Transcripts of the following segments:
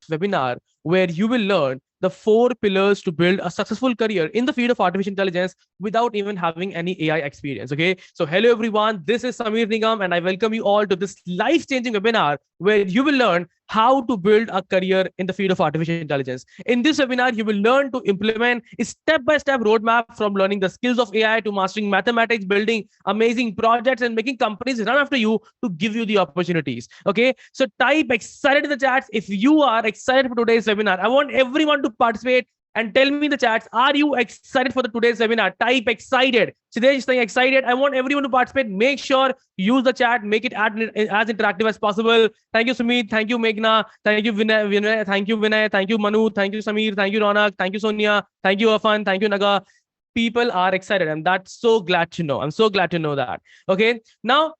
webinar where you will learn the 4 pillars to build a successful career in the field of artificial intelligence without even having any AI experience. Okay. So hello everyone. This is Sameer Nigam and I welcome you all to this life-changing webinar where you will learn how to build a career in the field of artificial intelligence. In this webinar, you will learn to implement a step-by-step roadmap from learning the skills of AI to mastering mathematics, building amazing projects and making companies run after you to give you the opportunities. Okay. So type excited in the chats if you are excited for today's webinar. I want everyone to participate and tell me in the chats, are you excited for the today's webinar? Type excited. Siddesh is saying excited. I want everyone to participate. Make sure use the chat, make it as interactive as possible. Thank you, Sumit. Thank you, Meghna. Thank you, Vinay. Thank you, Vinay. Thank you, Manu. Thank you, Sameer. Thank you, Ronak. Thank you, Sonia. Thank you, Afan. Thank you, Naga. People are excited. And that's so glad to know. I'm so glad to know that. Okay. Now,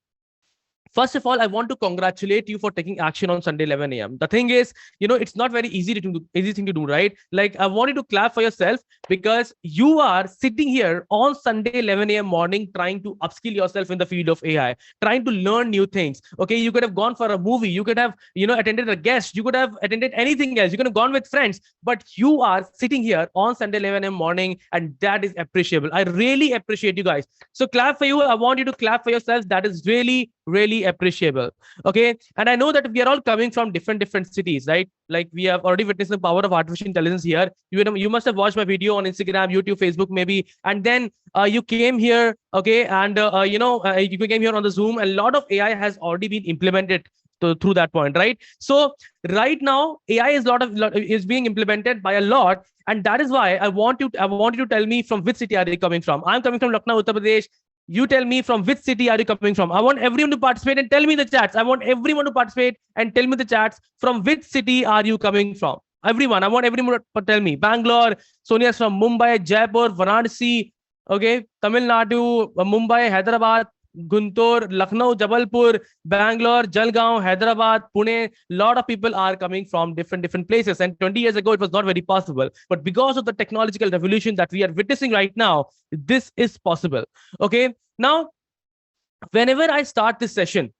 first of all, I want to congratulate you for taking action on Sunday 11 a.m. The thing is, it's not very easy thing to do, right? Like, I want you to clap for yourself because you are sitting here on Sunday 11 a.m. morning trying to upskill yourself in the field of AI, trying to learn new things. Okay, you could have gone for a movie, you could have, attended a guest, you could have attended anything else, you could have gone with friends, but you are sitting here on Sunday 11 a.m. morning, and that is appreciable. I really appreciate you guys. So clap for you. I want you to clap for yourself. That is really, really appreciable. Okay. And I know that we are all coming from different cities, right? Like, we have already witnessed the power of artificial intelligence here. You must have watched my video on Instagram, YouTube, Facebook, maybe, and then you came here. Okay. And you came here on the Zoom. A lot of AI has already been implemented through that point, right? So right now AI is being implemented by a lot, and that is why I want you to tell me from which city are you coming from. I'm coming from Lucknow, Uttar Pradesh. You tell me from which city are you coming from. I want everyone to participate and tell me in the chats. I want everyone to participate and tell me in the chats from which city are you coming from. Everyone, I want everyone to tell me. Bangalore, Sonia's from Mumbai, Jaipur, Varanasi, okay, Tamil Nadu, Mumbai, Hyderabad, Guntur, Lucknow, Jabalpur, Bangalore, Jalgaon, Hyderabad, Pune. A lot of people are coming from different places. And 20 years ago, it was not very possible. But because of the technological revolution that we are witnessing right now, this is possible. Okay. Now, whenever I start this session,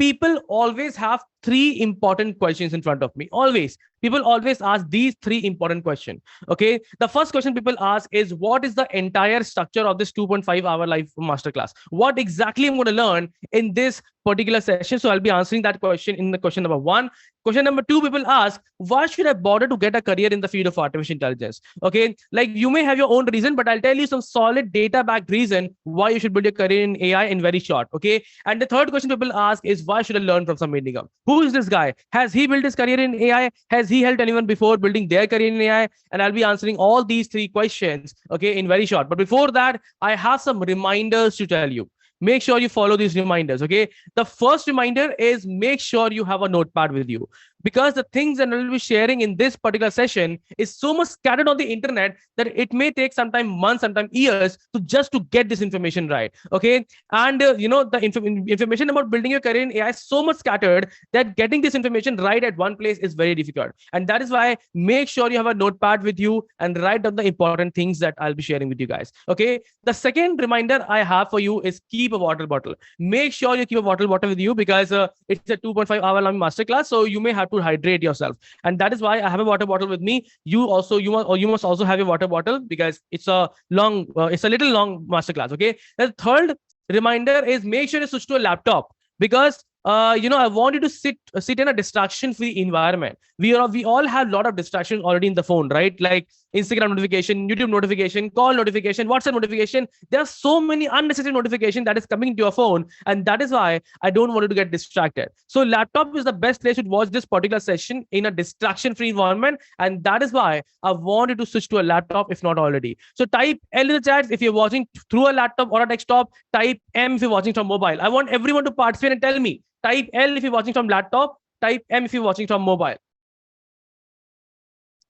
people always have 3 important questions in front of me. Always. People always ask these 3 important questions. Okay. The first question people ask is, what is the entire structure of this 2.5-hour live masterclass? What exactly I'm going to learn in this particular session? So I'll be answering that question in the question number 1. Question number 2, people ask, why should I bother to get a career in the field of artificial intelligence? Okay. Like, you may have your own reason, but I'll tell you some solid data-backed reason why you should build your career in AI in very short. Okay. And the third question people ask is, why should I learn from Sameer Nigam? Who is this guy? Has he built his career in AI? Has he helped anyone before building their career in AI? And I'll be answering all these 3 questions, okay, in very short. But before that, I have some reminders to tell you. Make sure you follow these reminders, okay? The first reminder is, make sure you have a notepad with you, because the things that I will be sharing in this particular session is so much scattered on the internet that it may take sometime months, sometimes years to get this information right, okay? And the information about building your career in AI is so much scattered that getting this information right at one place is very difficult. And that is why make sure you have a notepad with you and write down the important things that I'll be sharing with you guys, okay? The second reminder I have for you is, keep a water bottle. Make sure you keep a water bottle with you, because it's a 2.5-hour long masterclass, so you may have to hydrate yourself. And that is why I have a water bottle with me. You must also have your water bottle, because it's a little long masterclass. Okay. The third reminder is, make sure you switch to a laptop, because I want you to sit in a distraction-free environment. We all have a lot of distractions already in the phone, right? Like Instagram notification, YouTube notification, call notification, WhatsApp notification. There are so many unnecessary notifications that is coming to your phone, and that is why I don't want you to get distracted. So laptop is the best place to watch this particular session in a distraction-free environment, and that is why I want you to switch to a laptop if not already. So type L in the chat if you're watching through a laptop or a desktop. Type M if you're watching from mobile. I want everyone to participate and tell me. Type L if you're watching from laptop. Type M if you're watching from mobile.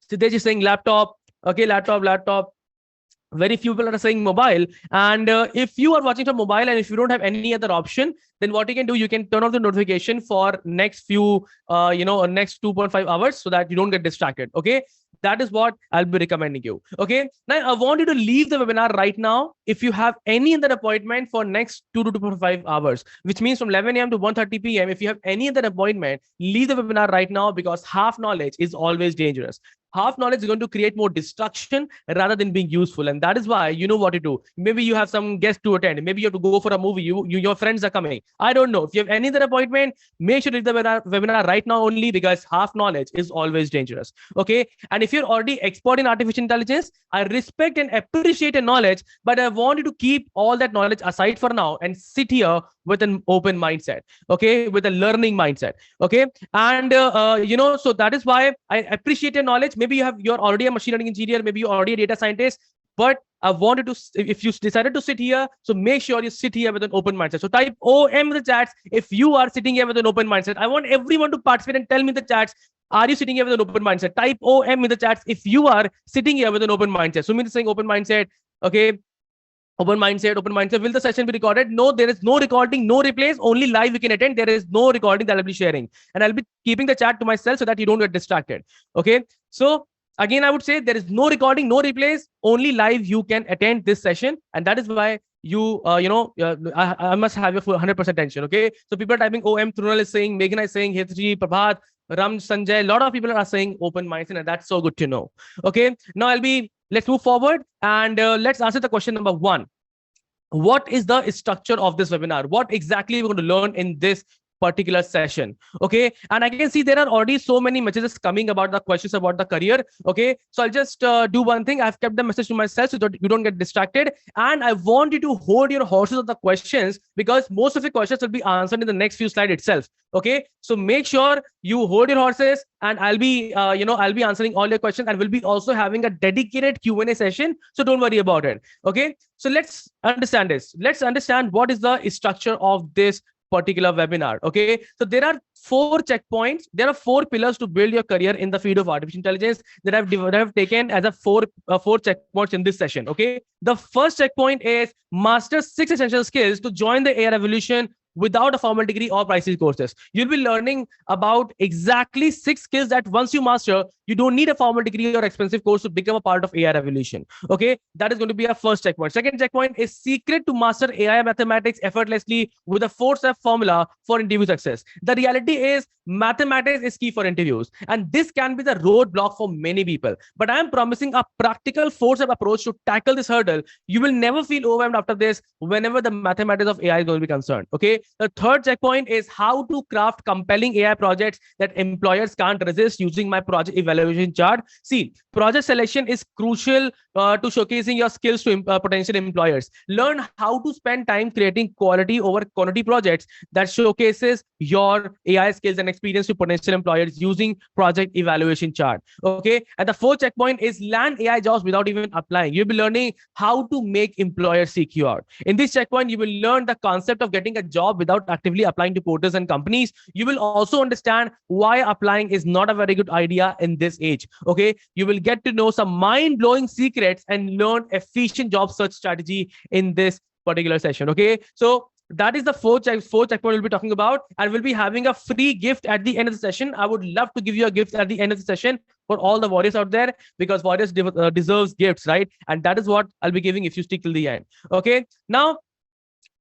Siddesh is saying laptop. Okay, laptop. Very few people are saying mobile. And if you are watching from mobile and if you don't have any other option, then what you can do, you can turn off the notification for next few, next 2.5 hours so that you don't get distracted. Okay. That is what I'll be recommending you. Okay. Now I want you to leave the webinar right now. If you have any other appointment for next 2 to 2.5 hours, which means from 11 a.m. to 1:30 p.m., if you have any other appointment, leave the webinar right now, because half knowledge is always dangerous. Half knowledge is going to create more destruction rather than being useful. And that is why you know what to do. Maybe you have some guests to attend. Maybe you have to go for a movie. Your friends are coming. I don't know. If you have any other appointment, make sure to leave the webinar right now only, because half knowledge is always dangerous. Okay. And if you're already expert in artificial intelligence, I respect and appreciate your knowledge, but I want you to keep all that knowledge aside for now and sit here with an open mindset. Okay. With a learning mindset. Okay. And, so that is why I appreciate your knowledge. Maybe you're already a machine learning engineer. Maybe you're already a data scientist, but I wanted to, if you decided to sit here, so make sure you sit here with an open mindset. So type OM in the chats if you are sitting here with an open mindset. I want everyone to participate and tell me in the chats, are you sitting here with an open mindset? Type OM in the chats if you are sitting here with an open mindset. Sumit is saying open mindset. Okay. Open mindset, open mindset. Will the session be recorded? No, there is no recording, no replays, only live you can attend. There is no recording that I'll be sharing. And I'll be keeping the chat to myself so that you don't get distracted. Okay. So again, I would say there is no recording, no replays, only live you can attend this session. And that is why I must have your 100% attention. Okay. So people are typing OM, Trunal is saying, Meghna is saying, Hetji, Prabhat, Ram, Sanjay, a lot of people are saying open mindset, and that's so good to know. Okay. Now let's move forward and let's answer the question number 1. What is the structure of this webinar? What exactly we're going to learn in this particular session? Okay. And I can see there are already so many messages coming about the questions about the career. Okay. So I'll just do one thing. I've kept the message to myself so that you don't get distracted. And I want you to hold your horses on the questions, because most of the questions will be answered in the next few slides itself. Okay. So make sure you hold your horses, and I'll be answering all your questions, and we'll be also having a dedicated Q&A session. So don't worry about it. Okay. So let's understand this. Let's understand what is the structure of this particular webinar. Okay. So there are 4 checkpoints. There are 4 pillars to build your career in the field of artificial intelligence that I've taken as a 4 checkpoints in this session. Okay. The first checkpoint is master 6 essential skills to join the AI revolution without a formal degree or pricey courses. You'll be learning about exactly 6 skills that once you master, you don't need a formal degree or expensive course to become a part of AI revolution. Okay. That is going to be our first checkpoint. Second checkpoint is secret to master AI mathematics effortlessly with a 4-step formula for interview success. The reality is mathematics is key for interviews, and this can be the roadblock for many people. But I am promising a practical 4-step approach to tackle this hurdle. You will never feel overwhelmed after this whenever the mathematics of AI is going to be concerned. Okay. The third checkpoint is how to craft compelling AI projects that employers can't resist using my project evaluation chart. See, project selection is crucial to showcasing your skills to potential employers. Learn how to spend time creating quality over quantity projects that showcases your AI skills and experience to potential employers using project evaluation chart. Okay. And the fourth checkpoint is land AI jobs without even applying. You'll be learning how to make employers seek you out. In this checkpoint, you will learn the concept of getting a job without actively applying to portals and companies. You will also understand why applying is not a very good idea in this age. Okay. You will get to know some mind-blowing secrets and learn efficient job search strategy in this particular session. Okay. So that is the fourth checkpoint we'll be talking about, and we'll be having a free gift at the end of the session. I would love to give you a gift at the end of the session for all the warriors out there, because warriors deserves gifts, right? And that is what I'll be giving if you stick till the end. Okay. Now,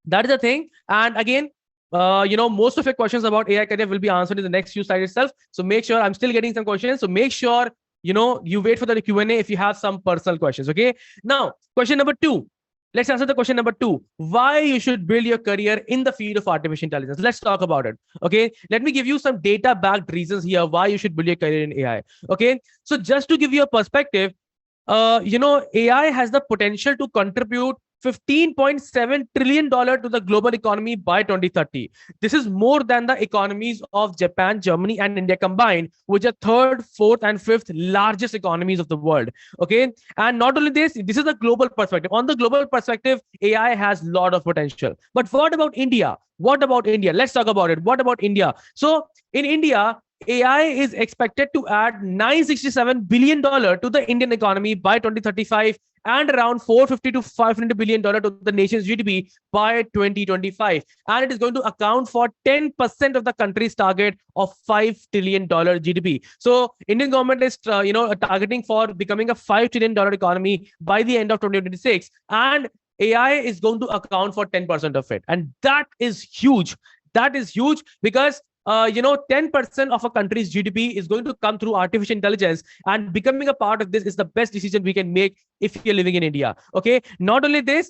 that is the thing. And again, most of your questions about AI career will be answered in the next few slides itself. So make sure, I'm still getting some questions. So make sure, you wait for the Q&A if you have some personal questions. Okay. Now, question number 2. Let's answer the question number 2. Why you should build your career in the field of artificial intelligence. Let's talk about it. Okay. Let me give you some data-backed reasons here why you should build your career in AI. Okay. So just to give you a perspective, AI has the potential to contribute $15.7 trillion to the global economy by 2030. This is more than the economies of Japan, Germany, and India combined, which are 3rd, 4th, and 5th largest economies of the world. Okay. And not only this is a global perspective. On the global perspective, AI has a lot of potential. But what about India? Let's talk about it. What about India? So in India, AI is expected to add $967 billion to the Indian economy by 2035 and around $450 to $500 billion to the nation's GDP by 2025. And it is going to account for 10% of the country's target of $5 trillion GDP. So Indian government is targeting for becoming a $5 trillion economy by the end of 2026. And AI is going to account for 10% of it. And that is huge. That is huge because 10% of a country's GDP is going to come through artificial intelligence, and becoming a part of this is the best decision we can make if you're living in India. Okay. Not only this,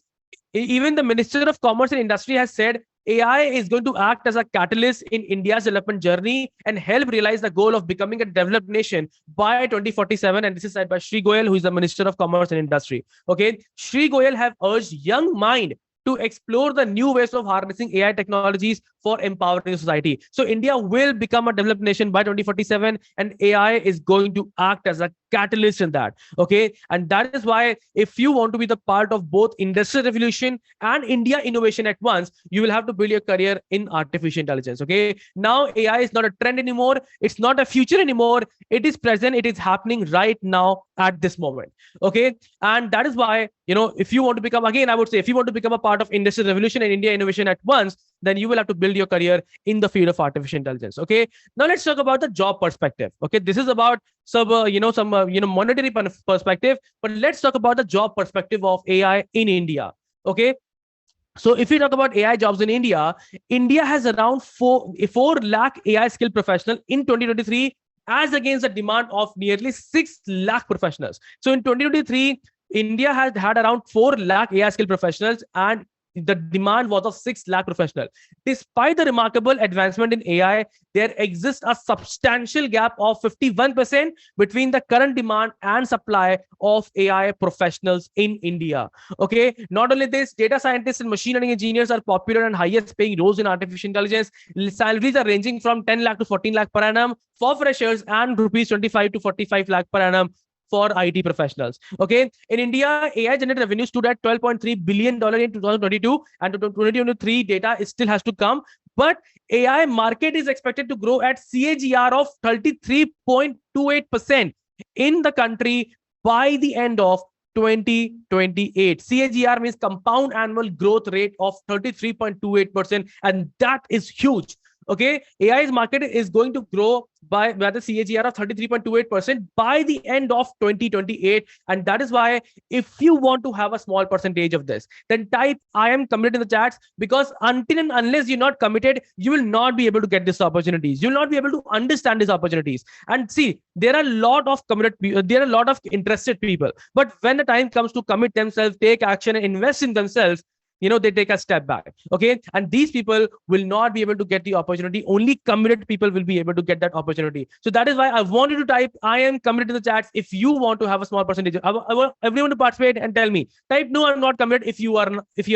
even the Minister of Commerce and Industry has said AI is going to act as a catalyst in India's development journey and help realize the goal of becoming a developed nation by 2047. And this is said by Shri Goyal, who is the Minister of Commerce and Industry. Okay. Shri Goyal have urged young mind to explore the new ways of harnessing AI technologies for empowering society. So India will become a developed nation by 2047, and AI is going to act as a catalyst in that. Okay. And that is why if you want to be the part of both industrial revolution and India innovation at once, you will have to build your career in artificial intelligence. Okay. Now AI is not a trend anymore. It's not a future anymore. It is present. It is happening right now at this moment. Okay. And that is why, if you want to become, again, I would say, if you want to become a part of industrial revolution and India innovation at once, then you will have to build your career in the field of artificial intelligence. Okay. Now let's talk about the job perspective. Okay. This is about some monetary perspective, but let's talk about the job perspective of AI in India. Okay. So if we talk about AI jobs in India, India has around 4 lakh AI skilled professionals in 2023, as against the demand of nearly 6 lakh professionals. So in 2023, India has had around 4 lakh AI skilled professionals, and the demand was of 6 lakh professionals. Despite the remarkable advancement in AI, there exists a substantial gap of 51% between the current demand and supply of AI professionals in India. Okay. Not only this, data scientists and machine learning engineers are popular and highest paying roles in artificial intelligence. Salaries are ranging from 10 lakh to 14 lakh per annum for freshers and rupees 25 to 45 lakh per annum for IT professionals. Okay. In India, AI generated revenue stood at $12.3 billion in 2022, and 2023 data still has to come. But AI market is expected to grow at CAGR of 33.28% in the country by the end of 2028. CAGR means compound annual growth rate of 33.28%, and that is huge. Okay, AI's market is going to grow by the CAGR of 33.28% by the end of 2028. And that is why if you want to have a small percentage of this, then type I am committed in the chats, because until and unless you're not committed, you will not be able to get these opportunities. You'll not be able to understand these opportunities. And see, there are a lot of there are a lot of interested people. But when the time comes to commit themselves, take action, and invest in themselves, they take a step back. Okay. And these people will not be able to get the opportunity. Only committed people will be able to get that opportunity. So that is why I want you to type I am committed in the chats if you want to have a small percentage. I want everyone to participate and tell me. Type no, I'm not committed if you are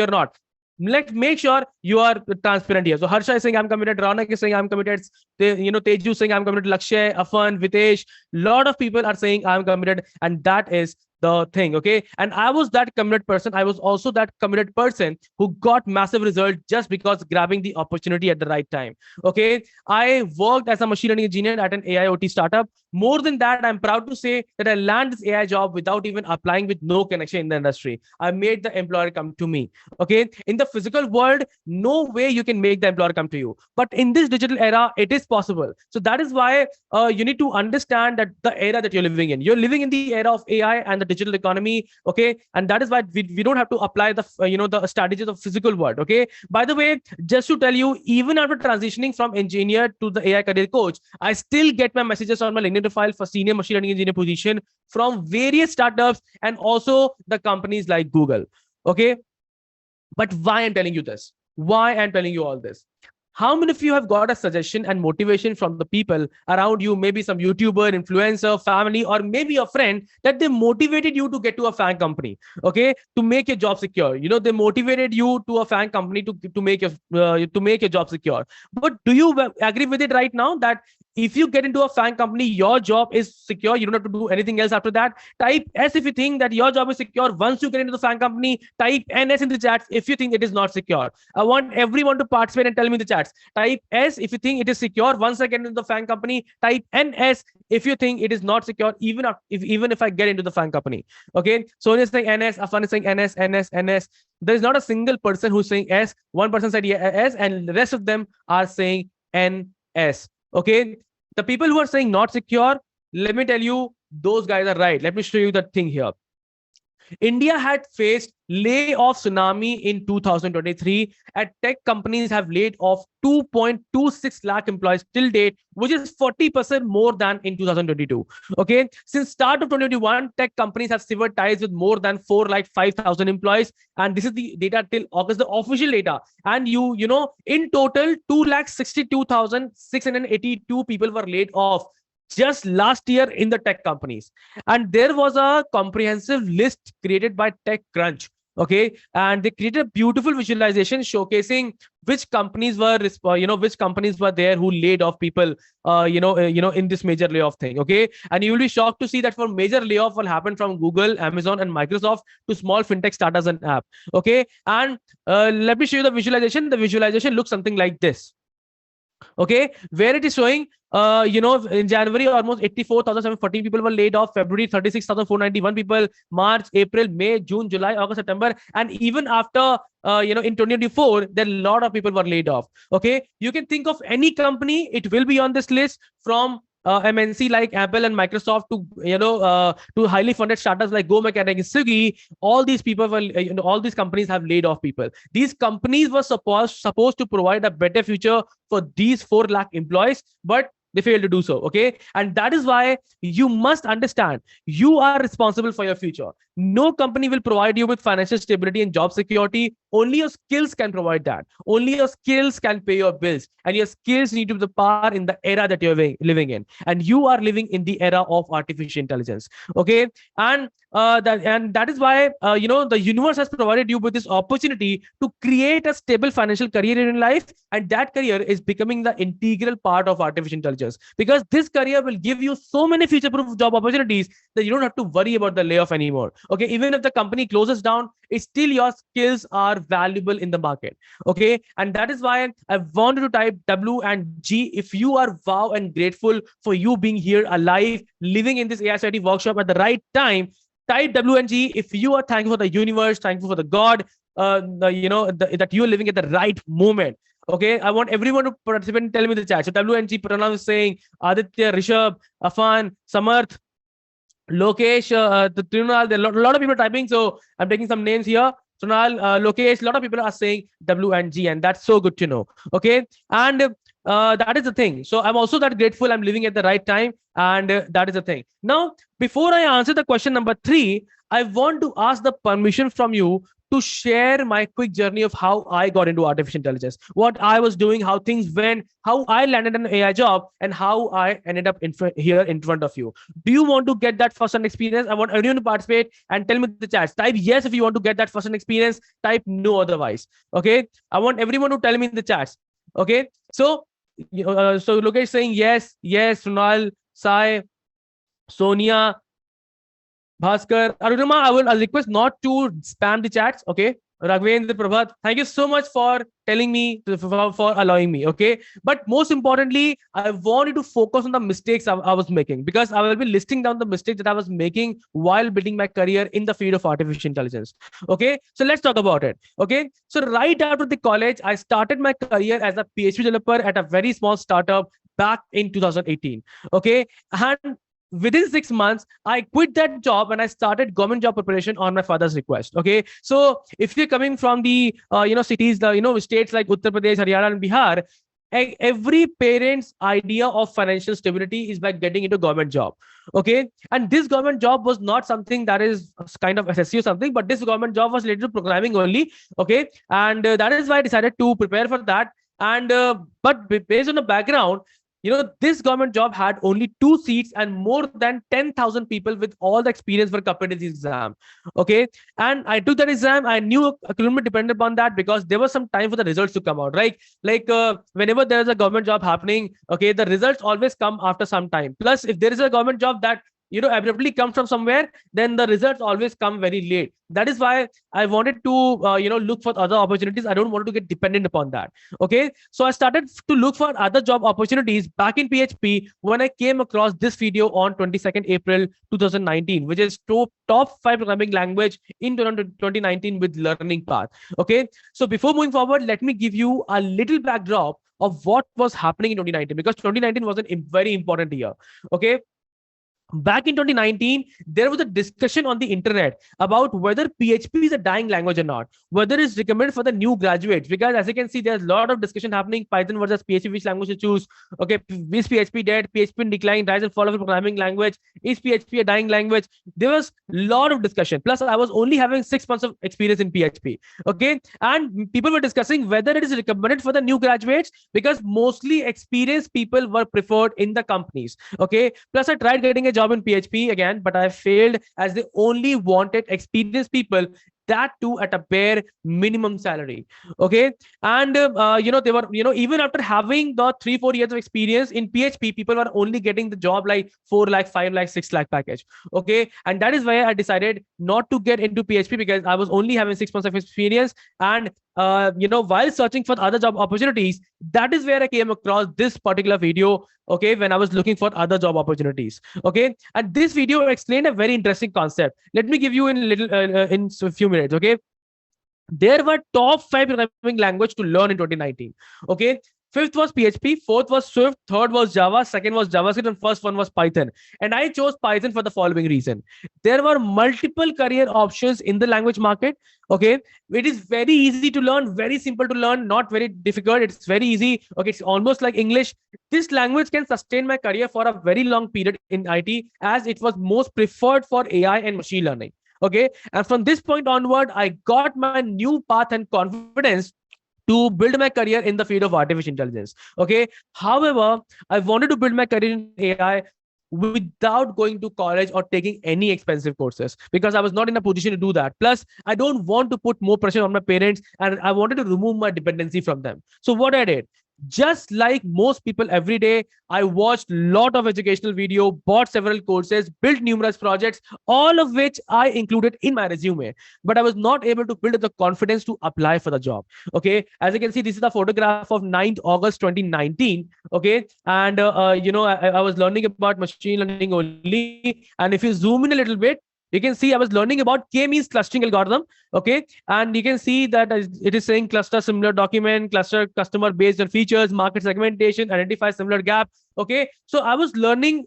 not. Let's make sure you are transparent here. So Harsha is saying I'm committed. Ranak is saying I'm committed. Teju is saying I'm committed. Lakshay, Afan, Vitesh. Lot of people are saying I'm committed, and that is the thing. Okay. And I was that committed person. I was also that committed person who got massive result just because grabbing the opportunity at the right time. Okay. I worked as a machine learning engineer at an AIoT startup. More than that, I'm proud to say that I landed this AI job without even applying, with no connection in the industry. I made the employer come to me. Okay. In the physical world, no way you can make the employer come to you. But in this digital era, it is possible. So that is why you need to understand that the era that you're living in. You're living in the era of AI and the digital economy. Okay. And that is why we don't have to apply the the strategies of physical world. Okay. By the way, just to tell you, even after transitioning from engineer to the AI career coach, I still get my messages on my LinkedIn profile for senior machine learning engineer position from various startups and also the companies like Google. Okay. But why I'm telling you this? Why I'm telling you all this? How many of you have got a suggestion and motivation from the people around you, maybe some YouTuber, influencer, family, or maybe a friend, that they motivated you to get to a fan company, okay, to make your job secure? They motivated you to a fan company to make your job secure. But do you agree with it right now that If you get into a FANG company, your job is secure. You don't have to do anything else after that. Type S if you think that your job is secure. Once you get into the FANG company, type NS in the chats if you think it is not secure. I want everyone to participate and tell me in the chats. Type S if you think it is secure. Once I get into the FANG company, type NS if you think it is not secure, even if I get into the FANG company. Okay. Sonia is saying NS, Afan is saying NS, NS, NS. There is not a single person who's saying S. One person said S, and the rest of them are saying NS. Okay. The people who are saying not secure, let me tell you, those guys are right. Let me show you the thing here. India had faced layoff tsunami in 2023, and tech companies have laid off 2.26 lakh employees till date, which is 40% more than in 2022. Okay, since start of 2021, tech companies have severed ties with more than 5,000 employees, and this is the data till August, the official data. And you know, in total, 2,62,682 people were laid off just last year in the tech companies. And there was a comprehensive list created by TechCrunch. Okay, and they created a beautiful visualization showcasing which companies were, which companies were there who laid off people, in this major layoff thing. Okay, and you will be shocked to see that for major layoff will happen from Google, Amazon, and Microsoft to small fintech startups and app. Okay, and let me show you the visualization. The visualization looks something like this. Okay, where it is showing, in January, almost 84,714 people were laid off. February, 36,491 people. March, April, May, June, July, August, September, and even after, in 2024, there a lot of people were laid off. Okay, you can think of any company, it will be on this list, from MNC like Apple and Microsoft to highly funded startups like Go Mechanic and Swiggy. All these people were, all these companies have laid off people. These companies were supposed to provide a better future for these 4 lakh employees, but they failed to do so. Okay, and that is why you must understand you are responsible for your future. No company will provide you with financial stability and job security. Only your skills can provide that. Only your skills can pay your bills, and your skills need to be the power in the era that you're living in. And you are living in the era of artificial intelligence. Okay, and that is why the universe has provided you with this opportunity to create a stable financial career in life, and that career is becoming the integral part of artificial intelligence, because this career will give you so many future-proof job opportunities that you don't have to worry about the layoff anymore. Okay, even if the company closes down, it's still your skills are valuable in the market. Okay, and that is why I wanted to type W and G if you are wow and grateful for you being here alive, living in this AI study workshop at the right time. Type W and G if you are thankful for the universe, thankful for the God, that you are living at the right moment. Okay, I want everyone to participate and tell me the chat. So W and G, Pranav is saying, Aditya, Rishabh, Afan, Samarth, Lokesh, the Trunal, there are a lot of people typing, so I'm taking some names here. Trunal, Lokesh, a lot of people are saying W and G, and that's so good to know. Okay, and that is the thing. So I'm also that grateful I'm living at the right time, and that is the thing. Now, before I answer the question number 3, I want to ask the permission from you to share my quick journey of how I got into artificial intelligence, what I was doing, how things went, how I landed an AI job, and how I ended up here in front of you. Do you want to get that first-hand experience? I want everyone to participate and tell me the chats. Type yes if you want to get that first-hand experience. Type no otherwise. Okay, I want everyone to tell me in the chats. Okay, so Lokesh saying yes, yes. Runal, Sai, Sonia, Bhaskar, Arunima, I'll request not to spam the chats. Okay, Raghavendra, Prabhat, thank you so much for telling me, for allowing me. Okay, but most importantly, I wanted to focus on the mistakes I was making, because I will be listing down the mistakes that I was making while building my career in the field of artificial intelligence. Okay, so let's talk about it. Okay, so right after the college, I started my career as a PHP developer at a very small startup back in 2018. Okay, and within 6 months, I quit that job and I started government job preparation on my father's request. Okay, so if you're coming from the cities, the states like Uttar Pradesh, Haryana, and Bihar, every parent's idea of financial stability is by getting into government job. Okay, and this government job was not something that is kind of SSC or something, but this government job was related to programming only. Okay, and that is why I decided to prepare for that. And but based on the background, this government job had only 2 seats and more than 10,000 people with all the experience for competency exam. Okay. And I took that exam. I knew a kilometer depended upon that because there was some time for the results to come out, right? Like whenever there is a government job happening, okay, the results always come after some time. Plus, if there is a government job that abruptly comes from somewhere, then the results always come very late. That is why I wanted to look for other opportunities. I don't want to get dependent upon that. Okay, so I started to look for other job opportunities back in PHP when I came across this video on 22nd April 2019, which is top 5 programming language in 2019 with learning path. Okay, so before moving forward, let me give you a little backdrop of what was happening in 2019, because 2019 was a very important year. Okay, back in 2019, there was a discussion on the internet about whether PHP is a dying language or not, whether it's recommended for the new graduates. Because as you can see, there's a lot of discussion happening: Python versus PHP, which language to choose. Okay, is PHP dead? PHP in decline, rise and fall of a programming language. Is PHP a dying language? There was a lot of discussion. Plus, I was only having 6 months of experience in PHP. Okay, and people were discussing whether it is recommended for the new graduates, because mostly experienced people were preferred in the companies. Okay, plus I tried getting a job in PHP again, but I failed as they only wanted experienced people, that too at a bare minimum salary. Okay, and they were, even after having the 3-4 years of experience in PHP, people were only getting the job like 4 lakh, 5 lakh, 6 lakh package. Okay, and that is why I decided not to get into PHP, because I was only having 6 months of experience. And while searching for other job opportunities, that is where I came across this particular video. Okay, when I was looking for other job opportunities. Okay, and this video explained a very interesting concept. Let me give you in a few minutes. Okay, there were top 5 programming language to learn in 2019. Okay, fifth was PHP, fourth was Swift, third was Java, second was JavaScript, and first one was Python. And I chose Python for the following reason: there were multiple career options in the language market. Okay, it is very easy to learn, very simple to learn, not very difficult. It's very easy. Okay, it's almost like English. This language can sustain my career for a very long period in IT, as it was most preferred for AI and machine learning. Okay, and from this point onward, I got my new path and confidence to build my career in the field of artificial intelligence. Okay, however, I wanted to build my career in AI without going to college or taking any expensive courses, because I was not in a position to do that. Plus, I don't want to put more pressure on my parents, and I wanted to remove my dependency from them. So what I did, just like most people every day, I watched a lot of educational video, bought several courses, built numerous projects, all of which I included in my resume. But I was not able to build the confidence to apply for the job. Okay, as you can see, this is the photograph of 9th August 2019. Okay, and I was learning about machine learning only. And if you zoom in a little bit, you can see I was learning about K-means clustering algorithm. Okay, and you can see that it is saying cluster similar document, cluster customer based on features, market segmentation, identify similar gap. Okay, so I was learning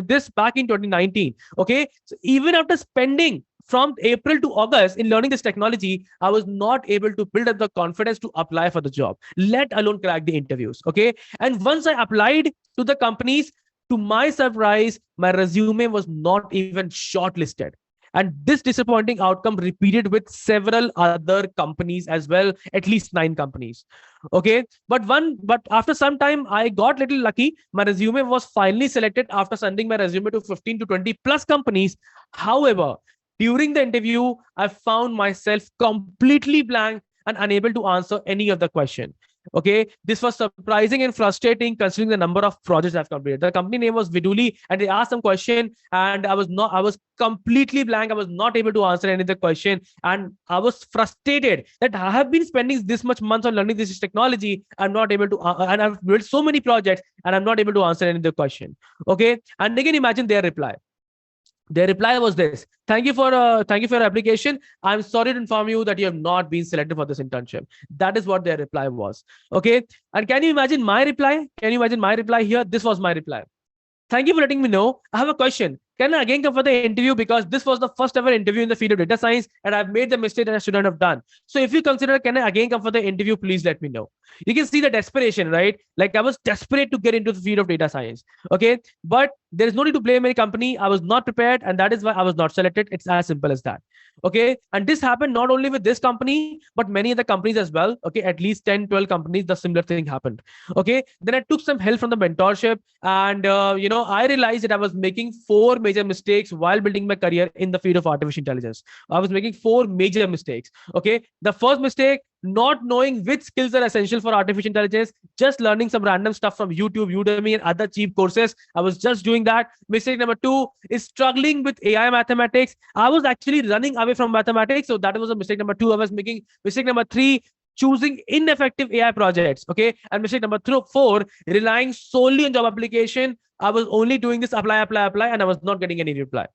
this back in 2019. Okay, so even after spending from April to August in learning this technology, I was not able to build up the confidence to apply for the job, let alone crack the interviews. Okay, and once I applied to the companies, to my surprise, my resume was not even shortlisted. And this disappointing outcome repeated with several other companies as well, at least 9 companies. Okay, but after some time, I got little lucky. My resume was finally selected after sending my resume to 15 to 20 plus companies. However, during the interview, I found myself completely blank and unable to answer any of the question. Okay, this was surprising and frustrating considering the number of projects I've completed. The company name was Viduli, and they asked some question, and I was completely blank. I was not able to answer any of the question, and I was frustrated that I have been spending this much months on learning this technology. I'm not able to, and I've built so many projects, and I'm not able to answer any of the question. Okay, and again, imagine their reply. Their reply was this: thank you for your application. I'm sorry to inform you that you have not been selected for this internship. That is what their reply was. Okay, and can you imagine my reply? Can you imagine my reply here? This was my reply: thank you for letting me know. I have a question. Can I again come for the interview, because this was the first ever interview in the field of data science, and I've made the mistake that I shouldn't have done. So if you consider, can I again come for the interview, please let me know. You can see the desperation, right? Like I was desperate to get into the field of data science. Okay. But there is no need to blame any company. I was not prepared, and that is why I was not selected. It's as simple as that. Okay. And this happened not only with this company, but many other companies as well. Okay. At least 10, 12 companies, the similar thing happened. Okay. Then I took some help from the mentorship, and I realized that I was making four major mistakes while building my career in the field of artificial intelligence. I was making four major mistakes. Okay. The first mistake, not knowing which skills are essential for artificial intelligence, just learning some random stuff from YouTube, Udemy, and other cheap courses. I was just doing that. Mistake number two is struggling with AI mathematics. I was actually running away from mathematics. So that was a mistake number two I was making. Mistake number three, choosing ineffective AI projects. Okay. And mistake number four, relying solely on job application. I was only doing this apply, apply, apply, and I was not getting any reply.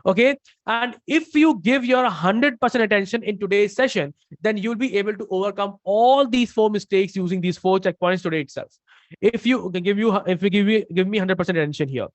Okay. And if you give your 100% attention in today's session, then you'll be able to overcome all these four mistakes using these four checkpoints today itself. If you give me 100% attention here.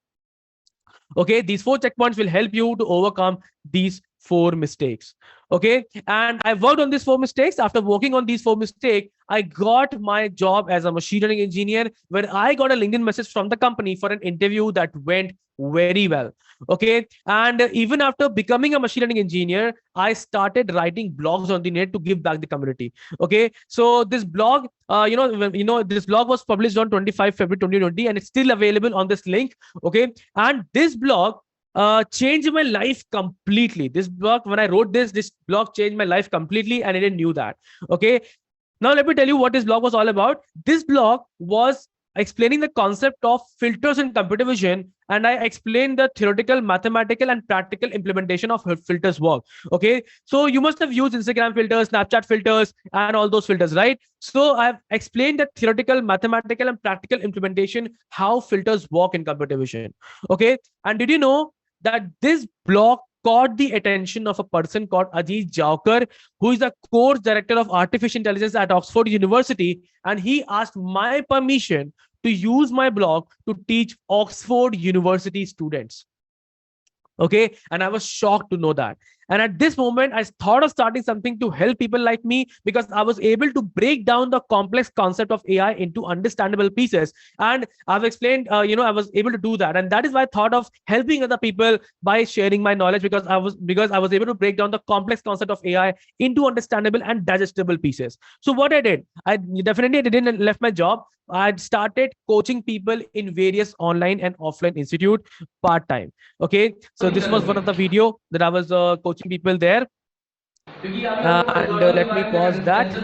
Okay. These four checkpoints will help you to overcome these four mistakes. Okay. And I worked on these four mistakes. After working on these four mistakes, I got my job as a machine learning engineer, where I got a LinkedIn message from the company for an interview that went very well. Okay. And even after becoming a machine learning engineer, I started writing blogs on the net to give back the community. Okay. So this blog, this blog was published on 25 February 2020, and it's still available on this link. Okay. And this blog changed my life completely. This blog, when I wrote this blog changed my life completely, and I didn't knew that. Okay. Now let me tell you what this blog was all about. This blog was explaining the concept of filters in computer vision, and I explained the theoretical, mathematical, and practical implementation of filters work. Okay. So you must have used Instagram filters, Snapchat filters, and all those filters, right? So I've explained the theoretical, mathematical, and practical implementation, how filters work in computer vision. Okay. And did you know that this blog caught the attention of a person called Ajit Jaukar, who is the course director of artificial intelligence at Oxford University, and he asked my permission to use my blog to teach Oxford University students. Okay. And I was shocked to know that. And at this moment, I thought of starting something to help people like me, because I was able to break down the complex concept of AI into understandable pieces. And I've explained, I was able to do that. And that is why I thought of helping other people by sharing my knowledge, because I was able to break down the complex concept of AI into understandable and digestible pieces. So what I did, I didn't left my job. I started coaching people in various online and offline institute part-time. Okay. So this was one of the video that I was coaching people there. And let me pause that.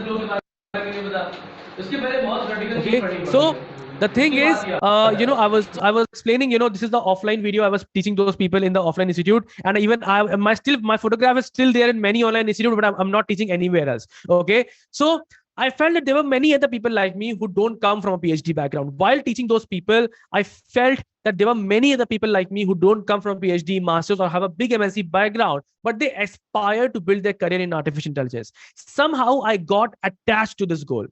Okay. So the thing is, I was explaining, this is the offline video. I was teaching those people in the offline institute, and even my photograph is still there in many online institute, but I'm not teaching anywhere else. Okay. So I felt that there were many other people like me who don't come from a PhD background. While teaching those people, I felt that there were many other people like me who don't come from PhD, masters, or have a big MNC background, but they aspire to build their career in artificial intelligence. Somehow I got attached to this goal.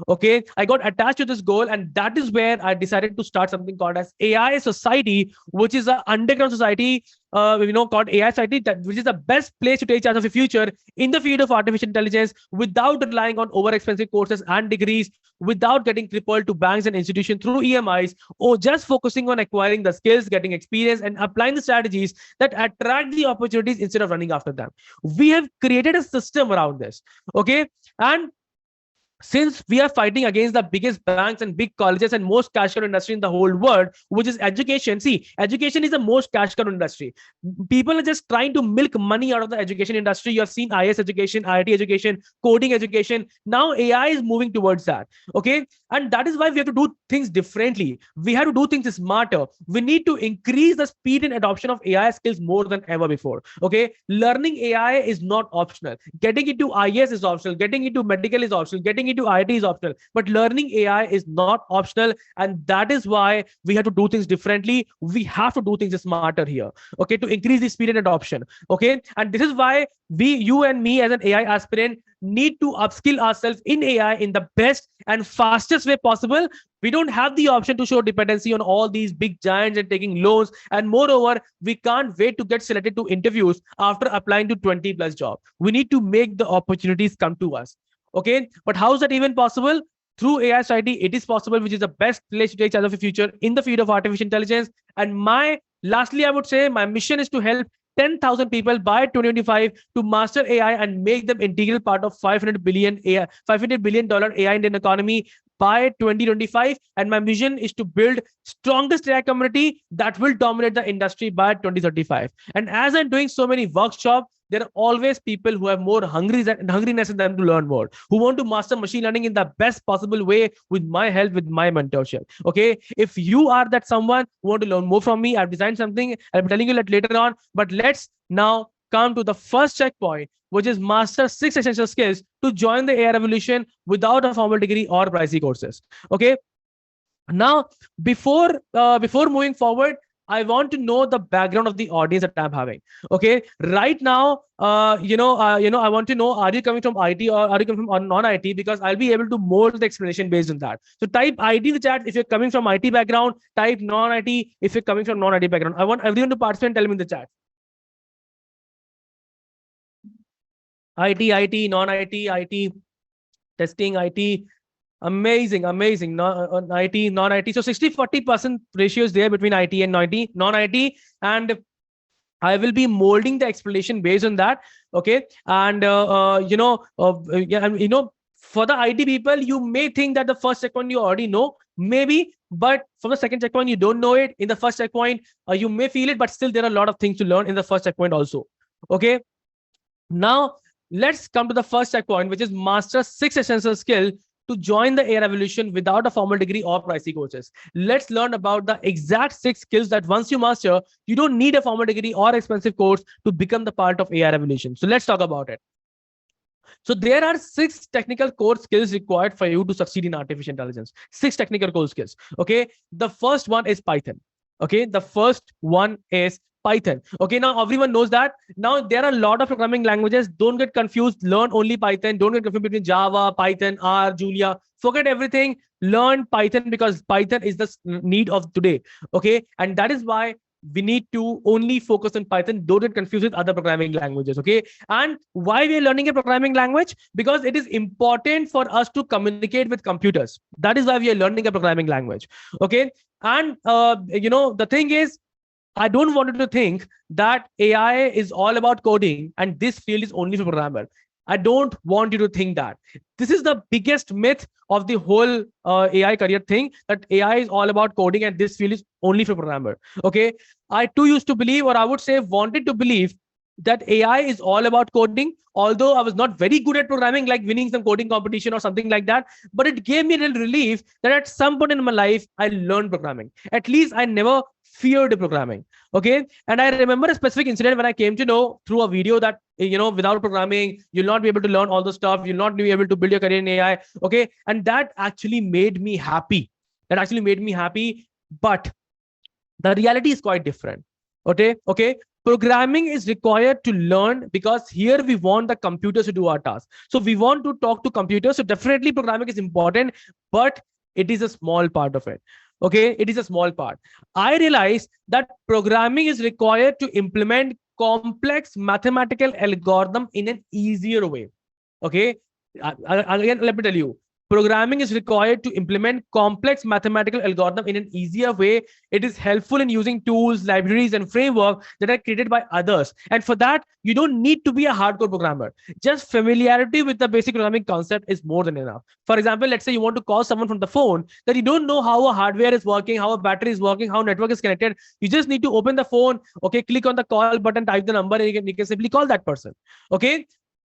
Okay. I got attached to this goal, and that is where I decided to start something called as AI Society, which is an underground society, called AI Society, which is the best place to take charge of your future in the field of artificial intelligence without relying on over-expensive courses and degrees, without getting crippled to banks and institutions through EMIs, or just focusing on acquiring the skills, getting experience, and applying the strategies that attract the opportunities instead of running after them. We have created a system around this. Okay. And since we are fighting against the biggest banks and big colleges and most cash cow industry in the whole world, which is education. See, education is the most cash cow industry. People are just trying to milk money out of the education industry. You have seen IS education, IIT education, coding education. Now AI is moving towards that. Okay. And that is why we have to do things differently. We have to do things smarter. We need to increase the speed and adoption of AI skills more than ever before. Okay. Learning AI is not optional. Getting into IS is optional. Getting into medical is optional. Getting into IT is optional, but learning AI is not optional. And that is why we have to do things differently. We have to do things smarter here. Okay. To increase the speed and adoption. Okay. And this is why you and me as an AI aspirant need to upskill ourselves in AI in the best and fastest way possible. We don't have the option to show dependency on all these big giants and taking loans. And moreover, we can't wait to get selected to interviews after applying to 20 plus jobs. We need to make the opportunities come to us. Okay. But how is that even possible? through AI society, it is possible, which is the best place to take charge of the future in the field of artificial intelligence. And lastly, I would say my mission is to help 10,000 people by 2025 to master AI and make them integral part of 500 billion AI, $500 billion AI Indian economy by 2025. And my vision is to build strongest AI community that will dominate the industry by 2035. And as I'm doing so many workshops, there are always people who have more hungriness in them to learn more, who want to master machine learning in the best possible way with my help, with my mentorship. Okay, if you are that someone who want to learn more from me, I've designed something, I'll be telling you that later on. But let's now come to the first checkpoint, which is master 6 essential skills to join the AI revolution without a formal degree or pricey courses. Okay, now before moving forward, I want to know the background of the audience that I'm having. Okay, right now, I want to know: are you coming from IT or are you coming from non-IT? Because I'll be able to mold the explanation based on that. So type IT in the chat if you're coming from IT background. Type non-IT if you're coming from non-IT background. I want everyone to participate and tell me in the chat. IT, non-IT, IT, testing, IT. Amazing. IT, non-IT. So 60-40% ratio is there between IT and non-IT. And I will be molding the explanation based on that. Okay. And, for the IT people, you may think that the first checkpoint you already know, maybe, but for the second checkpoint, you don't know it. In the first checkpoint, you may feel it, but still there are a lot of things to learn in the first checkpoint also. Okay. Now, let's come to the first checkpoint, which is master 6 essential skills to join the AI revolution without a formal degree or pricey courses. Let's learn about the exact 6 skills that once you master, you don't need a formal degree or expensive course to become the part of AI revolution. So let's talk about it. So there are 6 technical core skills required for you to succeed in artificial intelligence. 6 technical core skills. Okay. The first one is Python. Okay. The first one is Python. Okay, now everyone knows that. Now there are a lot of programming languages. Don't get confused. Learn only Python. Don't get confused between Java, Python, R, Julia. Forget everything. Learn Python because Python is the need of today. Okay, and that is why we need to only focus on Python. Don't get confused with other programming languages. Okay, and why we are learning a programming language? Because it is important for us to communicate with computers. That is why we are learning a programming language. Okay, and the thing is, I don't want you to think that AI is all about coding and this field is only for programmer. I don't want you to think that. This is the biggest myth of the whole AI career thing, that AI is all about coding and this field is only for programmer. Okay. I too used to believe, or I would say wanted to believe, that AI is all about coding, although I was not very good at programming, like winning some coding competition or something like that. But it gave me a little relief that at some point in my life, I learned programming. At least I never feared programming. Okay. And I remember a specific incident when I came to know through a video that, without programming, you'll not be able to learn all the stuff. You'll not be able to build your career in AI. Okay. And that actually made me happy. But the reality is quite different. Okay. Programming is required to learn because here we want the computers to do our task. So we want to talk to computers. So definitely programming is important, but it is a small part of it. Okay, it is a small part. I realize that programming is required to implement complex mathematical algorithm in an easier way. Okay, again, let me tell you. Programming is required to implement complex mathematical algorithm in an easier way. It is helpful in using tools, libraries, and frameworks that are created by others. And for that, you don't need to be a hardcore programmer. Just familiarity with the basic programming concept is more than enough. For example, let's say you want to call someone from the phone, that you don't know how a hardware is working, how a battery is working, how network is connected. You just need to open the phone, okay, click on the call button, type the number, and you can simply call that person. Okay,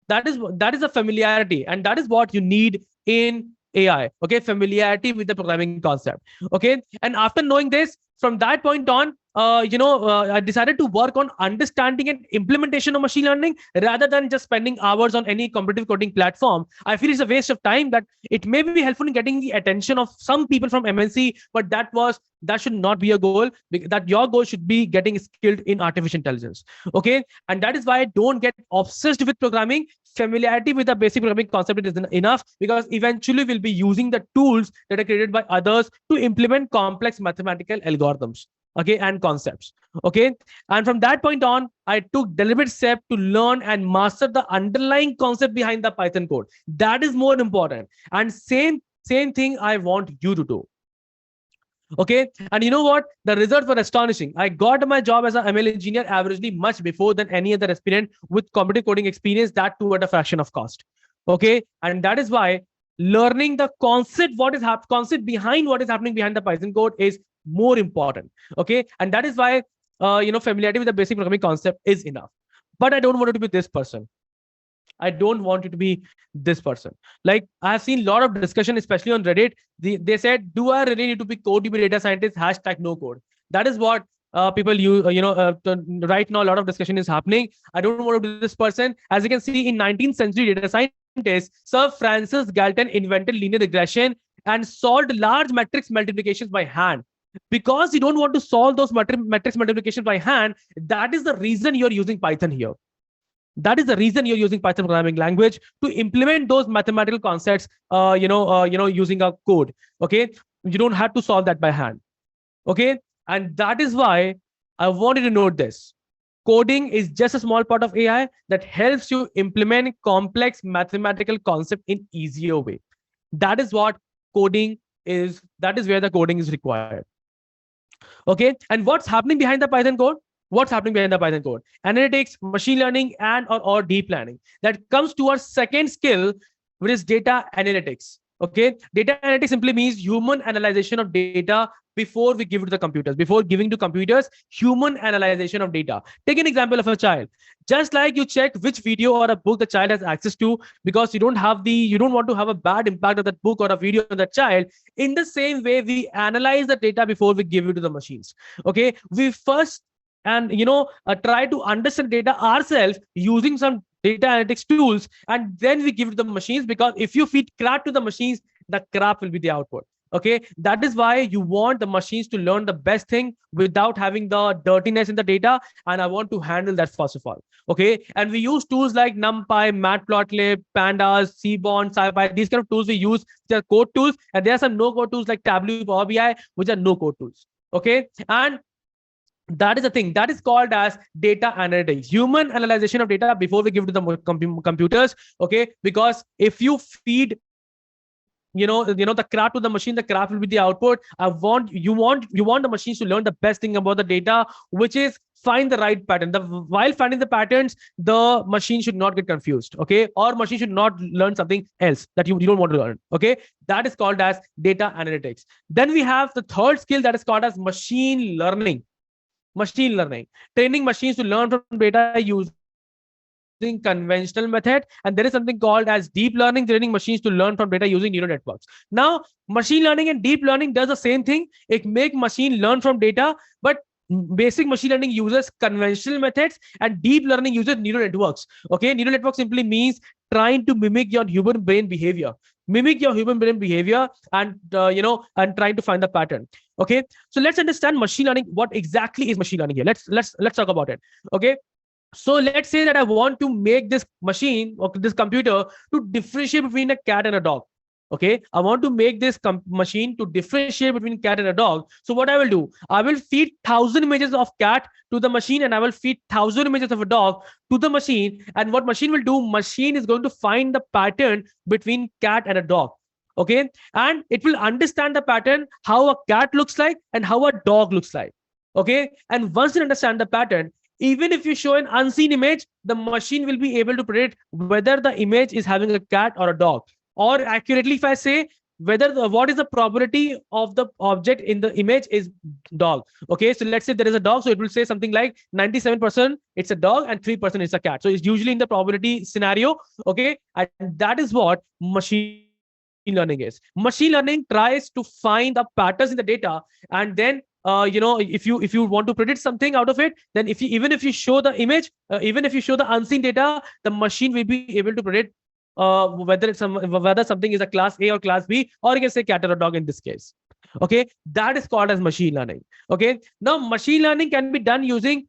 that is a familiarity, and that is what you need in AI. Okay, familiarity with the programming concept. Okay, and after knowing this, from that point on, I decided to work on understanding and implementation of machine learning rather than just spending hours on any competitive coding platform. I feel it's a waste of time. That it may be helpful in getting the attention of some people from MNC, but that should not be a goal. That your goal should be getting skilled in artificial intelligence. Okay, and that is why don't get obsessed with programming. Familiarity with the basic programming concept is enough, because eventually we'll be using the tools that are created by others to implement complex mathematical algorithms, okay, and concepts. Okay, and from that point on, I took deliberate step to learn and master the underlying concept behind the Python code. That is more important. And same Same thing I want you to do. Okay. And you know what? The results were astonishing. I got my job as an ML engineer averagely much before than any other aspirant with competitive coding experience, that too at a fraction of cost. Okay. And that is why learning the concept, concept behind what is happening behind the Python code is more important. Okay. And that is why, familiarity with the basic programming concept is enough. But I don't want it to be this person. I don't want you to be this person. Like I've seen a lot of discussion, especially on Reddit. They said, "Do I really need to be code to be data scientist?" Hashtag no code. That is what people use. Right now a lot of discussion is happening. I don't want to be this person. As you can see, in 19th century, data scientist Sir Francis Galton invented linear regression and solved large matrix multiplications by hand. Because you don't want to solve those matrix multiplications by hand, that is the reason you're using Python here. That is the reason you're using Python programming language to implement those mathematical concepts, using a code. Okay. You don't have to solve that by hand. Okay. And that is why I wanted to note this. Coding is just a small part of AI that helps you implement complex mathematical concept in easier way. That is what coding is. That is where the coding is required. Okay. And what's happening behind the Python code? What's happening behind the Python code? Analytics, machine learning, and or deep learning. That comes to our second skill, which is data analytics. Okay. Data analytics simply means human analyzation of data before we give it to the computers. Before giving to computers, human analyzation of data. Take an example of a child. Just like you check which video or a book the child has access to, because you don't want to have a bad impact of that book or a video on that child. In the same way, we analyze the data before we give it to the machines. Okay. We first try to understand data ourselves using some data analytics tools, and then we give it to the machines, because if you feed crap to the machines, the crap will be the output. Okay. That is why you want the machines to learn the best thing without having the dirtiness in the data. And I want to handle that first of all. Okay. And we use tools like NumPy, Matplotlib, Pandas, Seaborn, SciPy. These kind of tools we use, which are code tools. And there are some no-code tools like Tableau, Power BI, which are no-code tools. Okay. And that is the thing that is called as data analytics, human analyzation of data before we give it to the computers. Okay. Because if you feed the crap to the machine, the crap will be the output. You want the machines to learn the best thing about the data, which is find the right pattern. While finding the patterns, the machine should not get confused. Okay. Or machine should not learn something else that you don't want to learn. Okay. That is called as data analytics. Then we have the third skill that is called as machine learning. Machine learning, training machines to learn from data using conventional method. And there is something called as deep learning, training machines to learn from data using neural networks. Now, machine learning and deep learning does the same thing. It make machine learn from data, but basic machine learning uses conventional methods and deep learning uses neural networks. Okay. Neural network simply means trying to mimic your human brain behavior. Mimic your human brain behavior and trying to find the pattern. Okay. So let's understand machine learning. What exactly is machine learning here? Let's talk about it. Okay. So let's say that I want to make this machine or this computer to differentiate between a cat and a dog. Okay. I want to make this machine to differentiate between cat and a dog. So what I will do, I will feed 1,000 images of cat to the machine, and I will feed 1,000 images of a dog to the machine. And what machine will do, machine is going to find the pattern between cat and a dog. Okay. And it will understand the pattern, how a cat looks like and how a dog looks like. Okay. And once you understand the pattern, even if you show an unseen image, the machine will be able to predict whether the image is having a cat or a dog. Or accurately, if I say what is the probability of the object in the image is dog. Okay. So let's say there is a dog. So it will say something like 97% it's a dog and 3% it's a cat. So it's usually in the probability scenario. Okay. And that is what machine learning is. Machine learning tries to find the patterns in the data, and then if you want to predict something out of it, then even if you show the image, even if you show the unseen data, the machine will be able to predict whether something is a class A or class B, or you can say cat or a dog in this case. Okay, that is called as machine learning. Okay, now machine learning can be done using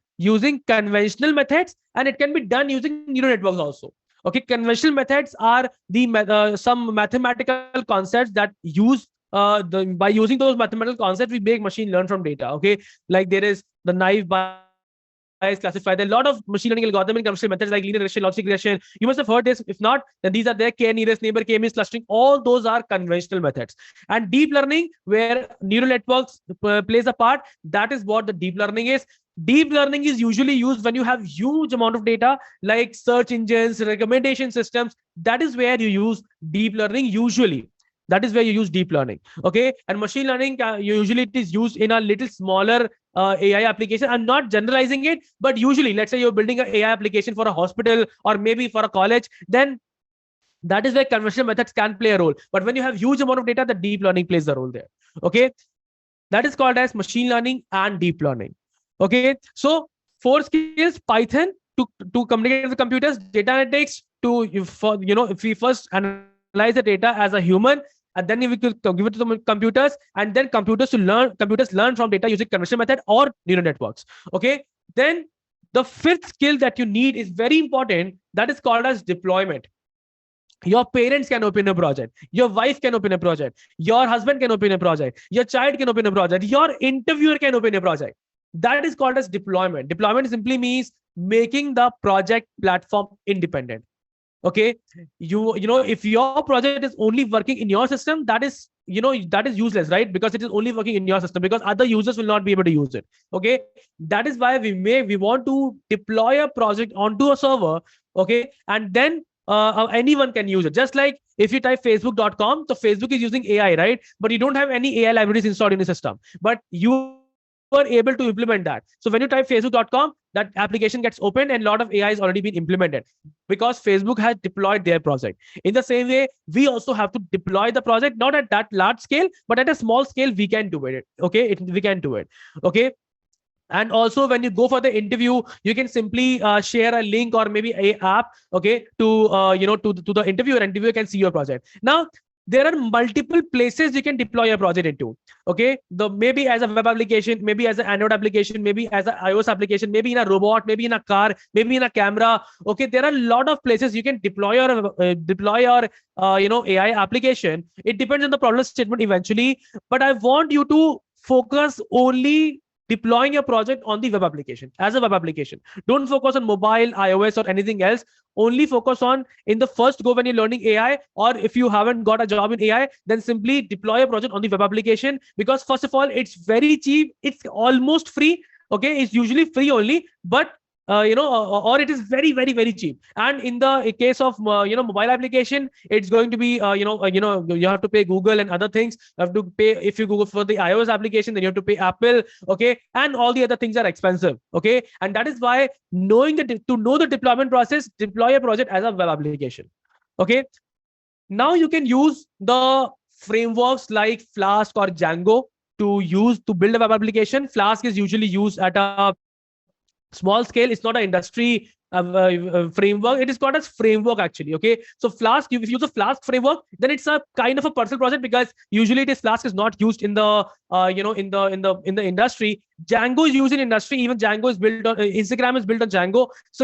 conventional methods, and it can be done using neural networks also. Okay, conventional methods are the some mathematical concepts that use by using those mathematical concepts we make machine learn from data. Okay, like there is the naive categorize, classify. There are a lot of machine learning algorithm and conventional methods like linear regression, logic regression. You must have heard this. If not, then these are there. K nearest neighbor, K means clustering. All those are conventional methods. And deep learning, where neural networks plays a part, that is what the deep learning is. Deep learning is usually used when you have huge amount of data, like search engines, recommendation systems. That is where you use deep learning usually. That is where you use deep learning. Okay. And machine learning, usually it is used in a little smaller AI application. I'm not generalizing it, but usually, let's say you're building an AI application for a hospital or maybe for a college, then that is where conventional methods can play a role. But when you have huge amount of data, the deep learning plays the role there. Okay. That is called as machine learning and deep learning. Okay. So 4 skills: Python to communicate with computers, data analytics if we first analyze the data as a human, and then we could give it to the computers, and then computers learn from data using conventional method or neural networks. Okay. Then the 5th skill that you need is very important. That is called as deployment. Your parents can open a project. Your wife can open a project. Your husband can open a project. Your child can open a project. Your interviewer can open a project. That is called as deployment. Deployment simply means making the project platform independent. Okay. If your project is only working in your system, that is useless, right? Because it is only working in your system, because other users will not be able to use it. Okay. That is why we want to deploy a project onto a server. Okay. And then anyone can use it. Just like if you type facebook.com, so Facebook is using AI, right? But you don't have any AI libraries installed in the system, but you are able to implement that. So when you type facebook.com, that application gets opened and a lot of AI has already been implemented because Facebook has deployed their project. In the same way, we also have to deploy the project, not at that large scale, but at a small scale, we can do it. Okay. We can do it. Okay. And also, when you go for the interview, you can simply share a link or maybe a app, okay, to the interviewer. Interviewer can see your project. Now, there are multiple places you can deploy your project into. Okay, maybe as a web application, maybe as an Android application, maybe as an iOS application, maybe in a robot, maybe in a car, maybe in a camera. Okay, there are a lot of places you can deploy your AI application. It depends on the problem statement eventually, but I want you to focus only deploying your project on the web application as a web application. Don't focus on mobile, iOS, or anything else. Only focus on, in the first go when you're learning AI, or if you haven't got a job in AI, then simply deploy a project on the web application, because first of all, it's very cheap. It's almost free. Okay. It's usually free only, but or it is very, very, very cheap. And in the case of mobile application, it's going to be you have to pay Google and other things. You have to pay, if you go for the iOS application, then you have to pay Apple. Okay. And all the other things are expensive. Okay. And that is why to know the deployment process, deploy a project as a web application. Okay. Now you can use the frameworks like Flask or Django to build a web application. Flask is usually used at a small scale. It's not an industry framework. It is called as framework actually. Okay. So Flask, if you use a Flask framework, then it's a kind of a personal project, because usually Flask is not used in the in the industry. Django is used in industry. Even Django is built on Instagram is built on Django. So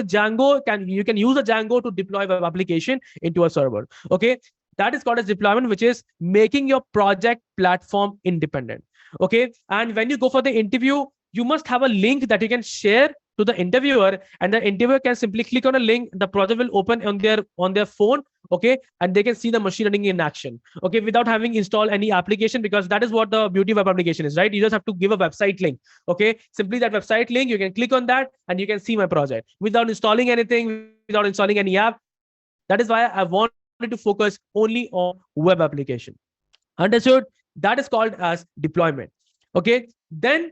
you can use a Django to deploy web application into a server. Okay. That is called as deployment, which is making your project platform independent. Okay. And when you go for the interview, you must have a link that you can share to the interviewer, and the interviewer can simply click on a link. The project will open on their phone. Okay. And they can see the machine learning in action. Okay. Without having installed any application, because that is what the beauty of web application is, right? You just have to give a website link. Okay. Simply that website link, you can click on that and you can see my project without installing anything, without installing any app. That is why I wanted to focus only on web application. Understood? That is called as deployment. Okay. Then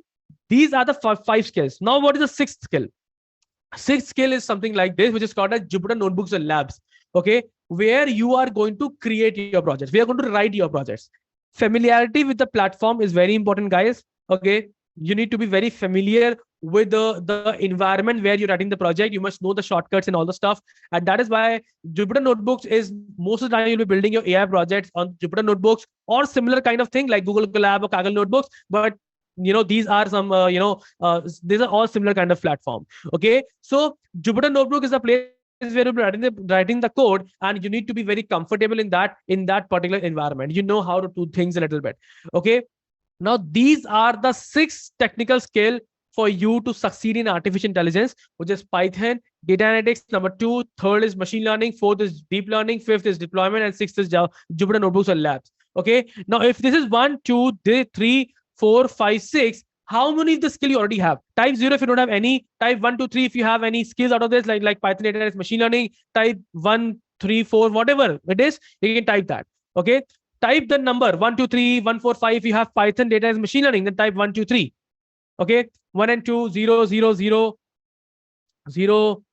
these are the 5 skills. Now, what is the 6th skill? 6th skill is something like this, which is called as Jupyter Notebooks and Labs. Okay. Where you are going to create your projects. We are going to write your projects. Familiarity with the platform is very important, guys. Okay. You need to be very familiar with the environment where you're writing the project. You must know the shortcuts and all the stuff. And that is why Jupyter Notebooks is, most of the time you'll be building your AI projects on Jupyter Notebooks or similar kind of thing like Google Colab or Kaggle Notebooks. But these are some these are all similar kind of platform. Okay. So Jupyter Notebook is a place where you'll be writing the code, and you need to be very comfortable in that particular environment. You know how to do things a little bit. Okay. Now these are the 6 technical skill for you to succeed in artificial intelligence, which is Python, data analytics, number 2, third is machine learning, fourth is deep learning, fifth is deployment, and sixth is Jupyter notebooks and labs. Okay. Now, if this is 1, 2, 3, 4, 5, 6, how many of the skill you already have? Type 0 if you don't have any. Type 1, 2, 3 if you have any skills out of this, like Python, data analytics, machine learning. Type 1, 3, 4, whatever it is, you can type that. Okay. Type the number 1, 2, 3, 1, 4, 5. If you have Python, data analytics, machine learning, then type 1, 2, 3. Okay. 1 and 2, 0, 0, 0, 0,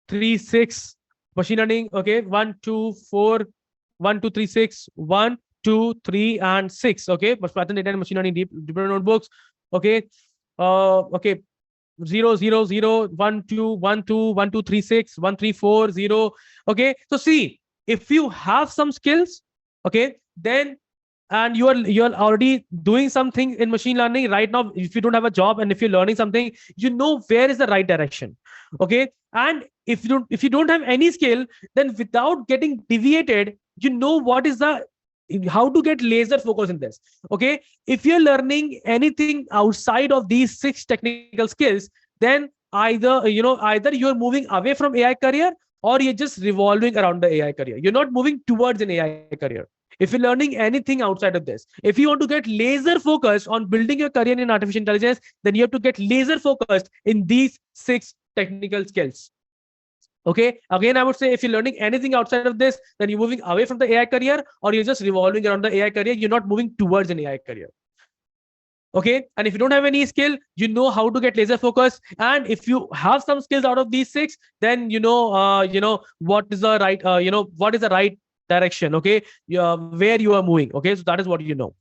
3, 6. Machine learning. Okay. 1, 2, 4, 1, 2, 3, 6, 1, 2, 3, and 6. Okay. But Python, data and machine learning, deeper notebooks. Okay. Okay. 0, 0, 0, 1, 2, 1, 2, 1, 2, 3, 6, 1, 3, 4, 0. Okay. So see, if you have some skills, okay, then and you're already doing something in machine learning right now, if you don't have a job and if you're learning something, you know where is the right direction. Okay. And if you don't have any skill, then without getting deviated, you know what is the how to get laser focus in this. Okay. If you're learning anything outside of these 6 technical skills, then either you're moving away from AI career, or you're just revolving around the AI career. You're not moving towards an AI career. If you're learning anything outside of this, if you want to get laser focused on building your career in artificial intelligence, then you have to get laser focused in these 6 technical skills. Okay. Again, I would say if you're learning anything outside of this, then you're moving away from the AI career, or you're just revolving around the AI career. You're not moving towards an AI career. Okay. And if you don't have any skill, you know how to get laser focus. And if you have some skills out of these 6, then what is the right, what is the right direction. Okay. Where you are moving. Okay. So that is what you know.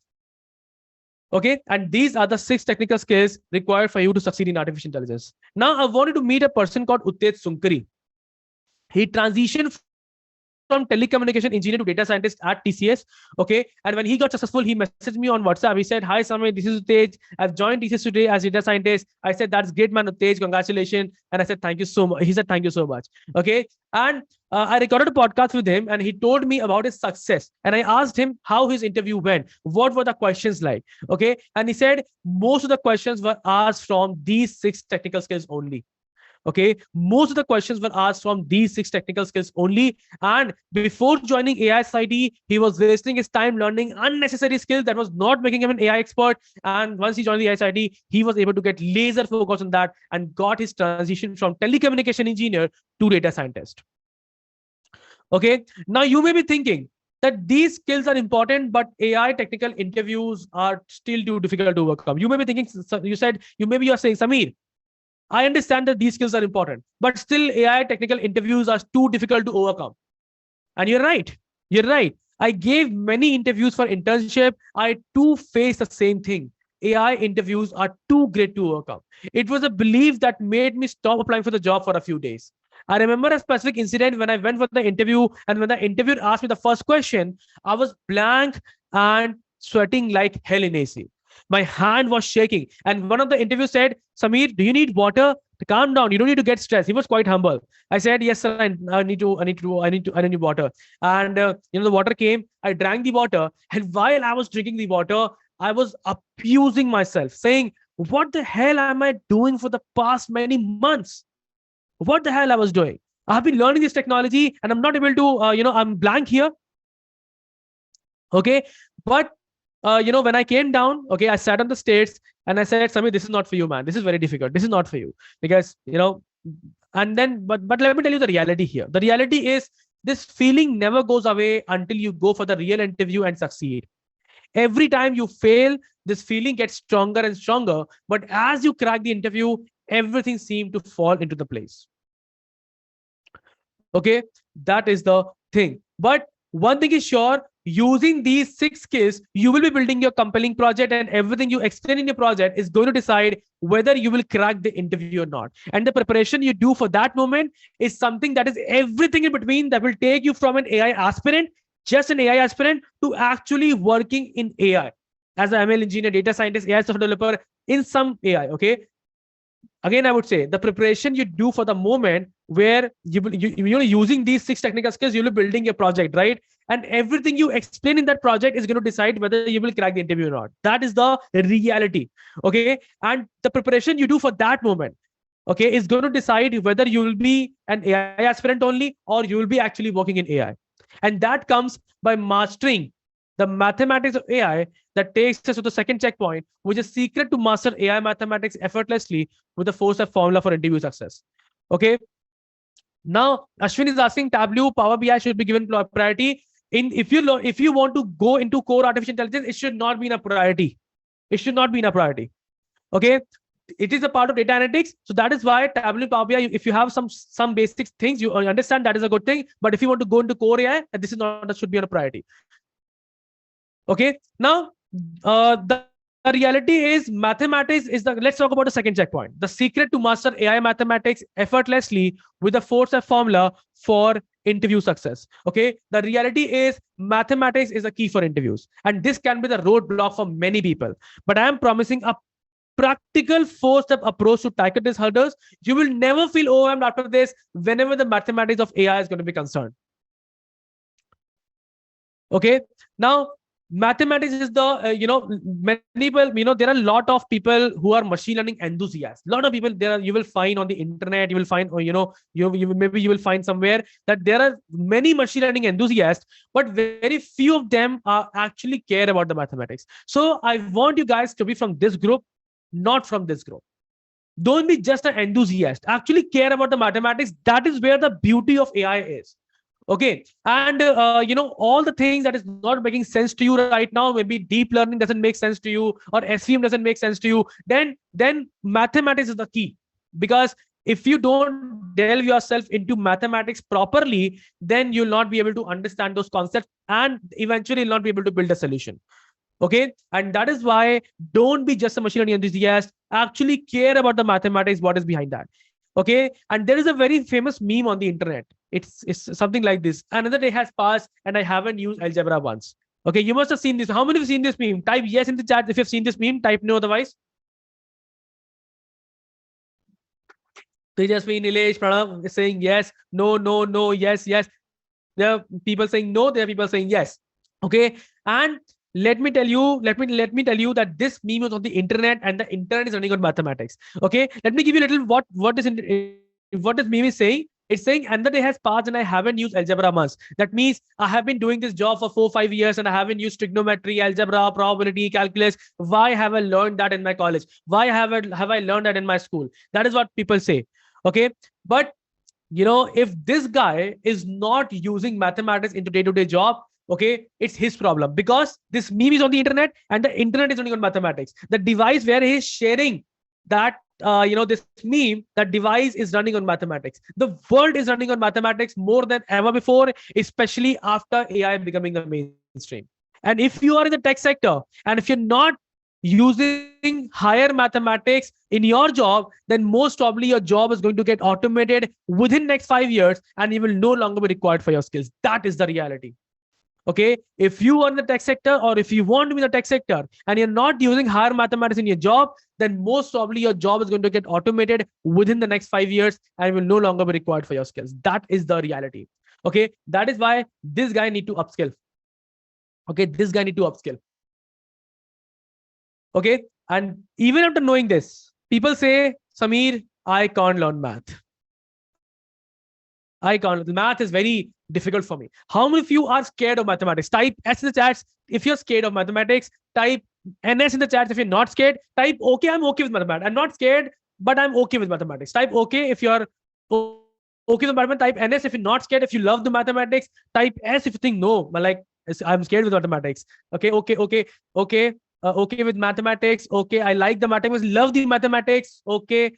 Okay. And these are the 6 technical skills required for you to succeed in artificial intelligence. Now, I wanted to meet a person called Uttej Sunkari. He transitioned from telecommunication engineer to data scientist at TCS. Okay. And when he got successful, he messaged me on WhatsApp. He said, "Hi, Sameer, this is Uttej. I've joined TCS today as data scientist." I said, "That's great, man, Uttej. Congratulations." And I said, "Thank you so much." He said, "Thank you so much." Okay. And I recorded a podcast with him, and he told me about his success. And I asked him how his interview went. What were the questions like? Okay. And he said, most of the questions were asked from these 6 technical skills only. Okay. Most of the questions were asked from these 6 technical skills only. And before joining AISIT, he was wasting his time learning unnecessary skills that was not making him an AI expert. And once he joined the AISIT, he was able to get laser focus on that and got his transition from telecommunication engineer to data scientist. Okay. Now you may be thinking that these skills are important, but AI technical interviews are still too difficult to overcome. You may be thinking, you're saying, Sameer, I understand that these skills are important, but still AI technical interviews are too difficult to overcome. And you're right. You're right. I gave many interviews for internship. I too faced the same thing. AI interviews are too great to overcome. It was a belief that made me stop applying for the job for a few days. I remember a specific incident when I went for the interview, and when the interviewer asked me the first question, I was blank and sweating like hell in AC. My hand was shaking, and one of the interviewers said, "Sameer, do you need water? Calm down. You don't need to get stressed." He was quite humble. I said, "Yes, sir. I need water." And the water came. I drank the water, and while I was drinking the water, I was abusing myself, saying, "What the hell am I doing for the past many months? What the hell I was doing? I've been learning this technology, and I'm not able to. I'm blank here." Okay, but when I came down, okay, I sat on the stairs and I said, "Sameer, this is not for you, man. This is very difficult. This is not for you." Because, and then, but let me tell you the reality here. The reality is this feeling never goes away until you go for the real interview and succeed. Every time you fail, this feeling gets stronger and stronger. But as you crack the interview, everything seemed to fall into the place. Okay, that is the thing. But one thing is sure, using these 6 skills, you will be building your compelling project, and everything you explain in your project is going to decide whether you will crack the interview or not. And the preparation you do for that moment is something that is everything in between, that will take you from an AI aspirant, just an AI aspirant, to actually working in AI as an ML engineer, data scientist, AI software developer in some AI. Okay. Again, I would say the preparation you do for the moment where you're using these 6 technical skills, you'll be building your project, right? and everything you explain in that project is going to decide whether you will crack the interview or not. That is the reality. Okay. And the preparation you do for that moment, okay, is going to decide whether you will be an AI aspirant only or you will be actually working in AI. And that comes by mastering the mathematics of AI. That takes us to the second checkpoint, which is secret to master AI mathematics effortlessly with the four-step formula for interview success. Okay. Now, Ashwin is asking Tableau, Power BI should be given priority. If you want to go into core artificial intelligence, it should not be in a priority. It should not be in a priority. Okay. It is a part of data analytics. So that is why Tableau, Power BI, if you have some basic things, you understand that is a good thing. But if you want to go into core AI, this is not, that should be on a priority. Okay. Now, the reality is mathematics is the, let's talk about the second checkpoint. The secret to master AI mathematics effortlessly with the four-step formula for interview success. Okay. The reality is mathematics is a key for interviews. And this can be the roadblock for many people. But I am promising a practical four-step approach to tackle these hurdles. You will never feel overwhelmed after this whenever the mathematics of AI is going to be concerned. Okay. Now, mathematics is the many people, there are a lot of people who are machine learning enthusiasts. A lot of people there you will find on the internet, you will find, maybe you will find somewhere that there are many machine learning enthusiasts, but very few of them are actually care about the mathematics. So I want you guys to be from this group, not from this group. Don't be just an enthusiast. Actually care about the mathematics. That is where the beauty of AI is. Okay. And, all the things that is not making sense to you right now, maybe deep learning doesn't make sense to you or SVM doesn't make sense to you, then mathematics is the key. Because if you don't delve yourself into mathematics properly, then you'll not be able to understand those concepts and eventually not be able to build a solution. Okay. And that is why don't be just a machine learning enthusiast. Actually care about the mathematics, what is behind that. Okay. And there is a very famous meme on the internet. It's something like this. Another day has passed and I haven't used algebra once. Okay. You must have seen this. How many have seen this meme? Type yes in the chat if you've seen this meme. Type no otherwise. Tejasvi, Nilesh, Pranav is saying yes, no, yes. There are people saying no, there are people saying yes. Okay. And let me tell you that this meme is on the internet and the internet is running on mathematics. Okay. Let me give you a little what this meme is saying. It's saying another day has passed and I haven't used algebra much. That means I have been doing this job for 4-5 years and I haven't used trigonometry, algebra, probability, calculus. Why have I learned that in my college? Why have I learned that in my school? That is what people say. Okay. But if this guy is not using mathematics into day-to-day job, okay, it's his problem, because this meme is on the internet and the internet is running on mathematics. The device where he is sharing that, this meme, that device is running on mathematics. The world is running on mathematics more than ever before, especially after AI becoming the mainstream. And if you are in the tech sector and if you're not using higher mathematics in your job, then most probably your job is going to get automated within next 5 years and you will no longer be required for your skills. That is the reality. Okay. If you are in the tech sector or if you want to be in the tech sector and you're not using higher mathematics in your job, then most probably your job is going to get automated within the next 5 years and will no longer be required for your skills. That is the reality. Okay. That is why this guy need to upskill. Okay. This guy need to upskill. Okay. And even after knowing this, people say, Sameer, I can't learn math. I can't. Math is very difficult for me. How many of you are scared of mathematics? Type S in the chats if you're scared of mathematics. Type NS in the chats if you're not scared. Type okay, I'm okay with mathematics. I'm not scared, but I'm okay with mathematics. Type okay if you're okay with mathematics. Type NS if you're not scared, if you love the mathematics. Type S if you think no, like I'm scared with mathematics. Okay, okay with mathematics. Okay, I like the mathematics, love the mathematics. Okay,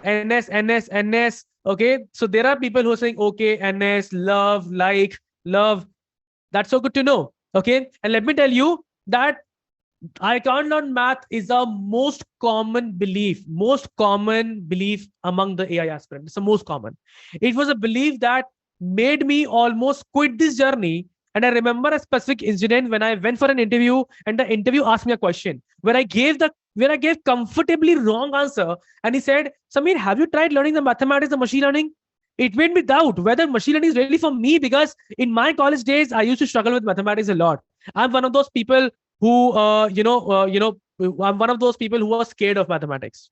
NS. Okay, so there are people who are saying okay, NS, love, like, love. That's so good to know. Okay, and let me tell you that I can't learn math is the most common belief among the AI aspirants. It's the most common. It was a belief that made me almost quit this journey. And I remember a specific incident when I went for an interview and the interview asked me a question where I gave comfortably wrong answer. And he said, Sameer, have you tried learning the mathematics, the machine learning? it made me doubt whether machine learning is really for me, because in my college days I used to struggle with mathematics a lot. I'm one of those people who I'm one of those people who are scared of mathematics.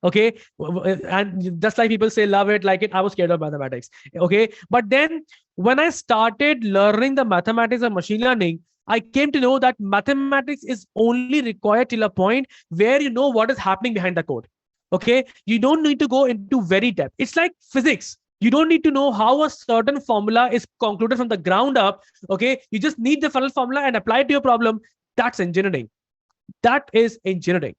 Okay, and just like people say love it, like it, I was scared of mathematics. Okay, but then when I started learning the mathematics of machine learning, I came to know that mathematics is only required till a point where you know what is happening behind the code. Okay, you don't need to go into very depth. It's like physics. You don't need to know how a certain formula is concluded from the ground up. Okay, you just need the final formula and apply it to your problem. That's engineering. That is engineering,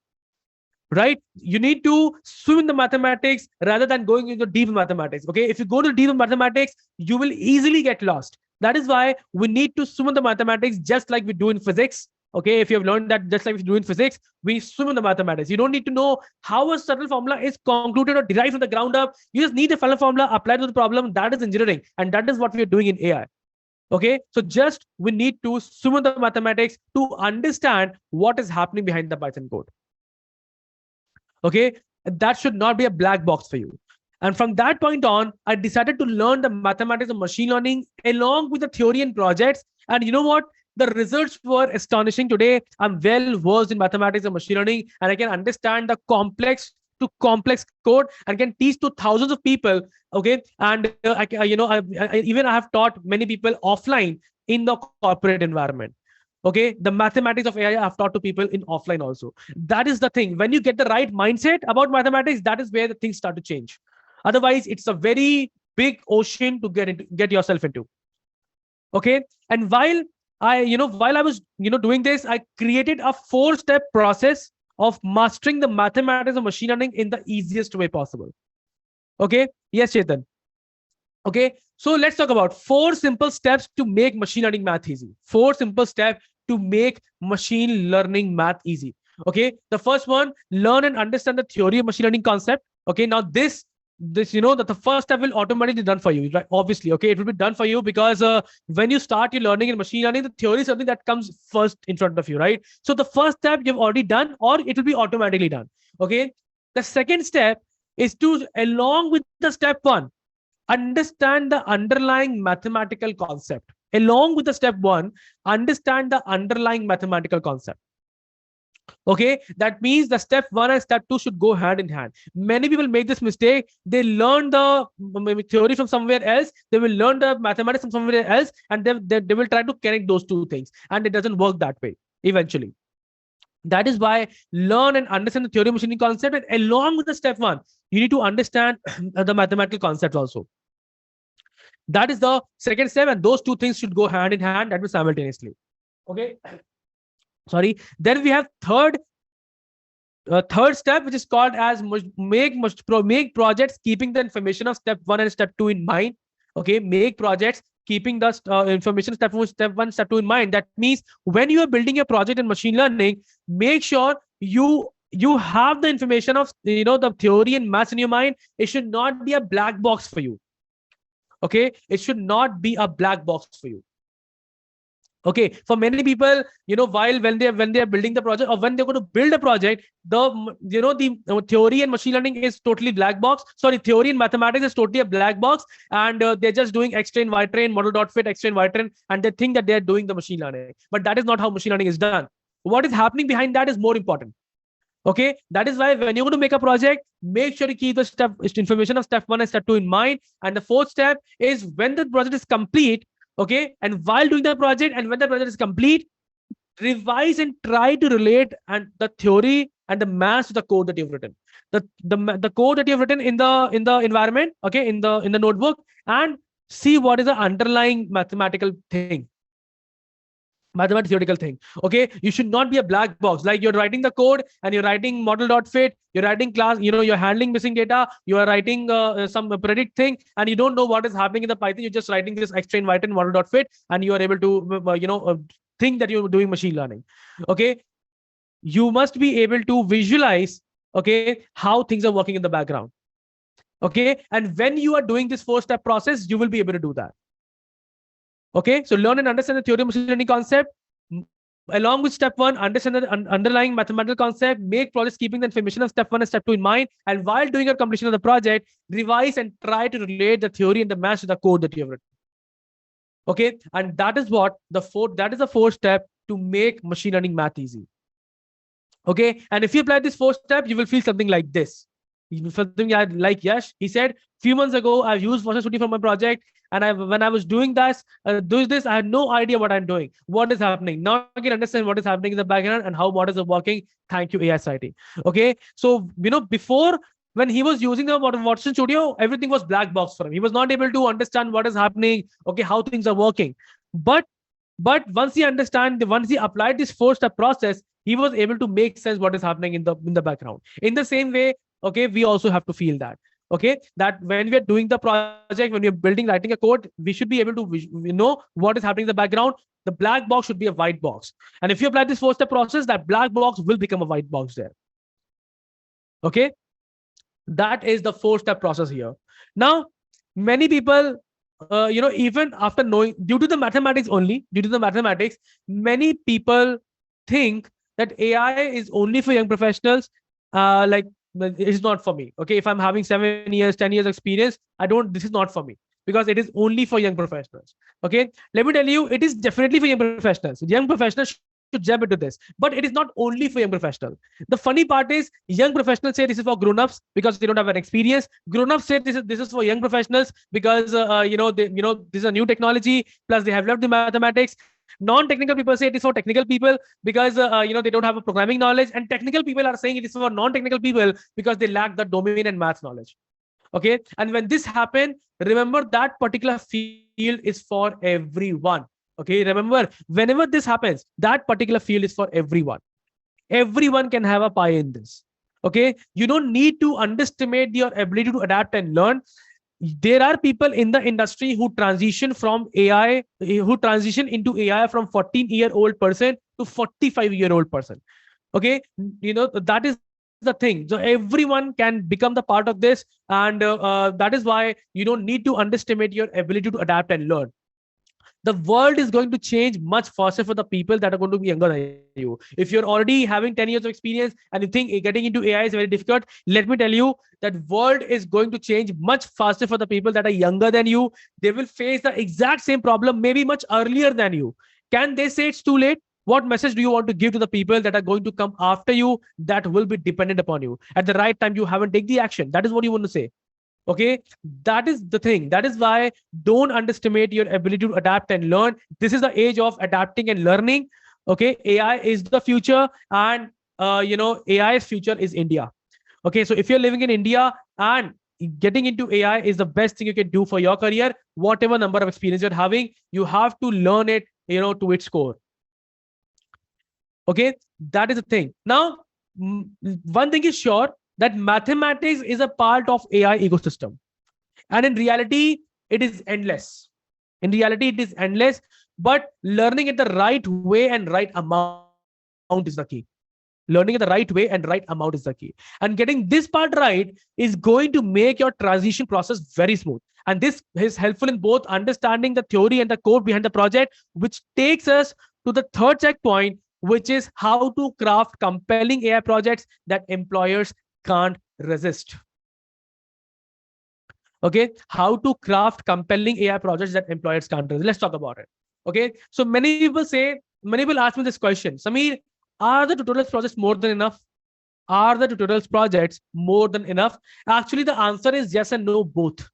right? You need to swim in the mathematics rather than going into deep mathematics. Okay, if you go to deep mathematics, you will easily get lost. That is why we need to swim in the mathematics, just like we do in physics. Okay, if you have learned that, just like we do in physics, we swim in the mathematics. You don't need to know how a certain formula is concluded or derived from the ground up. You just need the final formula applied to the problem. That is engineering, and that is what we are doing in AI. Okay, so just we need to swim in the mathematics to understand what is happening behind the Python code. Okay, that should not be a black box for you. And from that point on, I decided to learn the mathematics of machine learning along with the theory and projects. And you know what? The results were astonishing. Today, I'm well versed in mathematics and machine learning, and I can understand the complex to complex code and can teach to thousands of people. Okay, and I have taught many people offline in the corporate environment. Okay, the mathematics of AI I've taught to people in offline also. That is the thing. When you get the right mindset about mathematics, that is where the things start to change. Otherwise, it's a very big ocean to get yourself into. Okay, and while I was doing this, I created a 4-step process of mastering the mathematics of machine learning in the easiest way possible. Okay, yes, Chetan. Okay, so let's talk about 4 simple steps to make machine learning math easy. 4 simple steps to make machine learning math easy. Okay, the first one, learn and understand the theory of machine learning concept. Okay, now this that the first step will automatically be done for you, right? Obviously, okay, it will be done for you because when you start your learning in machine learning, the theory is something that comes first in front of you, right? So the first step you've already done, or it will be automatically done. Okay, the second step is to, along with the step 1, understand the underlying mathematical concept. Along with the step 1, understand the underlying mathematical concept. Okay, that means the step 1 and step 2 should go hand in hand. Many people make this mistake. They learn the theory from somewhere else, they will learn the mathematics from somewhere else, and they will try to connect those two things, and it doesn't work that way eventually. That is why learn and understand the theory of machine learning concept, and along with the step 1, you need to understand the mathematical concept also. That is the second step, and those two things should go hand in hand, that will simultaneously. Okay, sorry. Then we have third step, which is called as make projects keeping the information of step 1 and step 2 in mind. Okay, make projects keeping the information step 1, step 2 in mind. That means when you are building a project in machine learning, make sure you have the information of the theory and maths in your mind. It should not be a black box for you. Okay, it should not be a black box for you. Okay, for many people, when they are building the project, or when they're going to build a project, the theory and machine learning is totally black box. Sorry, theory and mathematics is totally a black box, and they're just doing X-train, Y-train, model.fit, X-train, Y-train, and they think that they're doing the machine learning. But that is not how machine learning is done. What is happening behind that is more important. Okay, that is why when you're going to make a project, make sure you keep the information of step 1 and step 2 in mind. And the fourth step is when the project is complete. Okay, and while doing the project, and when the project is complete, revise and try to relate and the theory and the maths to the code that you've written. The code that you've written in the environment, okay, in the notebook, and see what is the underlying mathematical thing. Theoretical thing. Okay, you should not be a black box. Like you're writing the code and you're writing model.fit, you're writing class, you're handling missing data, you are writing some predict thing, and you don't know what is happening in the Python. You're just writing this X-train, Y-train, model.fit, and you are able to think that you're doing machine learning. Okay, you must be able to visualize, okay, how things are working in the background. Okay, and when you are doing this 4-step process, you will be able to do that. Okay, so learn and understand the theory of machine learning concept. Along with step one, understand the underlying mathematical concept, make projects keeping the information of step one and step two in mind. And while doing your completion of the project, revise and try to relate the theory and the math to the code that you have written. Okay. And that is what that is the fourth step to make machine learning math easy. Okay. And if you apply this fourth step, you will feel something like this. Something like Yash, he said, few months ago, I've used Virtual Studio for my project. And when I was doing this, I had no idea what I'm doing, what is happening. Now I can understand what is happening in the background and how models are working. Thank you, AI Society. Okay. So, before, when he was using the Watson Studio, everything was black box for him. He was not able to understand what is happening, okay, how things are working. But once he applied this four-step process, he was able to make sense what is happening in the background. In the same way, okay, we also have to feel that. Okay, that when we are doing the project, when we are writing a code, we should be able to know what is happening in the background. The black box should be a white box. And if you apply this four-step process, that black box will become a white box there. Okay, that is the four-step process here. Now, many people, even after knowing, due to the mathematics, many people think that AI is only for young professionals. It's not for me. Okay, if I'm having 7 years, 10 years experience, this is not for me, because it is only for young professionals. Okay, let me tell you, it is definitely for young professionals. Young professionals should jump into this, but it is not only for young professionals. The funny part is, young professionals say this is for grown-ups because they don't have an experience. Grown-ups say this is for young professionals because this is a new technology, plus they have learned the mathematics. Non-technical people say it is for technical people because they don't have a programming knowledge, and technical people are saying it is for non-technical people because they lack the domain and math knowledge. Okay, and when this happens, remember that particular field is for everyone. Okay, remember, whenever this happens, that particular field is for everyone. Everyone can have a pie in this. Okay, you don't need to underestimate your ability to adapt and learn. There are people in the industry who transition into AI from 14-year-old person to 45-year-old person. Okay, that is the thing. So everyone can become the part of this, and that is why you don't need to underestimate your ability to adapt and learn. The world is going to change much faster for the people that are going to be younger than you. If you're already having 10 years of experience and you think getting into AI is very difficult, let me tell you that world is going to change much faster for the people that are younger than you. They will face the exact same problem, maybe much earlier than you. Can they say it's too late? What message do you want to give to the people that are going to come after you, that will be dependent upon you? At the right time, you haven't taken the action. That is what you want to say. Okay, that is the thing. That is why don't underestimate your ability to adapt and learn. This is the age of adapting and learning. Okay, AI is the future, and AI's future is India. Okay, so if you're living in India and getting into AI is the best thing you can do for your career, whatever number of experience you're having, you have to learn it, to its core. Okay, that is the thing. Now, one thing is sure, that mathematics is a part of AI ecosystem. And in reality, it is endless. But learning it the right way and right amount is the key. And getting this part right is going to make your transition process very smooth. And this is helpful in both understanding the theory and the code behind the project, which takes us to the third checkpoint, which is how to craft compelling AI projects that employers can't resist. Okay, how to craft compelling AI projects that employers can't resist. Let's talk about it. Okay, so many people ask me this question: Sameer, are the tutorials projects more than enough? Actually, the answer is yes and no both.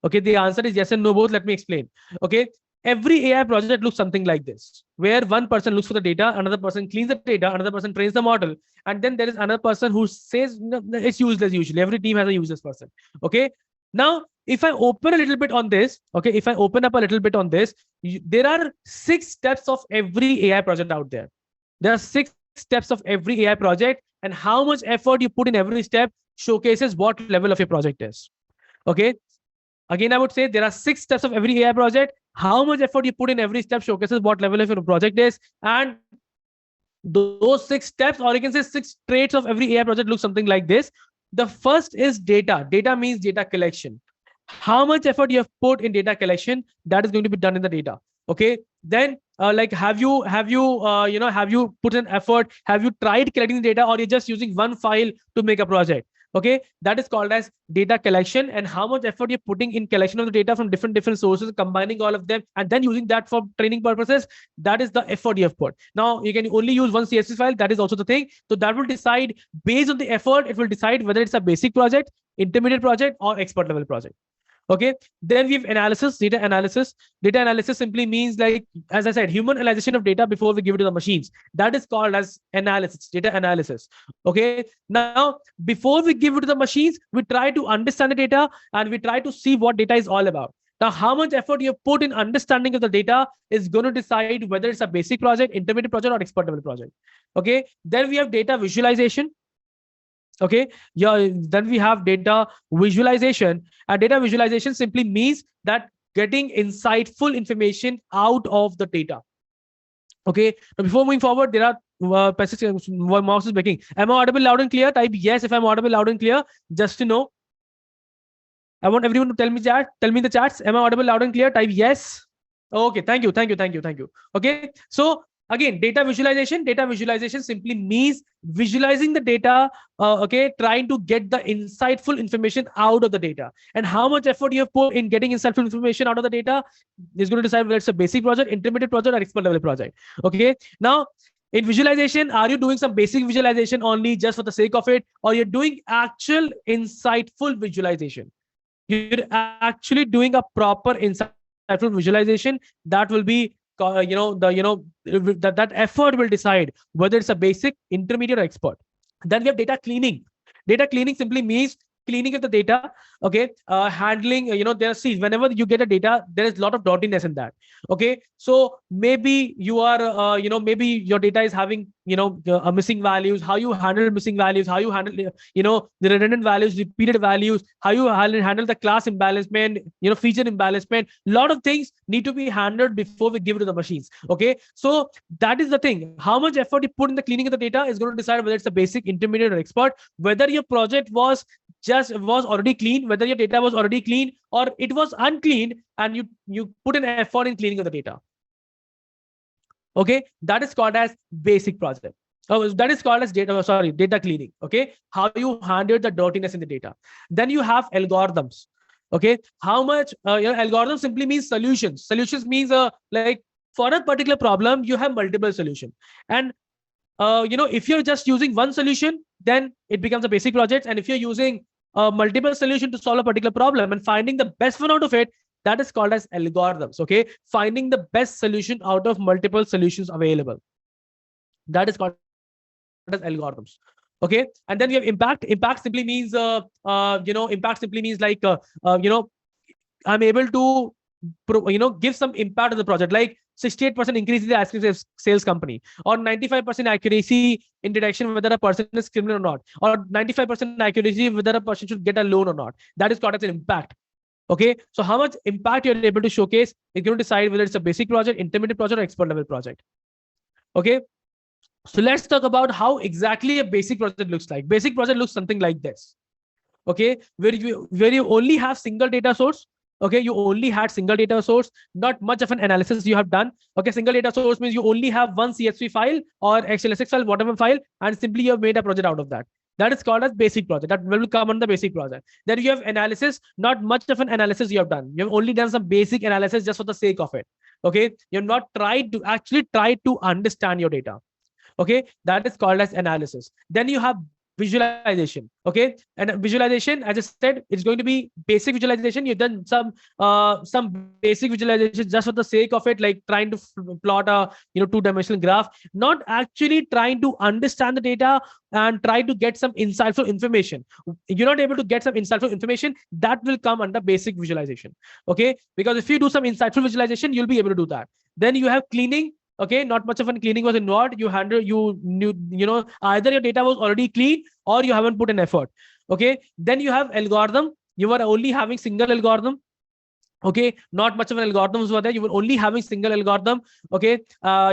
Okay, the answer is yes and no both. Let me explain. Okay, every AI project looks something like this, where one person looks for the data, another person cleans the data, another person trains the model, and then there is another person who says it's useless. Usually, every team has a useless person. Okay. Now, if I open a little bit on this, there are 6 steps of every AI project out there. There are 6 steps of every AI project, and how much effort you put in every step showcases what level of your project is. Okay. Again, I would say there are 6 steps of every AI project. How much effort you put in every step showcases what level of your project is. And those 6 steps, or you can say 6 traits of every AI project, look something like this. The first is data. Data means data collection. How much effort you have put in data collection, that is going to be done in the data. Okay, then like have you have you put an effort, have you tried collecting the data, or you're just using one file to make a project? Okay, that is called as data collection, and how much effort you're putting in collection of the data from different sources, combining all of them and then using that for training purposes. That is the effort you have put. Now you can only use one CSV file, that is also the thing. So that will decide, based on the effort, it will decide whether it's a basic project, intermediate project, or expert level project. Okay, then we have analysis, data analysis. Data analysis simply means, like, as I said, human analyzation of data before we give it to the machines. That is called as analysis, data analysis. Okay, now before we give it to the machines, we try to understand the data and we try to see what data is all about. Now, how much effort you put in understanding of the data is going to decide whether it's a basic project, intermediate project, or expert level project. Okay, then we have data visualization. Okay, yeah, then we have data visualization, and data visualization simply means that getting insightful information out of the data. Okay, now before moving forward, there are passages. My mouse is breaking. Am I audible loud and clear? Type yes if I'm audible loud and clear, just to know. I want everyone to tell me in the chats. Am I audible loud and clear? Type yes. Okay, thank you. Okay, so again, data visualization simply means visualizing the data. Okay, trying to get the insightful information out of the data, and how much effort you have put in getting insightful information out of the data is going to decide whether it's a basic project, intermediate project, or expert level project. Okay, now in visualization, are you doing some basic visualization only just for the sake of it, or you're doing actual insightful visualization? You're actually doing a proper insightful visualization that will be that effort will decide whether it's a basic, intermediate, or expert. Then we have data cleaning. Data cleaning simply means cleaning of the data. Okay, handling, see, whenever you get a data, there is a lot of dirtiness in that. Okay, so maybe you are maybe your data is having missing values. How you handle missing values, how you handle the redundant values, repeated values, how you handle the class imbalancement, feature imbalancement. A lot of things need to be handled before we give it to the machines. Okay, so that is the thing. How much effort you put in the cleaning of the data is going to decide whether it's a basic, intermediate, or expert, whether your project was already clean, whether your data was already clean, or it was unclean and you put an effort in cleaning of the data. Okay, that is called as basic project. That is called as data cleaning. Okay, how you handle the dirtiness in the data. Then you have algorithms. Okay, how much algorithm simply means solutions. Solutions means like, for a particular problem you have multiple solutions, and if you're just using one solution, then it becomes a basic project. And if you're using multiple solution to solve a particular problem and finding the best one out of it, that is called as algorithms. Okay, finding the best solution out of multiple solutions available, that is called as algorithms. Okay, and then we have impact. Impact simply means like I'm able to give some impact to the project, like 68% increase in the ice cream sales company, or 95% accuracy in detection whether a person is criminal or not, or 95% accuracy whether a person should get a loan or not. That is called as an impact. Okay, so how much impact you're able to showcase is going to decide whether it's a basic project, intermediate project, or expert level project. Okay, so let's talk about how exactly a basic project looks like. Basic project looks something like this. Okay, where you only have single data source. Okay, you only had single data source, not much of an analysis you have done. Okay, single data source means you only have one CSV file or XLSX file, whatever file, and simply you have made a project out of that. That is called as basic project. That will come on the basic project. Then you have analysis, not much of an analysis you have done. You have only done some basic analysis just for the sake of it. Okay, you have not tried to understand your data. Okay, that is called as analysis. Then you have visualization. Okay, and visualization, as I said, it's going to be basic visualization. You've done some basic visualization just for the sake of it, like trying to plot a two-dimensional graph, not actually trying to understand the data and try to get some insightful information. You're not able to get some insightful information, that will come under basic visualization. Okay, because if you do some insightful visualization, you'll be able to do that. Then you have cleaning. Okay, not much of a cleaning was involved. You either your data was already clean or you haven't put an effort. Okay, then you have algorithm. You were only having single algorithm. Okay, not much of an algorithms were there. You were only having single algorithm. Okay,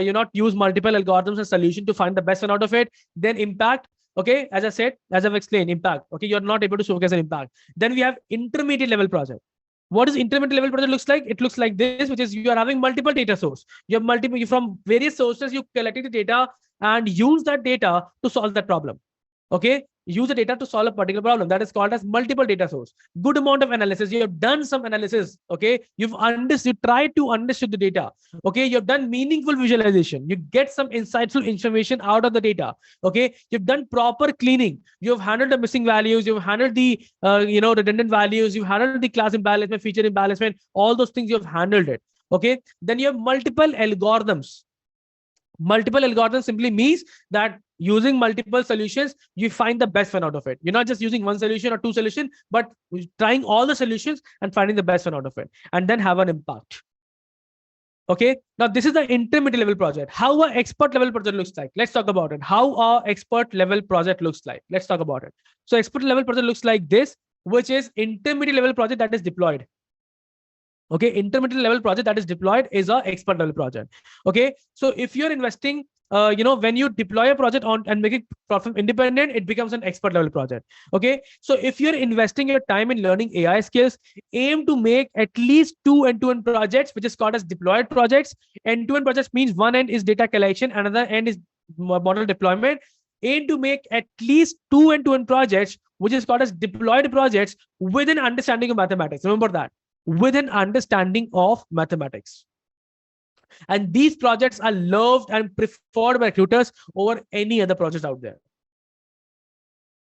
you not use multiple algorithms as solution to find the best one out of it. Then impact. Okay, as I said, as I've explained, impact. Okay, you're not able to showcase an impact. Then we have intermediate level project. What is intermediate level project looks like? It looks like this, which is you are having multiple data source. You have multiple from various sources. You collected the data and use that data to solve that problem. Okay, use the data to solve a particular problem. That is called as multiple data source. Good amount of analysis. You have done some analysis. Okay, you've understood, tried to understand the data. Okay, you have done meaningful visualization. You get some insightful information out of the data. Okay, you've done proper cleaning. You have handled the missing values. You've handled the redundant values. You've handled the class imbalancement, feature imbalancement. All those things you have handled it. Okay, then you have multiple algorithms. Multiple algorithms simply means that using multiple solutions, you find the best one out of it. You're not just using one solution or two solutions, but trying all the solutions and finding the best one out of it, and then have an impact. Okay. Now this is the intermediate level project. How an expert level project looks like. Let's talk about it. How our expert level project looks like. Let's talk about it. So expert level project looks like this, which is intermediate level project that is deployed. Okay, intermediate level project that is deployed is a expert level project. Okay, so if you're investing, when you deploy a project on and make it profit independent, it becomes an expert level project. Okay, so if you're investing your time in learning AI skills, aim to make at least 2 end-to-end projects, which is called as deployed projects. End-to-end projects means one end is data collection, another end is model deployment. Aim to make at least 2 end-to-end projects, which is called as deployed projects, with an understanding of mathematics. Remember that. With an understanding of mathematics. And these projects are loved and preferred by recruiters over any other projects out there.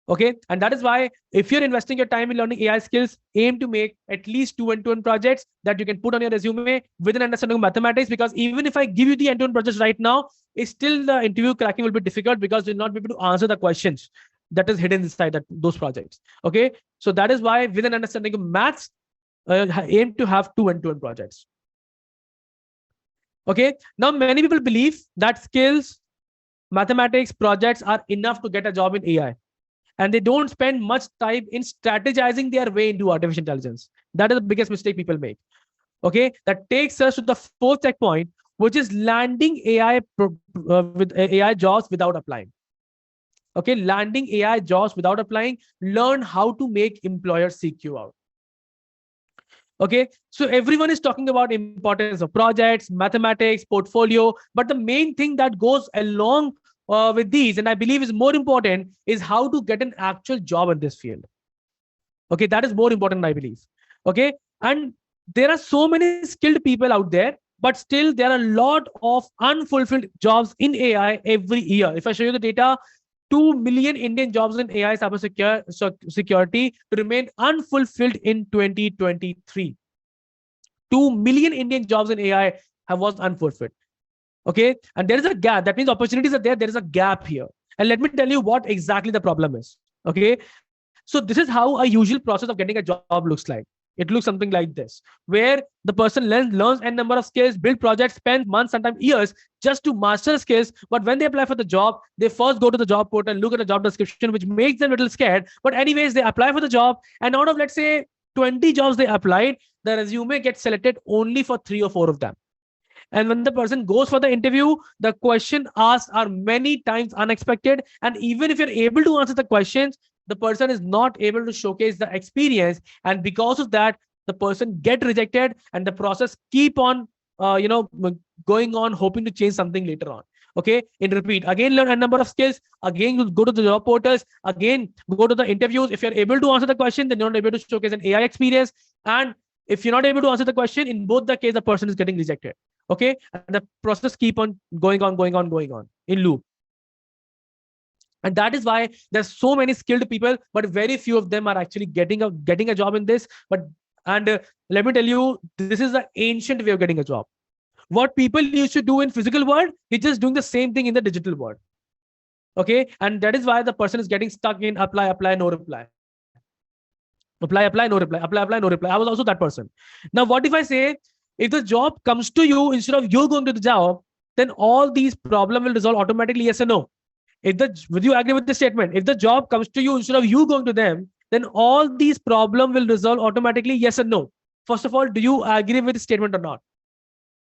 Okay, and that is why if you're investing your time in learning AI skills, aim to make at least 2 end-to-end projects that you can put on your resume with an understanding of mathematics. Because even if I give you the end-to-end projects right now, it's still the interview cracking will be difficult because you'll not be able to answer the questions that is hidden inside those projects. Okay, so that is why with an understanding of maths, aim to have 2 end-to-end projects. Okay, now many people believe that skills, mathematics projects are enough to get a job in AI, and they don't spend much time in strategizing their way into artificial intelligence. That is the biggest mistake people make. Okay, that takes us to the 4th checkpoint, which is landing AI with AI jobs without applying. Okay, landing AI jobs without applying. Learn how to make employers seek you out. Okay, so everyone is talking about importance of projects, mathematics, portfolio, but the main thing that goes along with these, and I believe is more important, is how to get an actual job in this field. Okay, that is more important, I believe. Okay, and there are so many skilled people out there, but still there are a lot of unfulfilled jobs in AI every year. If I show you the data, 2 million Indian jobs in AI cybersecurity to remain unfulfilled in 2023. 2 million Indian jobs in AI was unfulfilled. Okay, and there is a gap. That means opportunities are there. There is a gap here. And let me tell you what exactly the problem is. Okay, so this is how a usual process of getting a job looks like. It looks something like this, where the person learns a number of skills, build projects, spend months, sometimes years just to master skills. But when they apply for the job, they first go to the job portal, look at the job description, which makes them a little scared. But anyways, they apply for the job, and out of, let's say, 20 jobs they applied, the resume gets selected only for 3 or 4 of them. And when the person goes for the interview, the question asked are many times unexpected. And even if you're able to answer the questions, the person is not able to showcase the experience, and because of that, the person get rejected, and the process keep on going on, hoping to change something later on. Okay, in repeat, again learn a number of skills, again go to the job portals, again go to the interviews. If you're able to answer the question, then you're not able to showcase an AI experience, and if you're not able to answer the question, in both the case, the person is getting rejected. Okay, and the process keep on going on in loop. And that is why there's so many skilled people, but very few of them are actually getting a job in this. Let me tell you, this is the ancient way of getting a job. What people used to do in physical world, he's just doing the same thing in the digital world. Okay, and that is why the person is getting stuck in apply, no reply. Apply, no reply. Apply, no reply. I was also that person. Now, what if I say, if the job comes to you instead of you going to the job, then all these problems will resolve automatically, yes or no? Would you agree with this statement? If the job comes to you instead of you going to them, then all these problems will resolve automatically, yes or no? First of all, do you agree with this statement or not?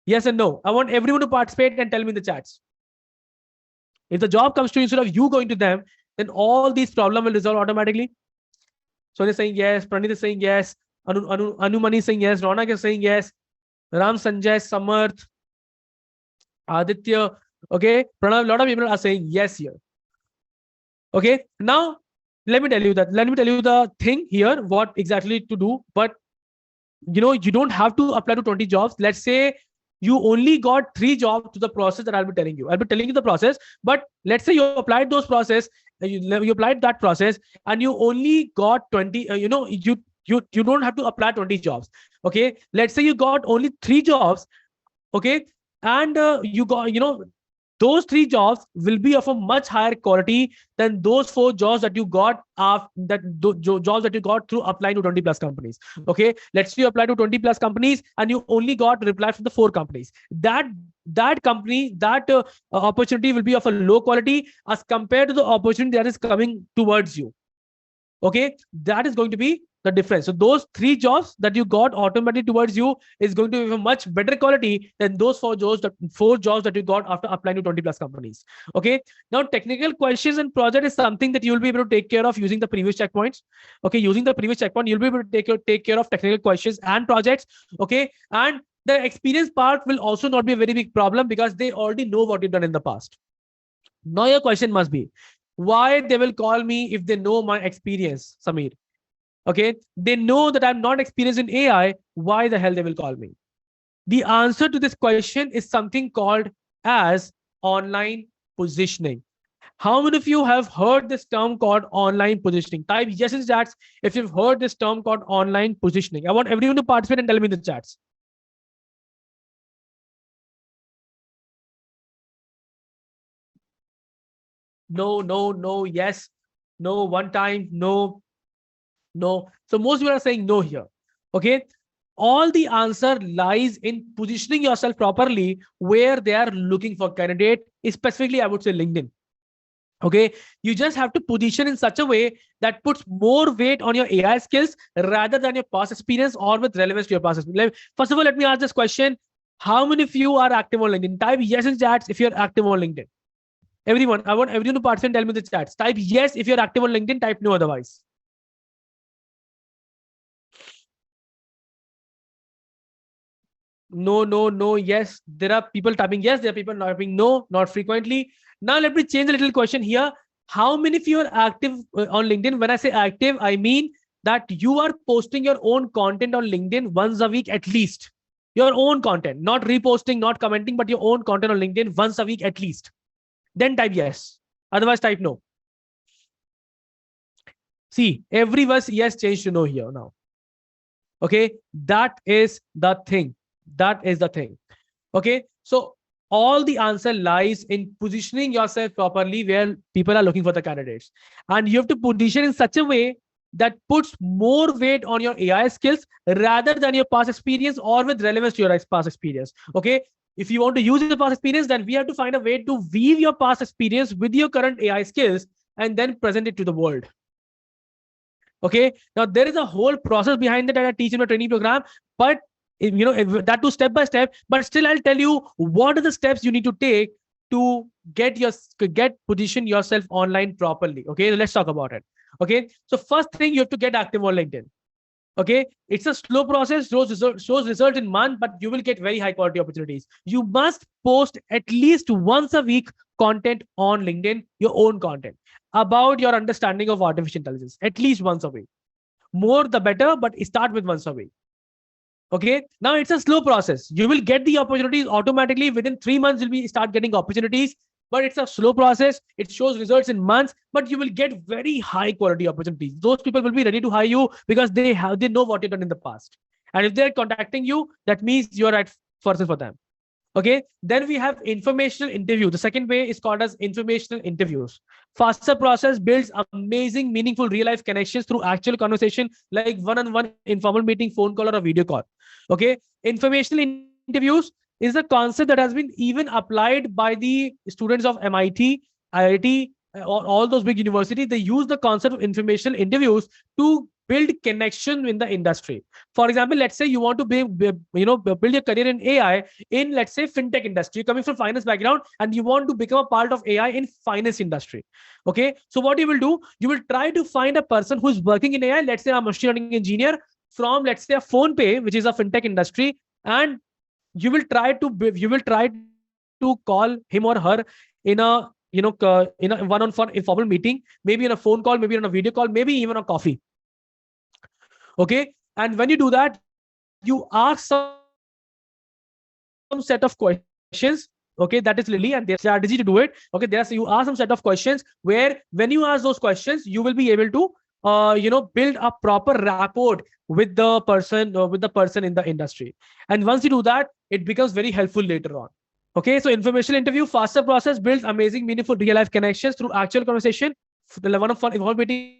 Yes and no. I want everyone to participate and tell me in the chats. If the job comes to you instead of you going to them, then all these problems will resolve automatically. So they're saying yes, Pranit is saying yes, Anumani saying yes. Ronak is saying yes. Ram Sanjay, Samarth, Aditya. Okay. Pranav, a lot of people are saying yes here. Okay. Now, let me tell you that. Let me tell you the thing here, what exactly to do. But you don't have to apply to 20 jobs. Let's say you only got 3 jobs to the process that I'll be telling you. I'll be telling you the process, but let's say you applied those process, you applied that process, and you only got 20. You don't have to apply 20 jobs. Okay, let's say you got only 3 jobs. Okay, and you got those 3 jobs will be of a much higher quality than those 4 jobs that you got jobs that you got through applying to 20 plus companies. Okay, let's say you apply to 20 plus companies and you only got reply from the 4 companies. That company, that opportunity will be of a low quality as compared to the opportunity that is coming towards you. Okay, that is going to be the difference. So those 3 jobs that you got automatically towards you is going to be a much better quality than those 4 jobs that you got after applying to 20 plus companies. Okay, now technical questions and project is something that you will be able to take care of using the previous checkpoints. Okay, using the previous checkpoint, you'll be able to take care of technical questions and projects. Okay, and the experience part will also not be a very big problem because they already know what you've done in the past. Now your question must be, why they will call me if they know my experience, Sameer? Okay, they know that I'm not experienced in AI. Why the hell they will call me? The answer to this question is something called as online positioning. How many of you have heard this term called online positioning? Type yes in the chats if you've heard this term called online positioning. I want everyone to participate and tell me in the chats. No, yes, no, one time, no. So most people are saying no here. Okay. All the answer lies in positioning yourself properly where they are looking for candidate, specifically, I would say LinkedIn. Okay. You just have to position in such a way that puts more weight on your AI skills rather than your past experience or with relevance to your past experience. First of all, let me ask this question. How many of you are active on LinkedIn? Type yes in chats if you're active on LinkedIn. Everyone, I want everyone to participate and tell me in the chats. Type yes if you're active on LinkedIn, type no otherwise. No, yes. There are people typing yes, there are people typing no, not frequently. Now let me change a little question here. How many of you are active on LinkedIn? When I say active, I mean that you are posting your own content on LinkedIn once a week at least. Your own content, not reposting, not commenting, but your own content on LinkedIn once a week at least. Then type yes. Otherwise, type no. See, every verse yes changed to no here now. Okay, that is the thing. That is the thing. Okay, so all the answer lies in positioning yourself properly where people are looking for the candidates, and you have to position in such a way that puts more weight on your AI skills rather than your past experience or with relevance to your past experience. Okay, if you want to use your past experience, then we have to find a way to weave your past experience with your current AI skills and then present it to the world. Okay, now there is a whole process behind it that I teach in my training program, but that too step by step. But still, I'll tell you what are the steps you need to take to get position yourself online properly. Okay, let's talk about it. Okay, so first thing, you have to get active on LinkedIn. Okay, it's a slow process, shows results in months, but you will get very high quality opportunities. You must post at least once a week content on LinkedIn, your own content about your understanding of artificial intelligence, at least once a week. More the better, but start with once a week. Okay, now it's a slow process. You will get the opportunities automatically within 3 months. You'll be start getting opportunities, but it's a slow process. It shows results in months, but you will get very high quality opportunities. Those people will be ready to hire you because they know what you've done in the past. And if they're contacting you, that means you're right person for them. Okay, then we have informational interview. The second way is called as informational interviews. Faster process builds amazing, meaningful real life connections through actual conversation, like one-on-one informal meeting, phone call, or a video call. Okay, informational interviews is a concept that has been even applied by the students of MIT, IIT, or all those big universities. They use the concept of informational interviews to build connection in the industry. For example, let's say you want to build your career in AI in, let's say, fintech industry. You're coming from finance background and you want to become a part of AI in finance industry. Okay, so what you will do, you will try to find a person who's working in AI. Let's say I'm a machine learning engineer from, let's say, a phone pay, which is a fintech industry, and you will try to call him or her in a in a one-on-one informal meeting, maybe in a phone call, maybe on a video call, maybe even a coffee. Okay, and when you do that, you ask some set of questions. Okay, that is literally, and there's a strategy to do it. Okay, you ask some set of questions where when you ask those questions, you will be able to build a proper rapport with the person in the industry. And once you do that, it becomes very helpful later on. Okay, so informational interview, faster process, builds amazing, meaningful real life connections through actual conversation. The one of fun involved meeting,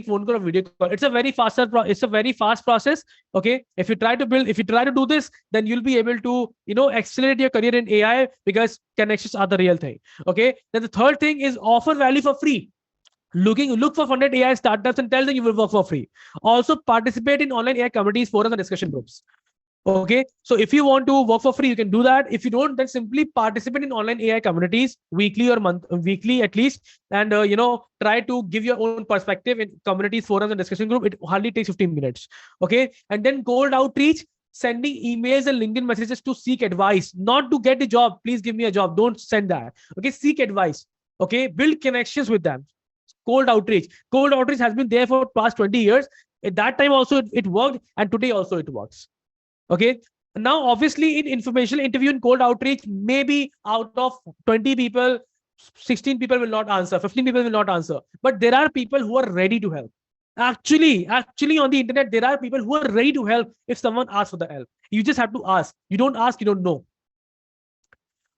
phone call or video call. It's a very it's a very fast process. Okay, if you try to do this, then you'll be able to accelerate your career in AI, because connections are the real thing. Okay, then the third thing is offer value for free. Look for funded AI startups and tell them you will work for free. Also participate in online AI communities, forums, and discussion groups. Okay, so if you want to work for free, you can do that. If you don't, then simply participate in online AI communities weekly at least, and try to give your own perspective in communities, forums, and discussion group. It hardly takes 15 minutes. Okay, and then cold outreach, sending emails and LinkedIn messages to seek advice, not to get a job. Please give me a job. Don't send that. Okay, seek advice. Okay, build connections with them. Cold outreach. Cold outreach has been there for past 20 years. At that time also it worked, and today also it works. Okay. Now, obviously, in informational interview and cold outreach, maybe out of 20 people, 16 people will not answer, 15 people will not answer. But there are people who are ready to help. Actually, on the internet, there are people who are ready to help if someone asks for the help. You just have to ask. You don't ask, you don't know.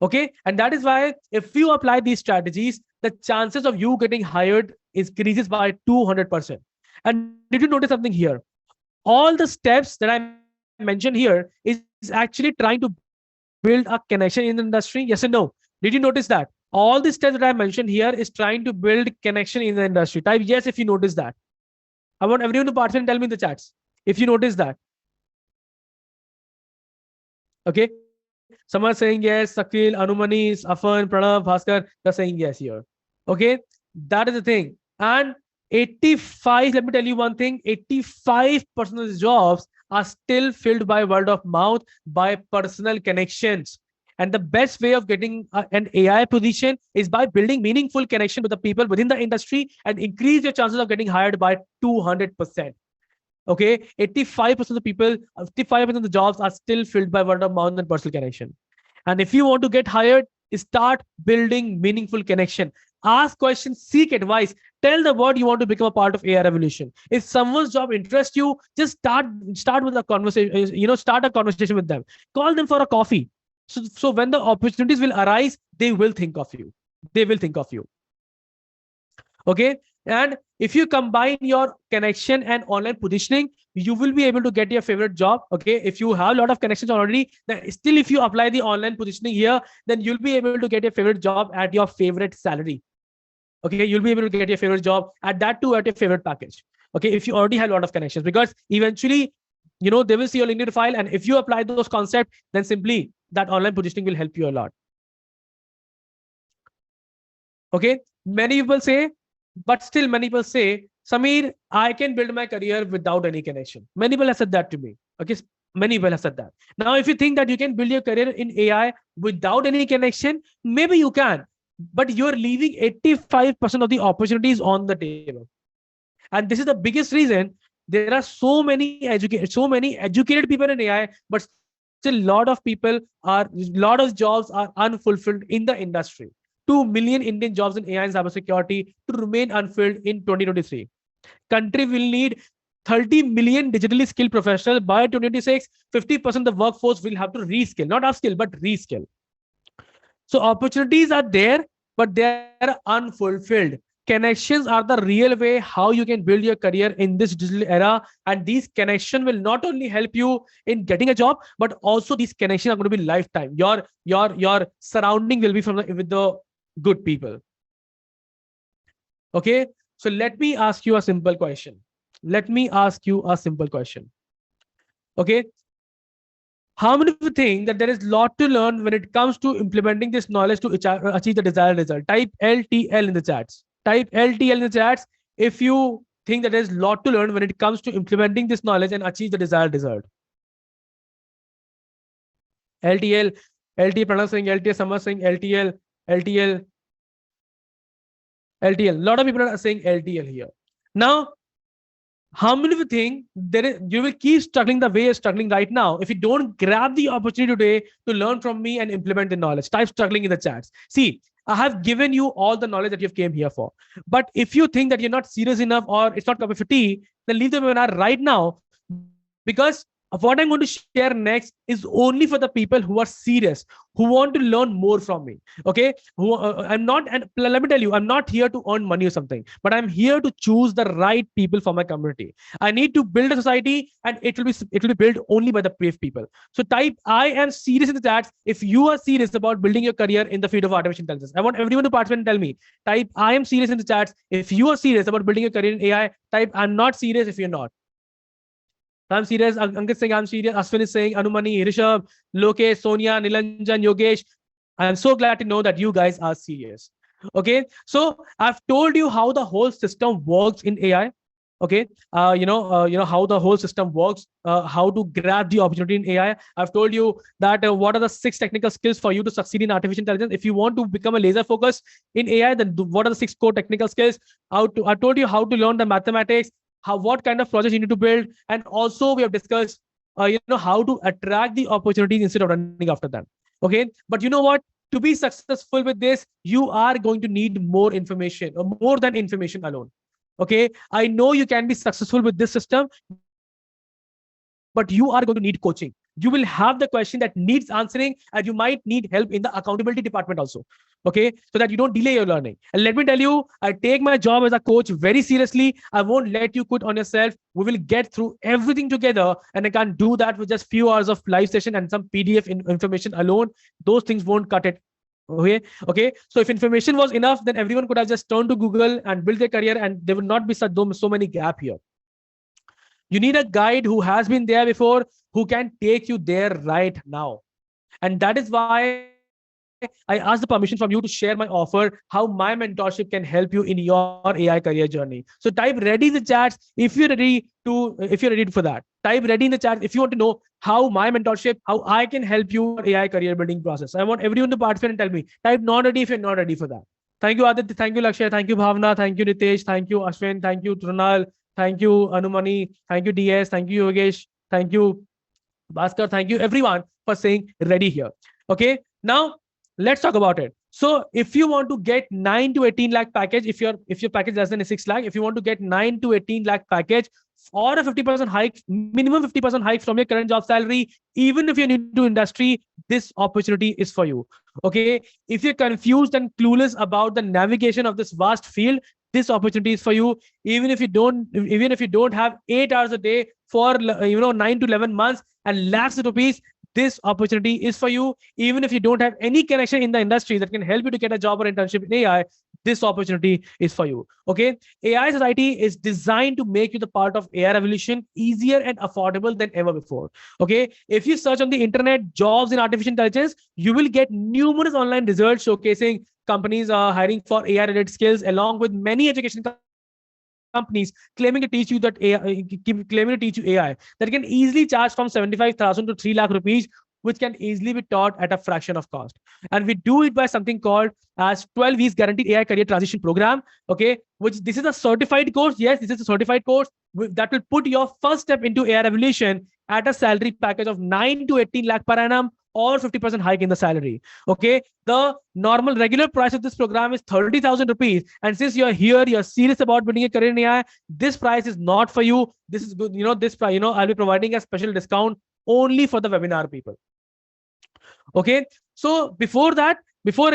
Okay. And that is why if you apply these strategies, the chances of you getting hired increases by 200%. And did you notice something here? All the steps that I mentioned here is actually trying to build a connection in the industry. Yes and no? Did you notice that? All the steps that I mentioned here is trying to build connection in the industry. Type yes if you notice that. I want everyone to participate and tell me in the chats if you notice that. Okay. Some are saying yes. Sakil, Anumani, Afan, Pranav, Bhaskar, they're saying yes here. Okay. That is the thing. And 85, let me tell you one thing, 85% of the jobs are still filled by word of mouth, by personal connections. And the best way of getting an AI position is by building meaningful connection with the people within the industry and increase your chances of getting hired by 200%. Okay, 85% of the people, 55% of the jobs are still filled by word of mouth and personal connection. And if you want to get hired, start building meaningful connection. Ask questions, seek advice, tell the world you want to become a part of AI revolution. If someone's job interests you, just start with a conversation, start a conversation with them. Call them for a coffee. So when the opportunities will arise, they will think of you. They will think of you. Okay. And if you combine your connection and online positioning, you will be able to get your favorite job. Okay. If you have a lot of connections already, then still, if you apply the online positioning here, then you'll be able to get your favorite job at your favorite salary. Okay. You'll be able to get your favorite job at that too, at your favorite package. Okay. If you already have a lot of connections, because eventually, they will see your LinkedIn file. And if you apply those concepts, then simply that online positioning will help you a lot. Okay. Many people say, Sameer, I can build my career without any connection. Many people have said that to me. Okay. Many people have said that. Now, if you think that you can build your career in AI without any connection, maybe you can, but you're leaving 85% of the opportunities on the table. And this is the biggest reason there are so many educated people in AI, but still a lot of jobs are unfulfilled in the industry. 2 million Indian jobs in AI and cybersecurity to remain unfilled in 2023. Country will need 30 million digitally skilled professionals by 2026. 50% of the workforce will have to reskill, not upskill, but reskill. So opportunities are there, but they are unfulfilled. Connections are the real way how you can build your career in this digital era. And these connections will not only help you in getting a job, but also these connections are going to be lifetime. Your surrounding will be with the good people. Okay. So let me ask you a simple question. Okay. How many of you think that there is a lot to learn when it comes to implementing this knowledge to achieve the desired result? Type LTL in the chats. If you think that there's a lot to learn when it comes to implementing this knowledge and achieve the desired result. LTL, LTL, Pranav saying LTL, Samar saying LTL, LTL, LTL. A lot of people are saying LTL here. Now, how many of you think you will keep struggling the way you're struggling right now if you don't grab the opportunity today to learn from me and implement the knowledge? Type struggling in the chats. See, I have given you all the knowledge that you've came here for. But if you think that you're not serious enough or it's not cup of tea, then leave the webinar right now, because what I'm going to share next is only for the people who are serious, who want to learn more from me. Okay. I'm not, and let me tell you, I'm not here to earn money or something, but I'm here to choose the right people for my community. I need to build a society, and it will be built only by the brave people. So type I am serious in the chats if you are serious about building your career in the field of artificial intelligence. I want everyone to participate and tell me. Type I am serious in the chats if you are serious about building a career in AI. Type I'm not serious if you're not. I'm serious. Ankit saying I'm serious. Aswin is saying Anumani, Rishabh, Lokesh, Sonia, Nilanjan, Yogesh. I'm so glad to know that you guys are serious. Okay. So I've told you how the whole system works in AI. Okay. You know how the whole system works, how to grab the opportunity in AI. I've told you that what are the 6 technical skills for you to succeed in artificial intelligence. If you want to become a laser focus in AI, then what are the 6 core technical skills? I told you how to learn the mathematics, what kind of projects you need to build, and also we have discussed how to attract the opportunities instead of running after them. Okay, but you know what, to be successful with this, you are going to need more information, or more than information alone. Okay, I know you can be successful with this system, but you are going to need coaching. You will have the question that needs answering, and you might need help in the accountability department also. Okay, so that you don't delay your learning. And let me tell you, I take my job as a coach very seriously. I won't let you quit on yourself. We will get through everything together, and I can't do that with just few hours of live session and some PDF information alone. Those things won't cut it. Okay. So if information was enough, then everyone could have just turned to Google and built their career, and there would not be so many gap here. You need a guide who has been there before, who can take you there right now. And that is why I asked the permission from you to share my offer, how my mentorship can help you in your AI career journey. So type ready in the chats if you're ready for that. Type ready in the chat if you want to know how my mentorship, how I can help you AI career building process. I want everyone to participate and tell me. Type not ready if you're not ready for that. Thank you, Aditya. Thank you, Lakshya. Thank you, Bhavna. Thank you, Nitesh. Thank you, Ashwin. Thank you, Trunal. Thank you, Anumani. Thank you, DS. Thank you, Yogesh. Thank you, Bhaskar. Thank you, everyone, for saying ready here. Okay. Now, let's talk about it. So if you want to get 9 to 18 lakh package, if your package less than 6 lakh, if you want to get 9 to 18 lakh package or a 50% hike, minimum 50% hike from your current job salary, even if you're new to industry, this opportunity is for you. Okay. If you're confused and clueless about the navigation of this vast field, this opportunity is for you. Even if you don't have 8 hours a day for 9 to 11 months and lakhs of rupees, this opportunity is for you. Even if you don't have any connection in the industry that can help you to get a job or internship in AI, this opportunity is for you. Okay. AI Society is designed to make you the part of AI revolution easier and affordable than ever before. Okay. If you search on the internet, jobs in artificial intelligence, you will get numerous online results showcasing companies are hiring for AI related skills, along with many education companies claiming to teach you AI that can easily charge from 75,000 to 3 lakh rupees, which can easily be taught at a fraction of cost. And we do it by something called as 12 weeks guaranteed AI career transition program. Okay, which this is a certified course. Yes, this is a certified course that will put your first step into AI revolution at a salary package of 9 to 18 lakh per annum, or 50% hike in the salary. Okay. The normal regular price of this program is 30,000 rupees. And since you're here, you're serious about building a career in AI, this price is not for you. This is good. This price, I'll be providing a special discount only for the webinar people. Okay. So before I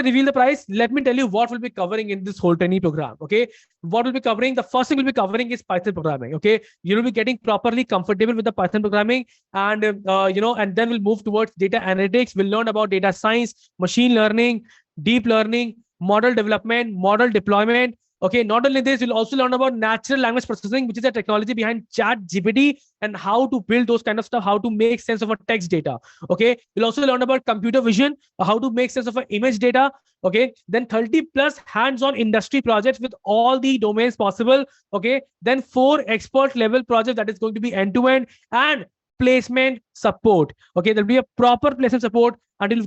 reveal the price, let me tell you what we'll be covering in this whole training program. Okay. What we'll be covering, the first thing we'll be covering is Python programming. Okay. You'll be getting properly comfortable with the Python programming, and, and then we'll move towards data analytics. We'll learn about data science, machine learning, deep learning, model development, model deployment, Okay, not only this, you'll also learn about natural language processing, which is the technology behind chat GPT, and how to build those kind of stuff, how to make sense of a text data. Okay, you'll also learn about computer vision, how to make sense of an image data. Okay, then 30 plus hands-on industry projects with all the domains possible. Okay, then 4 expert level projects that is going to be end-to-end, and placement support. Okay, there'll be a proper placement support until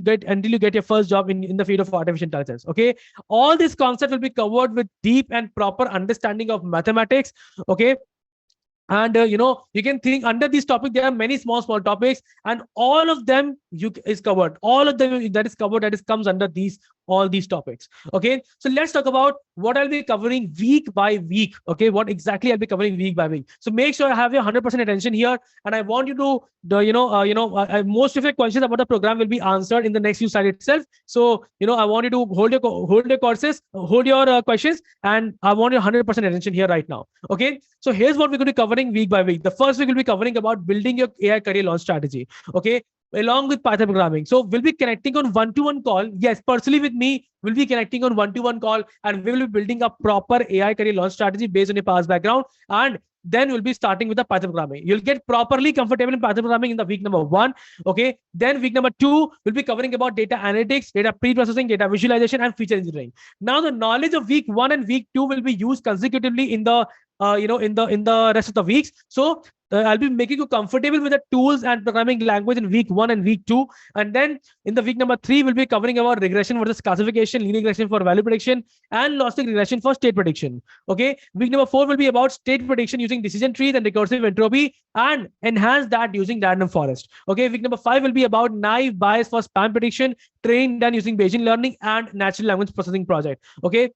you get your first job in the field of artificial intelligence. Okay, all these concepts will be covered with deep and proper understanding of mathematics. Okay, and you can think under this topic there are many small topics, and all of them is covered, all of them that is covered, that is comes under these all these topics. Okay, so let's talk about what I'll be covering week by week. Okay, what exactly I'll be covering week by week. So make sure I have your 100% attention here, and I want you to most of your questions about the program will be answered in the next few slides itself. So I want you to hold your courses, hold your questions, and I want your 100% attention here right now. Okay, so here's what we're going to be covering week by week. The first week will be covering about building your AI career launch strategy. Okay, along with Python programming. So we'll be connecting on one-to-one call. Yes, personally with me, we'll be connecting on one-to-one call, and we will be building a proper AI career launch strategy based on your past background. And then we'll be starting with the Python programming. You'll get properly comfortable in Python programming in the week number 1. Okay. Then week number 2, we'll be covering about data analytics, data pre-processing, data visualization, and feature engineering. Now, the knowledge of week 1 and week 2 will be used consecutively in the in the rest of the weeks. So I'll be making you comfortable with the tools and programming language in week 1 and week 2. And then in the week number 3, we'll be covering about regression versus classification, linear regression for value prediction, and logistic regression for state prediction. Okay. Week number 4 will be about state prediction using decision trees and recursive entropy, and enhance that using random forest. Okay. Week number 5 will be about naive bias for spam prediction, trained done using Bayesian learning and natural language processing project. Okay.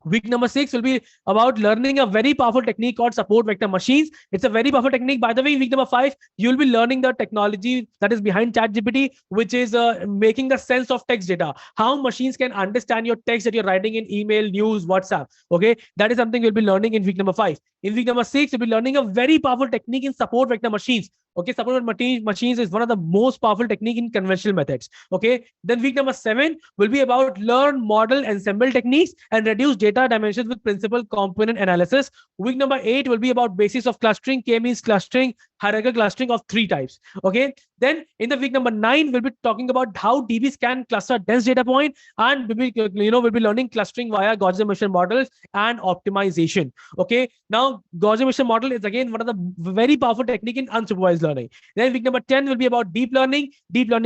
Week number 6 will be about learning a very powerful technique called support vector machines. It's a very powerful technique. By the way, week number 5, you'll be learning the technology that is behind ChatGPT, which is making the sense of text data. How machines can understand your text that you're writing in email, news, WhatsApp. Okay, that is something you'll be learning in week number 5. In week number 6, you'll be learning a very powerful technique in support vector machines. Okay, support machines is one of the most powerful technique in conventional methods. Okay, then week number 7 will be about learn, model, ensemble techniques and reduce data dimensions with principal component analysis. Week number 8 will be about basis of clustering, k-means clustering, hierarchical clustering of 3 types. Okay, then in the week number 9, we'll be talking about how DBs can cluster dense data point, and we'll be learning clustering via Gaussian Mission models and optimization. Okay, now Gaussian Mission model is again one of the very powerful technique in unsupervised learning. Then week number 10 will be about deep learning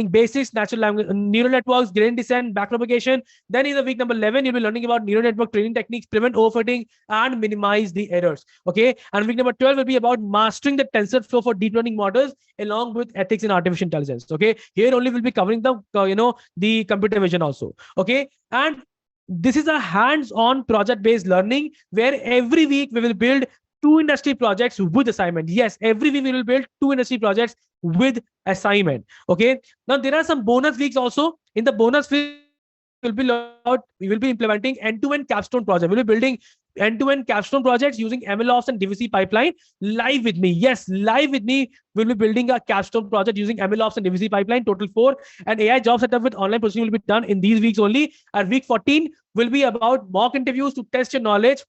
basics, natural language, neural networks, gradient descent, backpropagation. Then in the week number 11, you'll be learning about neural network training techniques, prevent overfitting, and minimize the errors. Okay, and week number 12 will be about mastering the TensorFlow for deep learning models along with ethics in artificial intelligence. Okay, here only we'll be covering the the computer vision also. Okay, and this is a hands-on project-based learning where every week we will build 2 industry projects with assignment. Yes, every week we will build 2 industry projects with assignment. Okay, now there are some bonus weeks also. In the bonus week, we will be implementing end-to-end capstone project. We'll be building end-to-end capstone projects using MLOps and DVC pipeline live with me. Yes, live with me. We'll be building a capstone project using MLOps and DVC pipeline, total 4. And AI job setup with online positioning will be done in these weeks only. And week 14 will be about mock interviews to test your knowledge.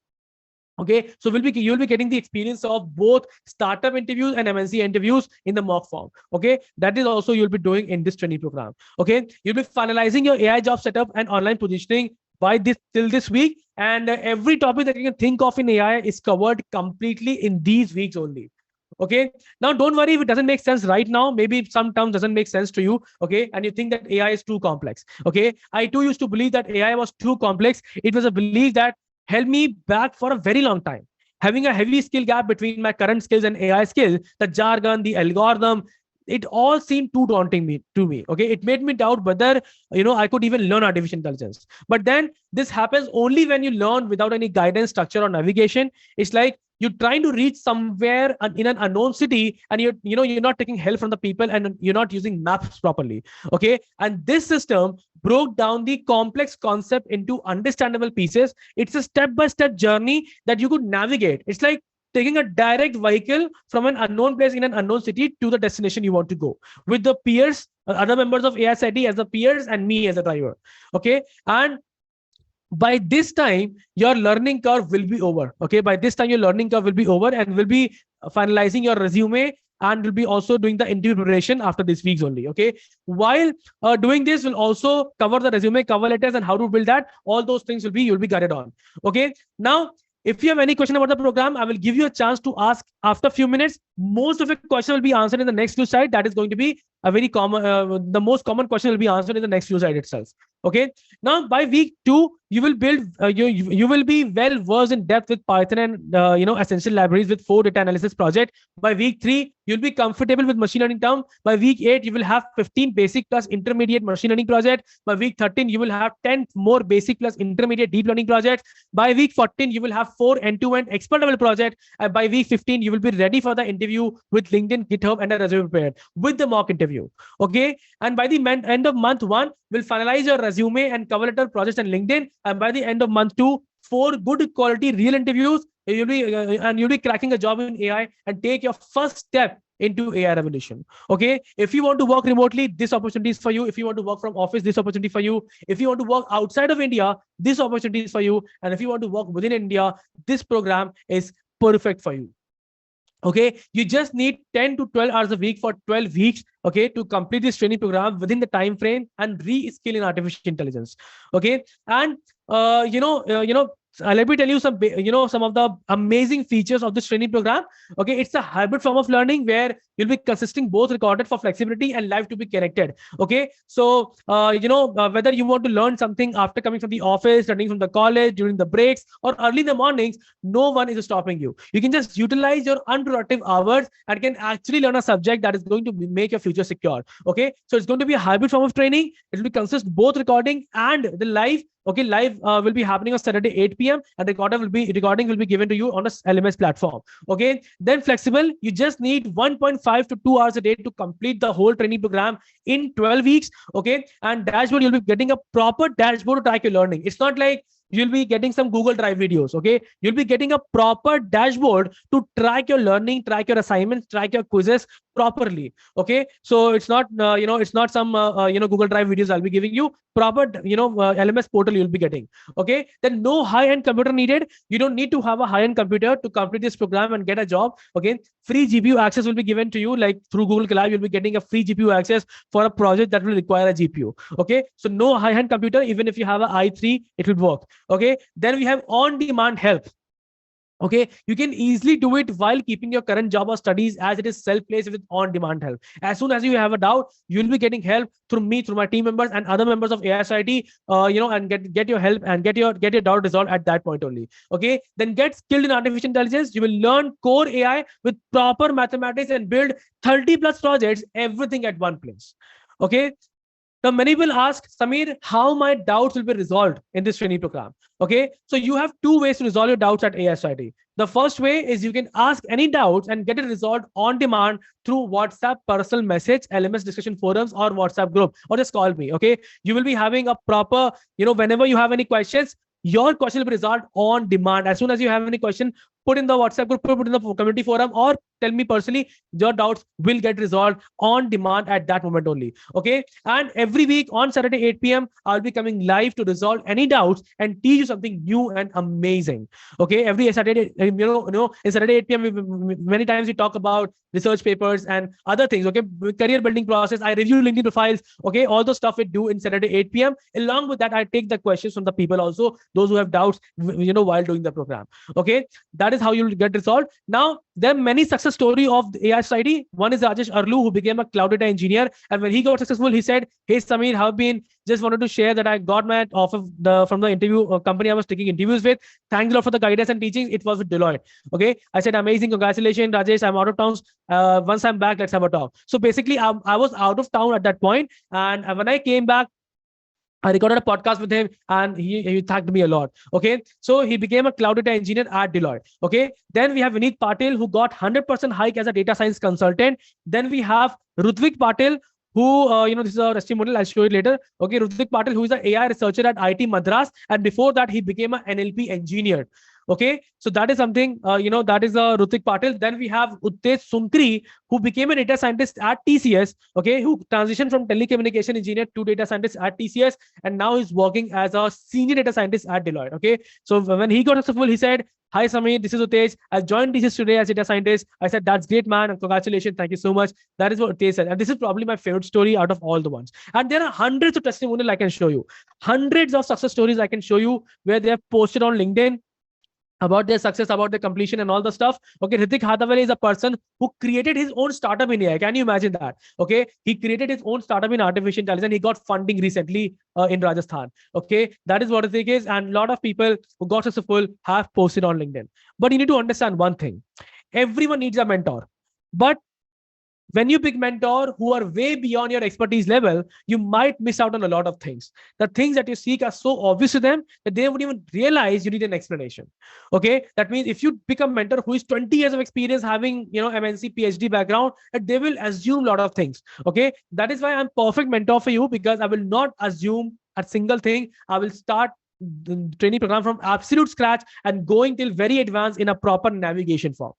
Okay, so you'll be getting the experience of both startup interviews and MNC interviews in the mock form. Okay, that is also you'll be doing in this training program. Okay, you'll be finalizing your AI job setup and online positioning by this week, and every topic that you can think of in AI is covered completely in these weeks only. Okay, now don't worry if it doesn't make sense right now. Maybe some terms doesn't make sense to you. Okay, and you think that AI is too complex. Okay, I too used to believe that AI was too complex. It was a belief that held me back for a very long time. Having a heavy skill gap between my current skills and AI skills, the jargon, the algorithm, it all seemed too daunting to me. Okay, it made me doubt whether I could even learn artificial intelligence. But then this happens only when you learn without any guidance, structure, or navigation. It's like you're trying to reach somewhere in an unknown city, and you're not taking help from the people, and you're not using maps properly. Okay, and this system broke down the complex concept into understandable pieces. It's a step-by-step journey that you could navigate. It's like taking a direct vehicle from an unknown place in an unknown city to the destination you want to go, with the peers, other members of ASIT as the peers, and me as a driver. Okay, and by this time your learning curve will be over. Okay, by this time your learning curve will be over, and will be finalizing your resume, and will be also doing the interview preparation after this weeks only. Okay, while doing this, will also cover the resume, cover letters, and how to build that. All those things will be, you'll be guided on. Okay, now if you have any question about the program, I will give you a chance to ask after a few minutes. Most of your question will be answered in the next few slides. That is going to be a very common, the most common question will be answered in the next few slides itself. Okay. Now by week 2, you will build, you will be well versed in depth with Python and essential libraries with 4 data analysis project. By week 3, you'll be comfortable with machine learning term. By week 8, you will have 15 basic plus intermediate machine learning project. By week 13, you will have 10 more basic plus intermediate deep learning projects. By week 14, you will have 4 end-to-end expert level project. And by week 15, you will be ready for the interview with LinkedIn, GitHub, and a resume prepared with the mock interview. Okay. And by the end of month 1, we'll finalize your resume and cover letter projects and LinkedIn. And by the end of month 2, 4 good quality real interviews. You'll be cracking a job in AI and take your first step into AI revolution. Okay. If you want to work remotely, this opportunity is for you. If you want to work from office, this opportunity for you. If you want to work outside of India, this opportunity is for you. And if you want to work within India, this program is perfect for you. Okay, you just need 10 to 12 hours a week for 12 weeks. Okay, to complete this training program within the time frame and re-skill in artificial intelligence. Okay, and let me tell you some of the amazing features of this training program. Okay, it's a hybrid form of learning where you'll be consisting both recorded for flexibility and live to be connected. Okay, so whether you want to learn something after coming from the office, studying from the college, during the breaks, or early in the mornings, no one is stopping you. You can just utilize your unproductive hours and can actually learn a subject that is going to make your future secure. Okay, so it's going to be a hybrid form of training. It will consist both recording and the live. Okay, live will be happening on Saturday 8 p.m. and recording will be given to you on a LMS platform. Okay, then flexible, you just need 1.5 to 2 hours a day to complete the whole training program in 12 weeks. Okay, and dashboard, you'll be getting a proper dashboard to track your learning. It's not like you'll be getting some Google Drive videos. Okay, you'll be getting a proper dashboard to track your learning, track your assignments, track your quizzes properly. Okay, so it's not it's not some Google Drive videos I'll be giving you. Proper LMS portal you'll be getting. Okay, then no high-end computer needed. You don't need to have a high-end computer to complete this program and get a job. Okay, free GPU access will be given to you, like through Google Cloud. You'll be getting a free GPU access for a project that will require a GPU. Okay, so no high-end computer. Even if you have an i3, it will work. Okay, then we have on-demand help. Okay, you can easily do it while keeping your current job or studies, as it is self-paced with on-demand help. As soon as you have a doubt, you'll be getting help through me, through my team members and other members of AISIT, and get your help and get your doubt resolved at that point only. Okay, then get skilled in artificial intelligence. You will learn core AI with proper mathematics and build 30 plus projects, everything at one place. Okay. Now, many will ask, Sameer, how my doubts will be resolved in this training program. Okay, so you have 2 ways to resolve your doubts at AISIT. The first way is you can ask any doubts and get it resolved on demand through WhatsApp personal message, LMS discussion forums, or WhatsApp group, or just call me. Okay, you will be having a proper, whenever you have any questions, your question will be resolved on demand. As soon as you have any question, put in the WhatsApp group, put in the community forum, or tell me personally, your doubts will get resolved on demand at that moment only. Okay, and every week on Saturday 8 p.m. I'll be coming live to resolve any doubts and teach you something new and amazing. Okay, every Saturday, in Saturday 8 p.m. many times we talk about research papers and other things. Okay, career building process. I review LinkedIn profiles. Okay, all the stuff we do in Saturday 8 p.m. Along with that, I take the questions from the people also, those who have doubts, while doing the program. Okay, that is how you'll get resolved. Now, there are many success story of the AISIT. One is Rajesh Arlu, who became a cloud data engineer, and when he got successful, he said, "Hey Sameer, how have been? Just wanted to share that I got my offer from the interview company I was taking interviews with. Thanks a lot for the guidance and teaching. It was with Deloitte." Okay, I said, "Amazing, congratulations, Rajesh. I'm out of town. Once I'm back, let's have a talk." So basically, I was out of town at that point, and when I came back, I recorded a podcast with him and he thanked me a lot. Okay. So he became a cloud data engineer at Deloitte. Okay. Then we have Vineet Patil, who got 100% hike as a data science consultant. Then we have Rutvik Patil, who, this is a testimonial. I'll show it later. Okay. Rutvik Patil, who is an AI researcher at IT Madras. And before that, he became an NLP engineer. Okay, so that is something, that is Rutik Patil. Then we have Uttesh Sunkri, who became a data scientist at TCS, okay, who transitioned from telecommunication engineer to data scientist at TCS, and now he's working as a senior data scientist at Deloitte. Okay, so when he got successful, he said, "Hi Sameer, this is Uttesh. I joined TCS today as data scientist." I said, "That's great, man, and congratulations, thank you so much." That is what Uttesh said, and this is probably my favorite story out of all the ones. And there are hundreds of testimonials I can show you, hundreds of success stories I can show you where they have posted on LinkedIn about their success, about their completion, and all the stuff. Okay, Ritik Hathaway is a person who created his own startup in AI. Can you imagine that? Okay, he created his own startup in artificial intelligence, and he got funding recently in Rajasthan. Okay, that is what Ritik is, and a lot of people who got successful have posted on LinkedIn. But you need to understand one thing: everyone needs a mentor, but when you pick mentor who are way beyond your expertise level, you might miss out on a lot of things. The things that you seek are so obvious to them that they wouldn't even realize you need an explanation. Okay, that means if you pick a mentor who is 20 years of experience, having MNC PhD background, they will assume a lot of things. Okay, that is why I'm perfect mentor for you, because I will not assume a single thing. I will start the training program from absolute scratch and going till very advanced in a proper navigation form.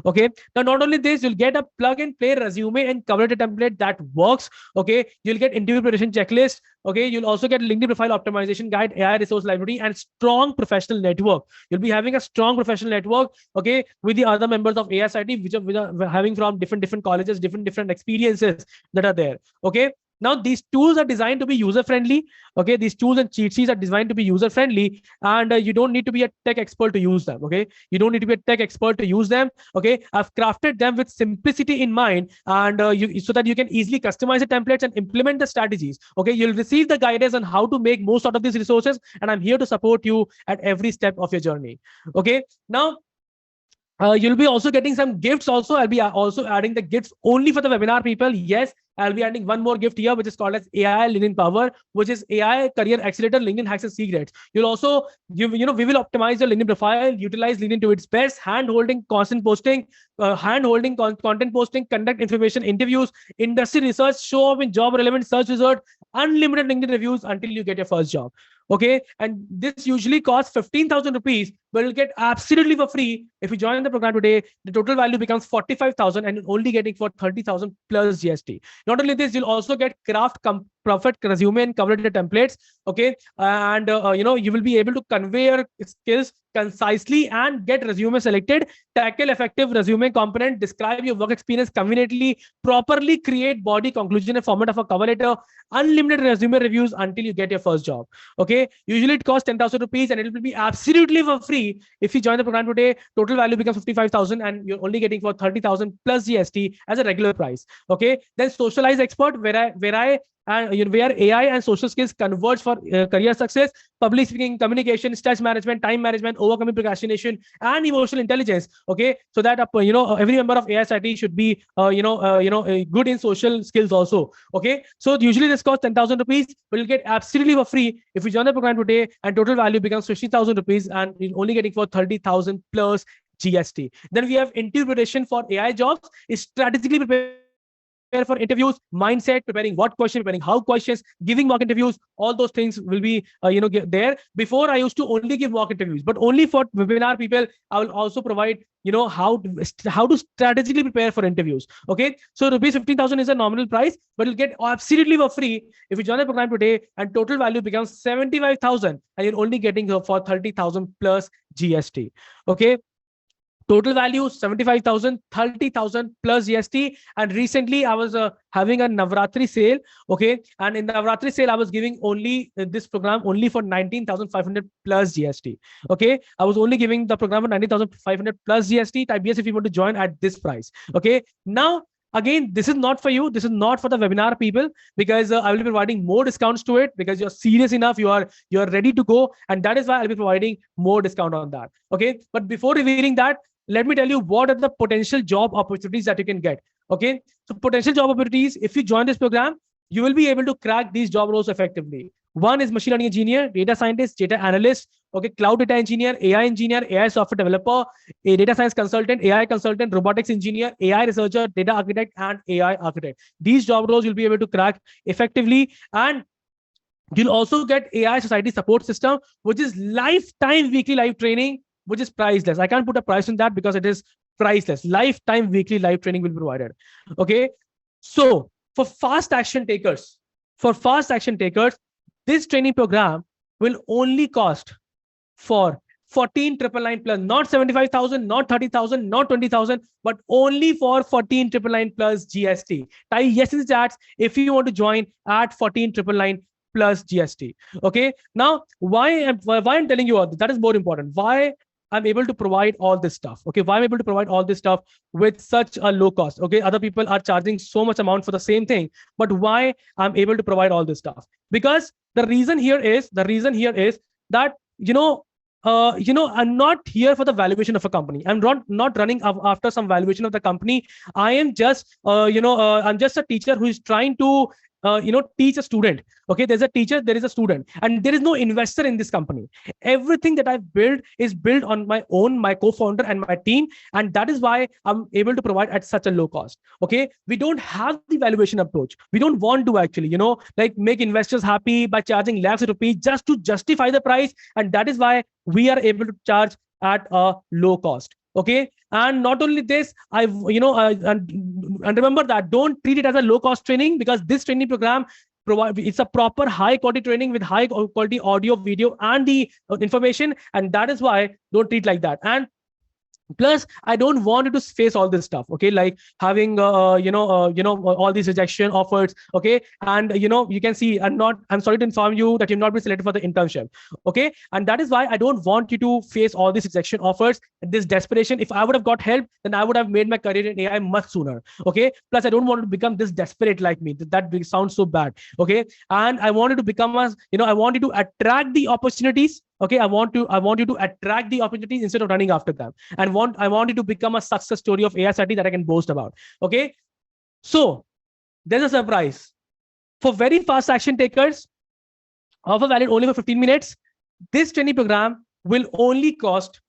Okay, now not only this, you'll get a plug and play resume and cover letter template that works. Okay, you'll get interview preparation checklist. Okay, you'll also get LinkedIn profile optimization guide, AI resource library, and strong professional network. You'll be having a strong professional network, okay, with the other members of AI society, which are having from different colleges, different experiences that are there. Okay, now these tools are designed to be user friendly. Okay, these tools and cheat sheets are designed to be user friendly, and you don't need to be a tech expert to use them. Okay, you don't need to be a tech expert to use them. Okay, I've crafted them with simplicity in mind, and so that you can easily customize the templates and implement the strategies. Okay, you'll receive the guidance on how to make most out of these resources, and I'm here to support you at every step of your journey. Okay, now you'll be also getting some gifts also. I'll be also adding the gifts only for the webinar people. Yes, I'll be adding one more gift here, which is called as AI LinkedIn Power, which is AI Career Accelerator, LinkedIn Hacks and Secrets. You'll also, we will optimize your LinkedIn profile, utilize LinkedIn to its best, hand-holding constant posting, hand-holding content posting, conduct information interviews, industry research, show up in job relevant search result, unlimited LinkedIn reviews until you get your first job. Okay, and this usually costs 15,000 rupees, but you'll get absolutely for free if you join the program today. The total value becomes 45,000, and you're only getting for 30,000 plus GST. Not only this, you'll also get craft profit resume and cover letter templates. Okay, and you will be able to convey your skills concisely and get resume selected, tackle effective resume component, describe your work experience conveniently, properly create body, conclusion, and format of a cover letter, unlimited resume reviews until you get your first job. Okay, usually it costs 10,000 rupees, and it will be absolutely for free if you join the program today. Total value becomes 55,000, and you're only getting for 30,000 plus GST as a regular price. Okay, then Socialize Expert, where AI and social skills converge for career success, public speaking, communication, stress management, time management, overcoming procrastination, and emotional intelligence. Okay, so that every member of AI society should be good in social skills also. Okay, so usually this costs 10,000 rupees, but you'll get absolutely for free if you join the program today, and total value becomes 50,000 rupees, and you're only getting for 30,000 plus GST. Then we have interpretation for AI jobs, is strategically prepared for interviews, mindset, preparing what question, preparing how questions, giving mock interviews. All those things will be there. Before, I used to only give mock interviews, but only for webinar people. I will also provide how to strategically prepare for interviews. Okay, so rupees 15,000 is a nominal price, but you'll get absolutely for free if you join the program today, and total value becomes 75,000, and you're only getting for 30,000 plus GST. Okay, total value 75,000, 30,000 plus GST. And recently I was having a Navratri sale. Okay, and in the Navratri sale I was giving only this program only for 19,500 plus GST. Okay, I was only giving the program for 19,500 plus GST. Type yes if you want to join at this price. Okay, now again, this is not for you. This is not for the webinar people, because I will be providing more discounts to it, because you're serious enough, you're ready to go, and that is why I'll be providing more discount on that. Okay, but before revealing that, let me tell you what are the potential job opportunities that you can get. Okay, so potential job opportunities, if you join this program, you will be able to crack these job roles effectively. One is machine learning engineer, data scientist, data analyst, okay, cloud data engineer, AI software developer, a data science consultant, AI consultant, robotics engineer, AI researcher, data architect, and AI architect. These job roles you'll be able to crack effectively. And you'll also get AI society support system, which is lifetime weekly live training, which is priceless. I can't put a price on that because it is priceless. Lifetime weekly live training will be provided. Okay. So for fast action takers, this training program will only cost for 14,999 plus, not 75,000, not 30,000, not 20,000, but only for 14,999 plus GST. Type yes in the chats if you want to join at 14,999 plus GST. Okay. Now, why I'm telling you all this? That is more important. Why I'm able to provide all this stuff. Okay. Why I'm able to provide all this stuff with such a low cost. Okay. Other people are charging so much amount for the same thing, but why I'm able to provide all this stuff? Because the reason here is that, I'm not here for the valuation of a company. I'm not running after some valuation of the company. I am just, I'm just a teacher who is trying to, teach a student. Okay, there's a teacher, there is a student, and there is no investor in this company. Everything that I've built is built on my own, my co-founder and my team, and that is why I'm able to provide at such a low cost. Okay, we don't have the valuation approach. We don't want to actually, like make investors happy by charging lakhs of rupees just to justify the price, and that is why we are able to charge at a low cost. Okay, and not only this, and remember that don't treat it as a low cost training, because this training program it's a proper high quality training with high quality audio, video, and the information, and that is why don't treat like that. And plus, I don't want you to face all this stuff. Okay, like having all these rejection offers. Okay, and you can see I'm sorry to inform you that you've not been selected for the internship. Okay, and that is why I don't want you to face all these rejection offers, this desperation. If I would have got help, then I would have made my career in AI much sooner. Okay, plus I don't want to become this desperate like me. That sounds so bad. Okay, and I wanted to become I want you to attract the opportunities. Okay, I want you to attract the opportunities instead of running after them, and I want you to become a success story of AI study that I can boast about. Okay, so there's a surprise for very fast action takers. Offer valid only for 15 minutes. This training program will only cost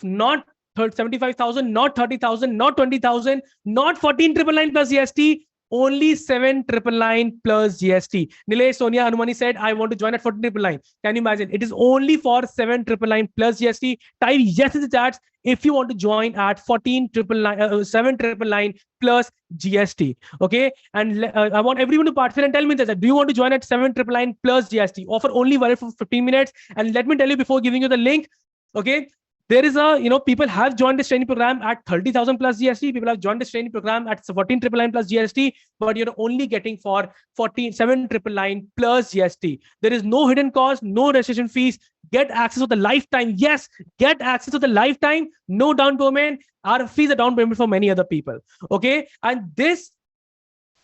not 75,000, not 30,000, not 20,000, not 14,999 plus GST. Only 7,999 plus GST. Nilesh, Sonia, Anumani said, I want to join at 14,999. Can you imagine? It is only for 7,999 plus GST. Type yes in the chats if you want to join at 7,999 plus GST. Okay. And I want everyone to participate and tell me that. Do you want to join at 7,999 plus GST? Offer only valid for 15 minutes. And let me tell you before giving you the link. Okay. There is people have joined this training program at 30,000 plus GST. People have joined this training program at 14,999 plus GST, but you're only getting for 7,999 plus GST. There is no hidden cost, no registration fees. Get access to the lifetime. Yes, get access to the lifetime. No down payment. Our fees are down payment for many other people. Okay, and this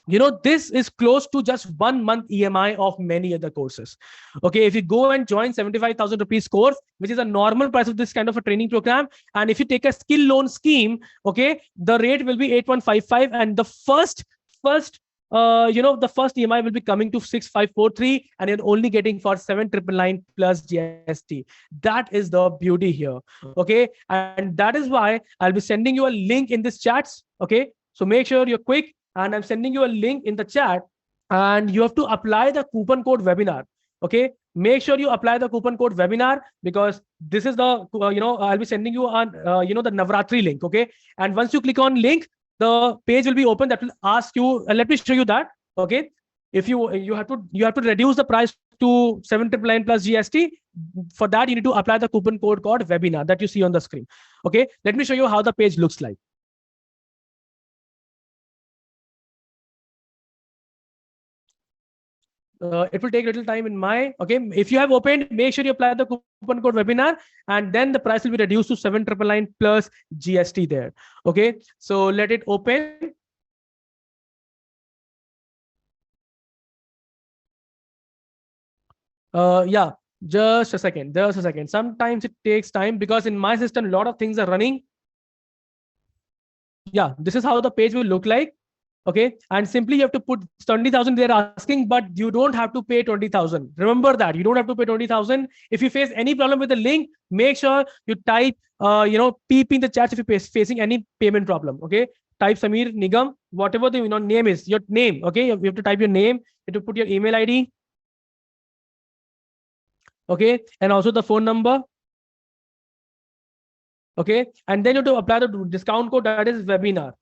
is close to just 1 month EMI of many other courses. Okay, if you go and join 75,000 rupees course, which is a normal price of this kind of a training program, and if you take a skill loan scheme, okay, the rate will be 8,155, and the first EMI will be coming to 6,543, and you're only getting for 7,999 plus GST. That is the beauty here. Okay, and that is why I'll be sending you a link in this chats. Okay, so make sure you're quick. And I'm sending you a link in the chat, and you have to apply the coupon code webinar. Okay, make sure you apply the coupon code webinar, because this is the I'll be sending you on the Navratri link. Okay, and once you click on link, the page will be open that will ask you. Let me show you that. Okay, if you have to reduce the price to 7,999 plus GST. For that, you need to apply the coupon code called webinar that you see on the screen. Okay, let me show you how the page looks like. It will take a little time in my, okay. If you have opened, make sure you apply the coupon code webinar, and then the price will be reduced to 7,999 plus GST there. Okay, so let it open. Yeah, just a second. Sometimes it takes time because in my system, a lot of things are running. Yeah, this is how the page will look like. Okay, and simply you have to put 20,000 they're asking, but you don't have to pay 20,000. Remember that you don't have to pay 20,000. If you face any problem with the link, make sure you type peep in the chat if you're facing any payment problem. Okay, type Sameer Nigam, whatever the name is, your name. Okay, you have to type your name, you have to put your email ID. Okay, and also the phone number. Okay. And then you have to apply the discount code, that is webinar,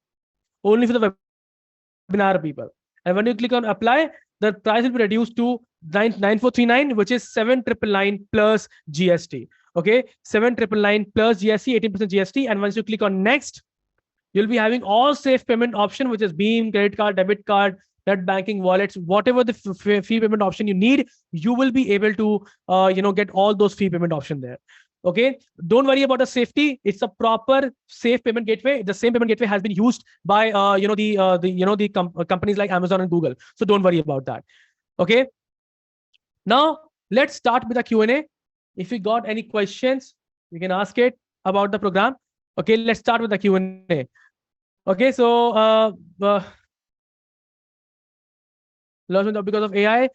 only for the webinar people. And when you click on apply, the price will be reduced to 9439, which is 7999 plus GST. Okay. 7999 plus GST, 18% GST. And once you click on next, you'll be having all safe payment option, which is Beam, credit card, debit card, net banking, wallets, whatever the fee payment option you need, you will be able to, get all those fee payment option there. Okay, don't worry about the safety. It's a proper safe payment gateway. The same payment gateway has been used by, companies like Amazon and Google. So don't worry about that. Okay. Now let's start with the Q&A. If you got any questions, you can ask it about the program. Okay, let's start with the Q&A. Okay, so lost because of AI.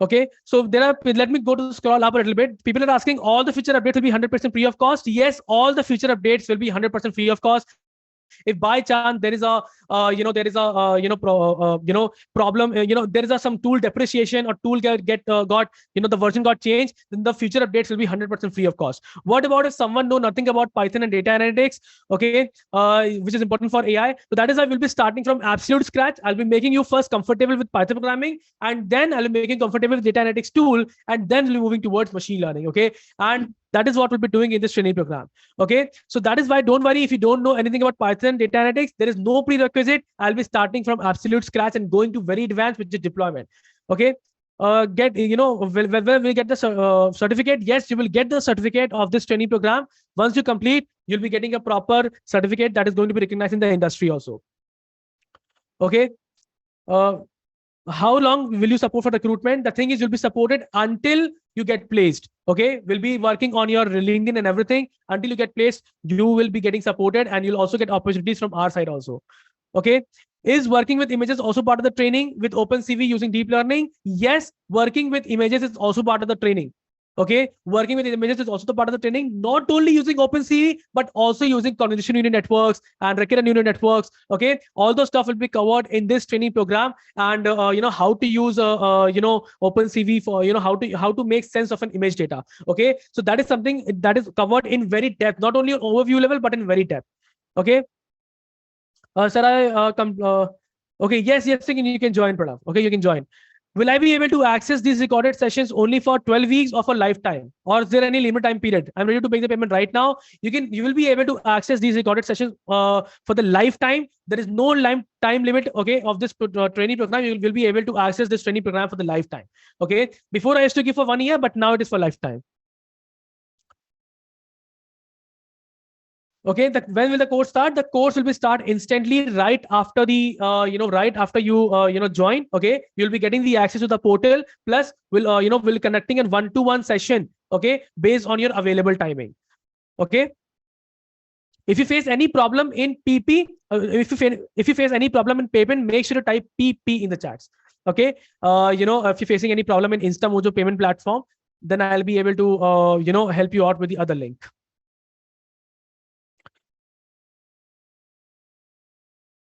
Okay, so there are, let me go to scroll up a little bit. People are asking, all the future updates will be 100% free of cost. Yes, all the future updates will be 100% free of cost. If by chance there is a problem, there is some tool depreciation or tool got the version got changed, then the future updates will be 100% free of cost. What about if someone know nothing about Python and data analytics? Okay, which is important for AI. So that is why we'll be starting from absolute scratch. I'll be making you first comfortable with Python programming, and then I'll be making comfortable with data analytics tool, and then we'll be moving towards machine learning. Okay, and that is what we'll be doing in this training program. Okay, so that is why don't worry if you don't know anything about Python data analytics. There is no prerequisite. I'll be starting from absolute scratch and going to very advanced with the deployment. Okay, when we get the certificate, yes, you will get the certificate of this training program. Once you complete, you'll be getting a proper certificate that is going to be recognized in the industry also. Okay. How long will you support for recruitment? The thing is, you'll be supported until you get placed. Okay, we'll be working on your LinkedIn and everything until you get placed. You will be getting supported, and you'll also get opportunities from our side also. Okay, is working with images also part of the training with OpenCV using deep learning? Yes, working with images is also part of the training. Okay, working with images is also the part of the training, not only using OpenCV, but also using convolution neural networks and recurrent neural networks. Okay, all those stuff will be covered in this training program, and how to use OpenCV for how to make sense of an image data. Okay, so that is something that is covered in very depth, not only on overview level, but in very depth. Okay, sir, okay, yes, you can join, Pranav. Okay, you can join. Will I be able to access these recorded sessions only for 12 weeks or for lifetime? Or is there any limit time period? I'm ready to make the payment right now. You will be able to access these recorded sessions for the lifetime. There is no time limit, okay, of this training program. You will be able to access this training program for the lifetime. Okay. Before I used to give for 1 year, but now it is for lifetime. Okay, when will the course start? The course will be start instantly right after the right after you join. Okay, you'll be getting the access to the portal. Plus, we'll conducting a 1-to-1 session. Okay, based on your available timing. Okay. If you face any problem in PP, if you face any problem in payment, make sure to type PP in the chats. Okay, if you're facing any problem in InstaMojo payment platform, then I'll be able to help you out with the other link.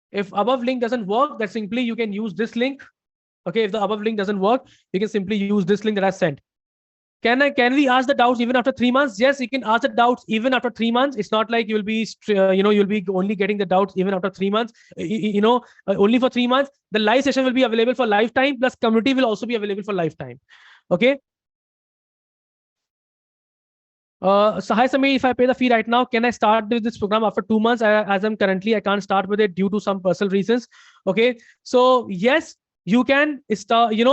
If above link doesn't work, that simply you can use this link. Okay, if the above link doesn't work, you can simply use this link that I sent. Can we ask the doubts even after 3 months? Yes, you can ask the doubts even after 3 months. It's not like you'll be you'll be only getting the doubts even after 3 months. Only for 3 months. The live session will be available for lifetime. Plus, community will also be available for lifetime. Okay. So hi Sameer, if I pay the fee right now, can I start with this program after 2 months? As I'm currently, I can't start with it due to some personal reasons. Okay, so yes, you can start. You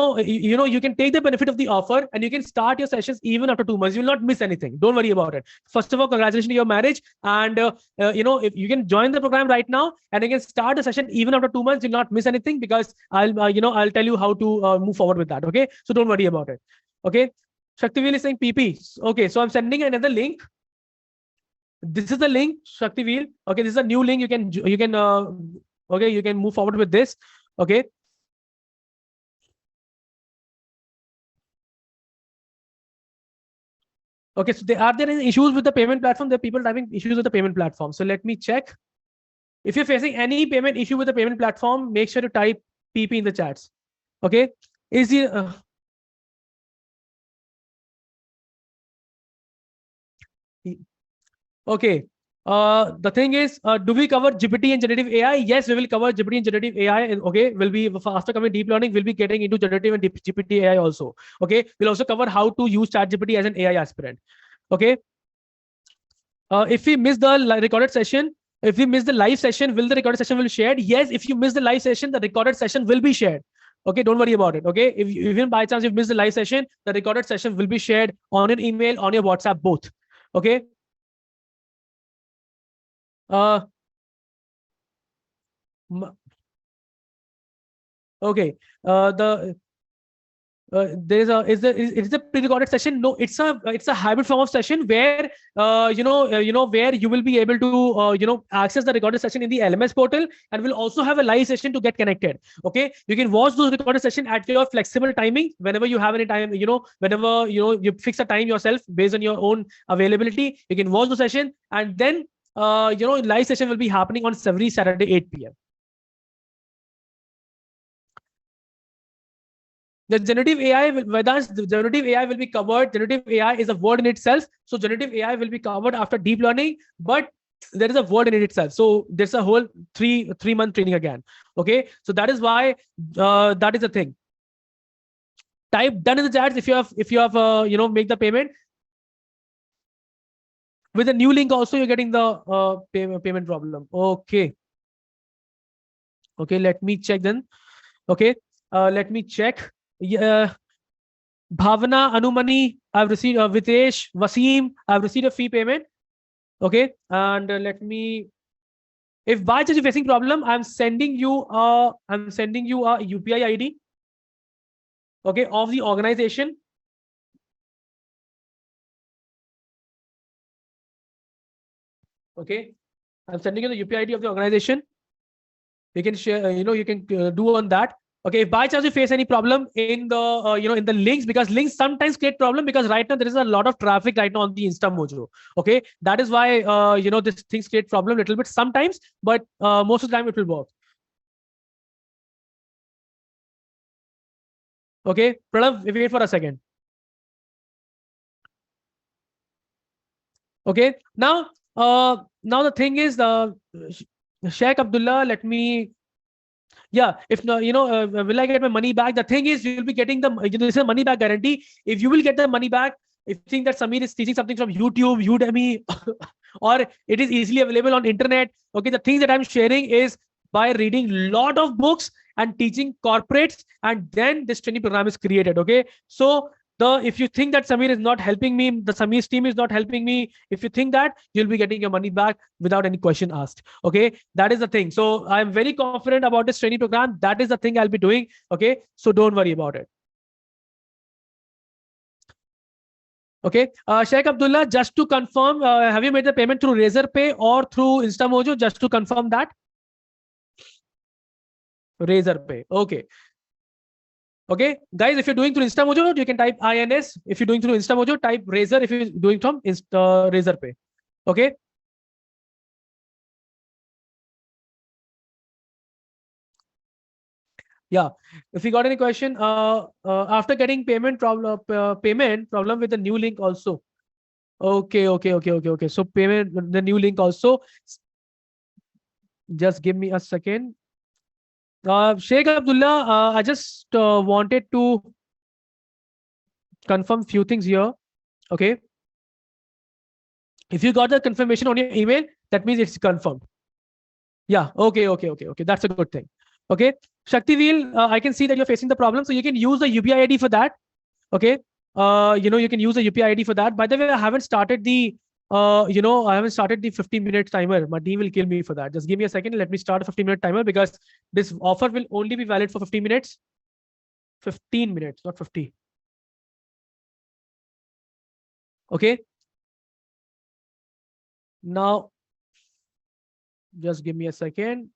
can take the benefit of the offer, and you can start your sessions even after 2 months. You will not miss anything. Don't worry about it. First of all, congratulations to your marriage, and if you can join the program right now, and you can start the session even after 2 months, you'll not miss anything because I'll tell you how to move forward with that. Okay, so don't worry about it. Okay. Shaktiveel is saying PP. Okay, so I'm sending another link. This is the link, Shaktiveel. Okay, this is a new link. You can move forward with this. Okay. Okay, so are there any issues with the payment platform? There are people having issues with the payment platform. So let me check. If you're facing any payment issue with the payment platform, make sure to type PP in the chats. Okay. Is the Okay. The thing is, do we cover GPT and generative AI? Yes, we will cover GPT and generative AI. And okay, will be after coming deep learning, we'll be getting into generative and GPT AI also. Okay, we'll also cover how to use ChatGPT as an AI aspirant. Okay. If we miss the recorded session, if we miss the live session, will the recorded session will be shared? Yes. If you miss the live session, the recorded session will be shared. Okay, don't worry about it. Okay, if even by chance you've missed the live session, the recorded session will be shared on your email, on your WhatsApp, both. Okay. Uh, okay. The there is a pre-recorded session. No, it's a hybrid form of session where where you will be able to access the recorded session in the LMS portal, and we'll also have a live session to get connected. Okay, you can watch those recorded session at your flexible timing whenever you have any time. Whenever you fix a time yourself based on your own availability, you can watch the session, and then live session will be happening on every Saturday 8 p.m. The generative AI, Vedant, the generative AI will be covered. Generative AI is a word in itself. So generative AI will be covered after deep learning, but there is a word in it itself. So there's a whole three-month training again. Okay. So that is why that is the thing. Type done in the chats if you have make the payment. With the new link also you're getting the payment problem. Okay. Okay, let me check then. Okay. Let me check. Yeah. Bhavana, Anumani, I've received Vitesh, Wasim, I've received a fee payment. Okay. And let me, if by chance you're facing problem, I'm sending you a UPI ID. Okay, of the organization. Okay. I'm sending you the UPI ID of the organization. You can share, you can do on that. Okay, if by chance you face any problem in the in the links, because links sometimes create problem, because right now there is a lot of traffic right now on the InstaMojo. Okay, that is why this things create problem a little bit sometimes, but most of the time it will work. Okay, Pranav, wait for a second. Okay, now the thing is Sheikh Abdullah, let me. Yeah, if no, will I get my money back? The thing is, you'll be getting this is a money back guarantee. If you will get the money back, if you think that Sameer is teaching something from YouTube, Udemy, or it is easily available on internet. Okay, the things that I'm sharing is by reading lot of books and teaching corporates, and then this training program is created. Okay, so if you think that Sameer is not helping me, the Sameer's team is not helping me, if you think that, you'll be getting your money back without any question asked. Okay, that is the thing. So I'm very confident about this training program. That is the thing I'll be doing. Okay, so don't worry about it. Okay, Sheikh Abdullah, just to confirm, have you made the payment through Razorpay or through InstaMojo? Just to confirm that. Razorpay. Okay. Okay, guys, if you're doing through InstaMojo, you can type INS. If you're doing through InstaMojo, type Razor. If you're doing from Razorpay. Okay. Yeah. If you got any question, after getting payment problem with the new link also. Okay. So payment, the new link also. Just give me a second. Sheikh Abdullah, I just wanted to confirm few things here. Okay. If you got the confirmation on your email, that means it's confirmed. Yeah. Okay. That's a good thing. Okay. Shaktiveel, I can see that you're facing the problem. So you can use the UPI ID for that. Okay. You can use the UPI ID for that. By the way, I haven't started the 15-minute timer. My team will kill me for that. Just give me a second. Let me start a 15-minute timer, because this offer will only be valid for 15 minutes. 15 minutes, not 50. Okay. Now, just give me a second.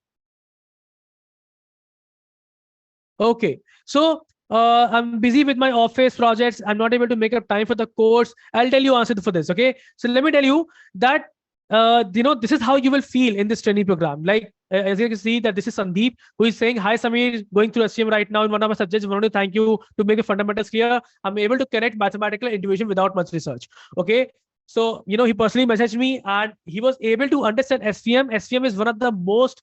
Okay. So I'm busy with my office projects. I'm not able to make up time for the course. I'll tell you answer for this. Okay. So let me tell you that, this is how you will feel in this training program. Like, as you can see that this is Sandeep, who is saying, hi, Sameer, going through SCM right now in one of my subjects. I want to thank you to make the fundamentals clear. I'm able to connect mathematical intuition without much research. Okay. So, he personally messaged me and he was able to understand SVM. SVM is one of the most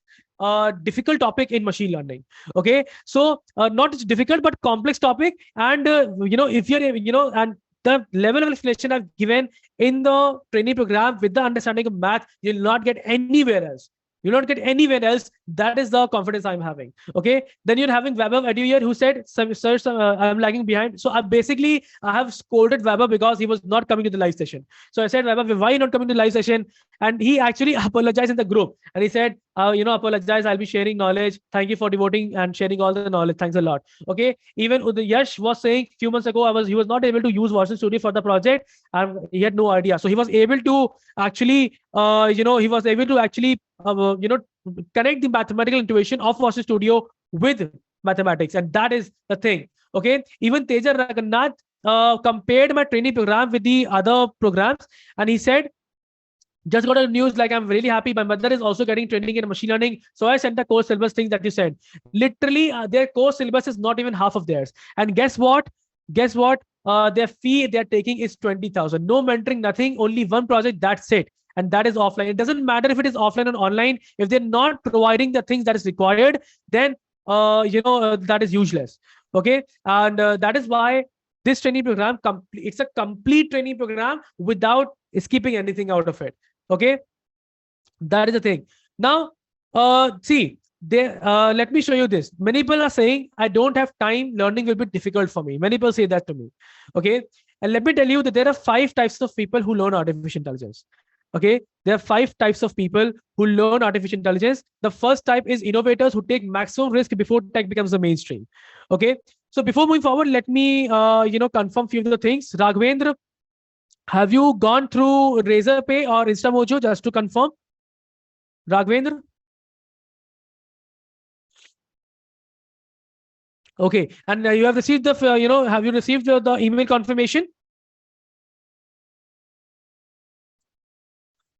difficult topic in machine learning. Okay. So, not just difficult, but complex topic. And, if you're, and the level of explanation I've given in the training program with the understanding of math, you'll not get anywhere else. You'll not get anywhere else. That is the confidence I'm having. Okay. Then you're having Vaibhav Edu here who said, "Sir, I'm lagging behind." So I have scolded Vaibhav because he was not coming to the live session. So I said, "Vaibhav, why are you not coming to the live session?" And he actually apologized in the group. And he said, apologize. I'll be sharing knowledge. Thank you for devoting and sharing all the knowledge. Thanks a lot. Okay. Even Yash was saying a few months ago, he was not able to use Watson Studio for the project. And he had no idea. So he was able to actually, connect the mathematical intuition of Watson Studio with mathematics. And that is the thing. Okay. Even Teja Raghunath compared my training program with the other programs. And he said, just got a news, like, I'm really happy. My mother is also getting training in machine learning. So I sent the course syllabus things that you said. Literally, their course syllabus is not even half of theirs. And guess what? Their fee they're taking is 20,000. No mentoring, nothing, only one project. That's it. And that is offline. It doesn't matter if it is offline or online. If they're not providing the things that is required, then that is useless. Okay. And that is why this training program, it's a complete training program without skipping anything out of it. Okay. That is the thing. Now, see, let me show you this. Many people are saying, I don't have time, learning will be difficult for me. Many people say that to me. Okay. And let me tell you that there are 5 types of people who learn artificial intelligence. Okay. There are 5 types of people who learn artificial intelligence. The first type is innovators who take maximum risk before tech becomes the mainstream. Okay. So before moving forward, let me, confirm few of the things. Raghavendra, have you gone through Razorpay or InstaMojo just to confirm? Raghavendra? Okay. And you have received the, have you received the email confirmation?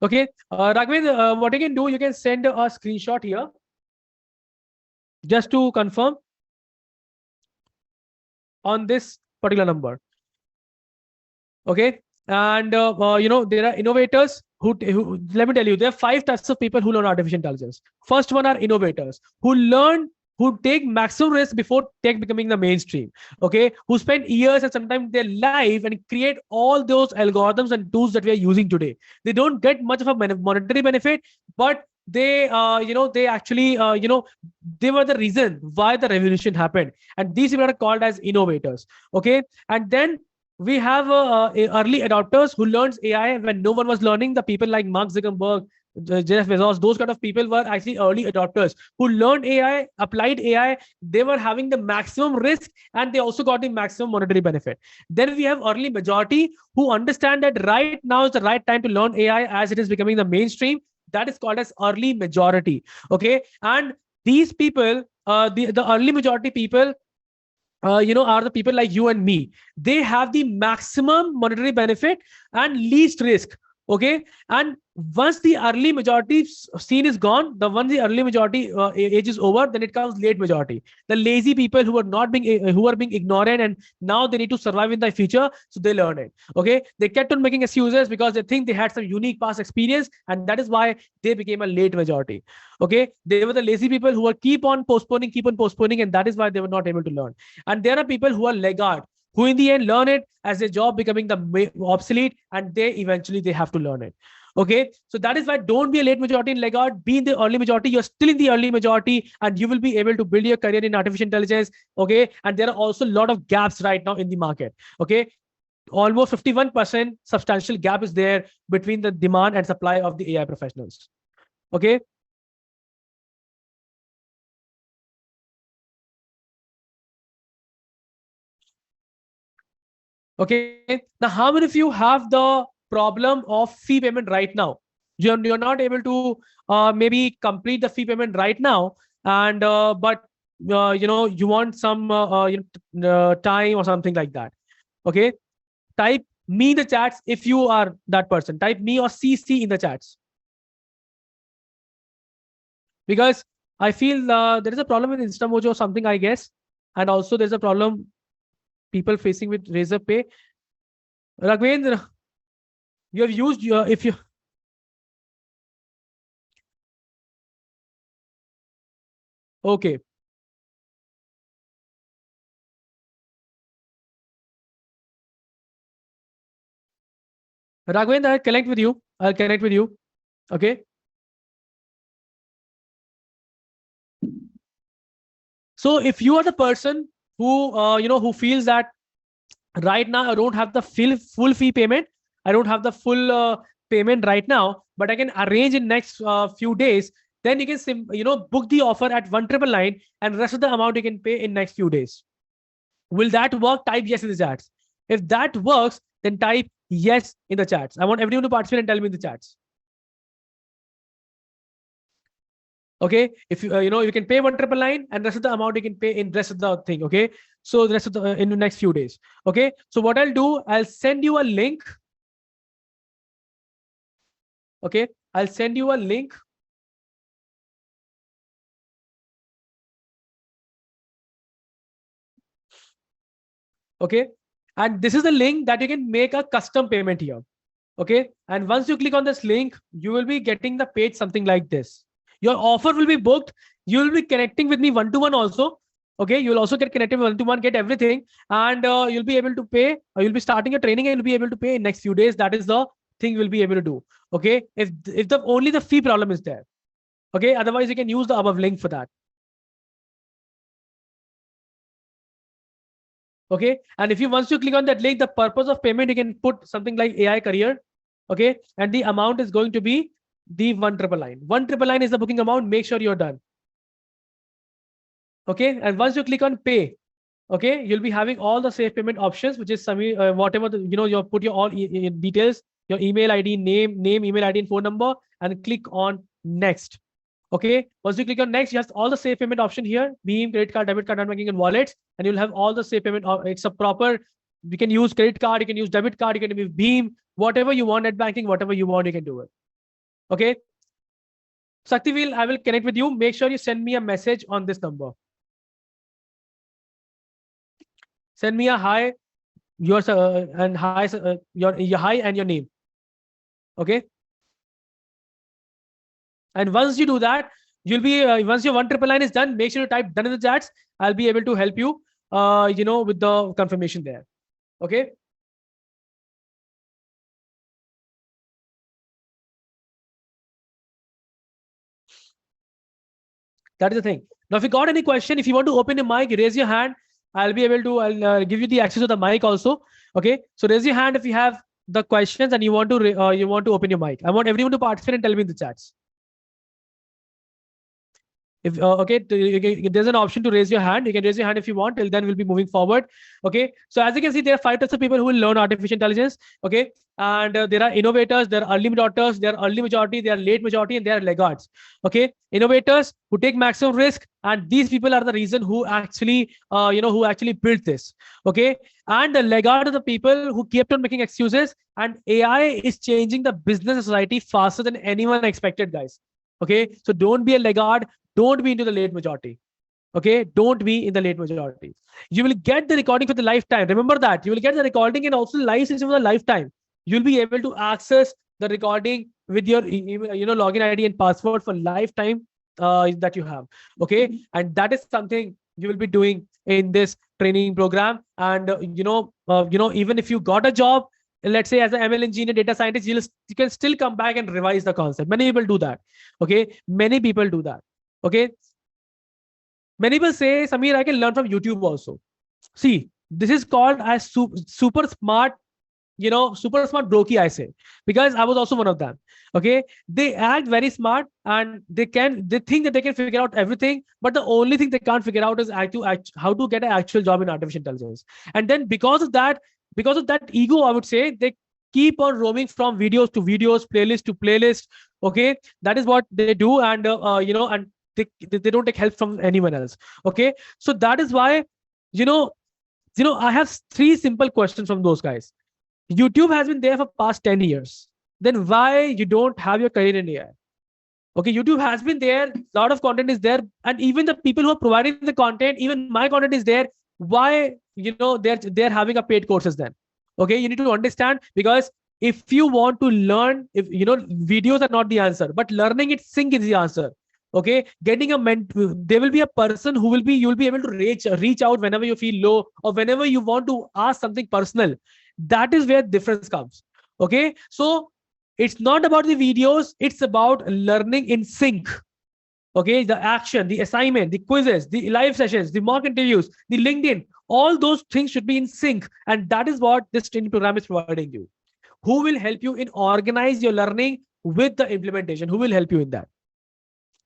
Okay. Raghavendra, what you can do, you can send a screenshot here just to confirm on this particular number. Okay. And, there are innovators who, let me tell you, there are 5 types of people who learn artificial intelligence. First one are innovators who take maximum risk before tech becoming the mainstream. Okay. Who spend years and sometimes their life and create all those algorithms and tools that we are using today. They don't get much of a monetary benefit, but they, they actually, they were the reason why the revolution happened. And these people are called as innovators. Okay. And then we have early adopters who learns AI when no one was learning. The people like Mark Zuckerberg, Jeff Bezos, those kind of people were actually early adopters who learned AI, applied AI. They were having the maximum risk and they also got the maximum monetary benefit. Then we have early majority who understand that right now is the right time to learn AI as it is becoming the mainstream. That is called as early majority. Okay. And these people, the early majority people, are the people like you and me. They have the maximum monetary benefit and least risk. Okay. And once the early majority scene is gone, once the early majority age is over, then it comes late majority. The lazy people who are being ignorant and now they need to survive in the future. So they learn it. Okay. They kept on making excuses because they think they had some unique past experience. And that is why they became a late majority. Okay. They were the lazy people who were keep on postponing. And that is why they were not able to learn. And there are people who are laggard, who in the end learn it as a job becoming the obsolete, and they eventually have to learn it. Okay. So that is why don't be a late majority in laggard, be in the early majority. You're still in the early majority and you will be able to build your career in artificial intelligence. Okay. And there are also a lot of gaps right now in the market. Okay. Almost 51% substantial gap is there between the demand and supply of the AI professionals. Okay. Okay. Now, how many of you have the problem of fee payment right now? You're not able to maybe complete the fee payment right now, and but you want some time or something like that. Okay. Type me in the chats if you are that person. Type me or CC in the chats. Because I feel there is a problem with InstaMojo or something, I guess. And also there's a problem people facing with Razorpay. Raghavendra, you have used your, if you, okay. Raghavendra, I'll connect with you. I'll connect with you. Okay. So if you are the person who, who feels that right now I don't have the full fee payment, I don't have the full payment right now, but I can arrange in next few days, then you can book the offer at 1999 and rest of the amount you can pay in next few days. Will that work? Type yes in the chats. If that works, then type yes in the chats. I want everyone to participate and tell me in the chats. Okay, if you you can pay 1999 and rest of the amount you can pay in rest of the thing. Okay, so the rest of the in the next few days. Okay, so what I'll do, I'll send you a link. Okay, I'll send you a link. Okay, and this is the link that you can make a custom payment here. Okay, and once you click on this link, you will be getting the page something like this. Your offer will be booked. You will be connecting with me one-to-one also. Okay, you'll also get connected one-to-one, get everything, and you'll be able to pay. You'll be starting your training and you'll be able to pay in next few days. That is the thing you'll be able to do. Okay, if the only the fee problem is there. Okay, otherwise you can use the above link for that. Okay, and if you once you click on that link, the purpose of payment, you can put something like AI career. Okay, and the amount is going to be the 1999. 1999 is the booking amount. Make sure you're done. Okay, and once you click on pay, okay, you'll be having all the safe payment options, which is some whatever the, you put your all details, your email ID, name, email ID, and phone number, and click on next. Okay, once you click on next, you have all the safe payment option here: Beam, credit card, debit card, non-banking, and wallets, and you'll have all the safe payment. It's a proper. You can use credit card, you can use debit card, you can use Beam, whatever you want, net banking, whatever you want, you can do it. Okay, Saktivil, I will connect with you. Make sure you send me a message on this number. Send me a hi, yours and hi, your hi and your name. Okay. And once you do that, you'll be once your 1999 is done, make sure you type done in the chats. I'll be able to help you, with the confirmation there. Okay. That is the thing. Now, if you got any question, if you want to open your mic, raise your hand. I'll be able to. I'll give you the access to the mic also. Okay. So raise your hand if you have the questions and you want to open your mic. I want everyone to participate and tell me in the chats. If okay, there's an option to raise your hand. You can raise your hand if you want. Till then, we'll be moving forward. Okay. So as you can see, there are 5 types of people who will learn artificial intelligence. Okay. And there are innovators, there are early adopters, there are early majority, there are late majority, and there are laggards. Okay. Innovators who take maximum risk, and these people are the reason who actually, who actually built this. Okay. And the laggard are the people who kept on making excuses. And AI is changing the business society faster than anyone expected, guys. Okay. So don't be a laggard. Don't be into the late majority. Okay, don't be in the late majority. You will get the recording for the lifetime. Remember that. You will get the recording and also live session for the lifetime. You'll be able to access the recording with your login ID and password for lifetime that you have. Okay, and that is something you will be doing in this training program. And even if you got a job, let's say as an ML engineer, data scientist, you can still come back and revise the concept. Many people do that. Okay, many people do that. Okay. Many people say, Sameer, I can learn from YouTube also. See, this is called as super smart, super smart brokey, I say, because I was also one of them. Okay. They act very smart and they think that they can figure out everything, but the only thing they can't figure out is how to get an actual job in artificial intelligence. And then because of that ego, I would say, they keep on roaming from videos to videos, playlist to playlist. Okay. That is what they do. And, and they don't take help from anyone else. Okay. So that is why, I have 3 simple questions from those guys. YouTube has been there for past 10 years. Then why you don't have your career in AI? Okay. YouTube has been there. A lot of content is there. And even the people who are providing the content, even my content is there. Why, they're having a paid courses then? Okay. You need to understand, because if you want to learn, if you know, videos are not the answer, but learning it sync is the answer. Okay, getting a there will be a person who will be, you will be able to reach out whenever you feel low or whenever you want to ask something personal. That is where difference comes. Okay, so it's not about the videos, it's about learning in sync. Okay, the action, the assignment, the quizzes, the live sessions, the mock interviews, the LinkedIn, all those things should be in sync, and that is what this training program is providing you. Who will help you in organize your learning with the implementation? Who will help you in that?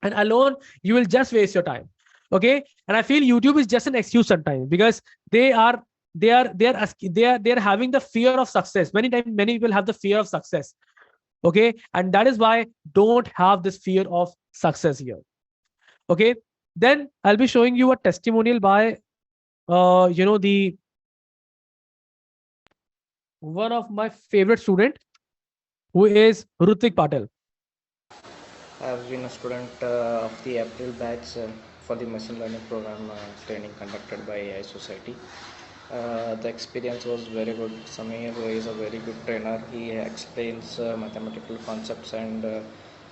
And alone you will just waste your time. Okay, and I feel YouTube is just an excuse sometimes, because they are they are having the fear of success. Many times many people have the fear of success. Okay, and that is why don't have this fear of success here. Okay, then I'll be showing you a testimonial by the one of my favorite student, who is Rutik Patel. I have been a student of the April batch for the machine learning program training conducted by AI Society. The experience was very good. Sameer is a very good trainer. He explains mathematical concepts and the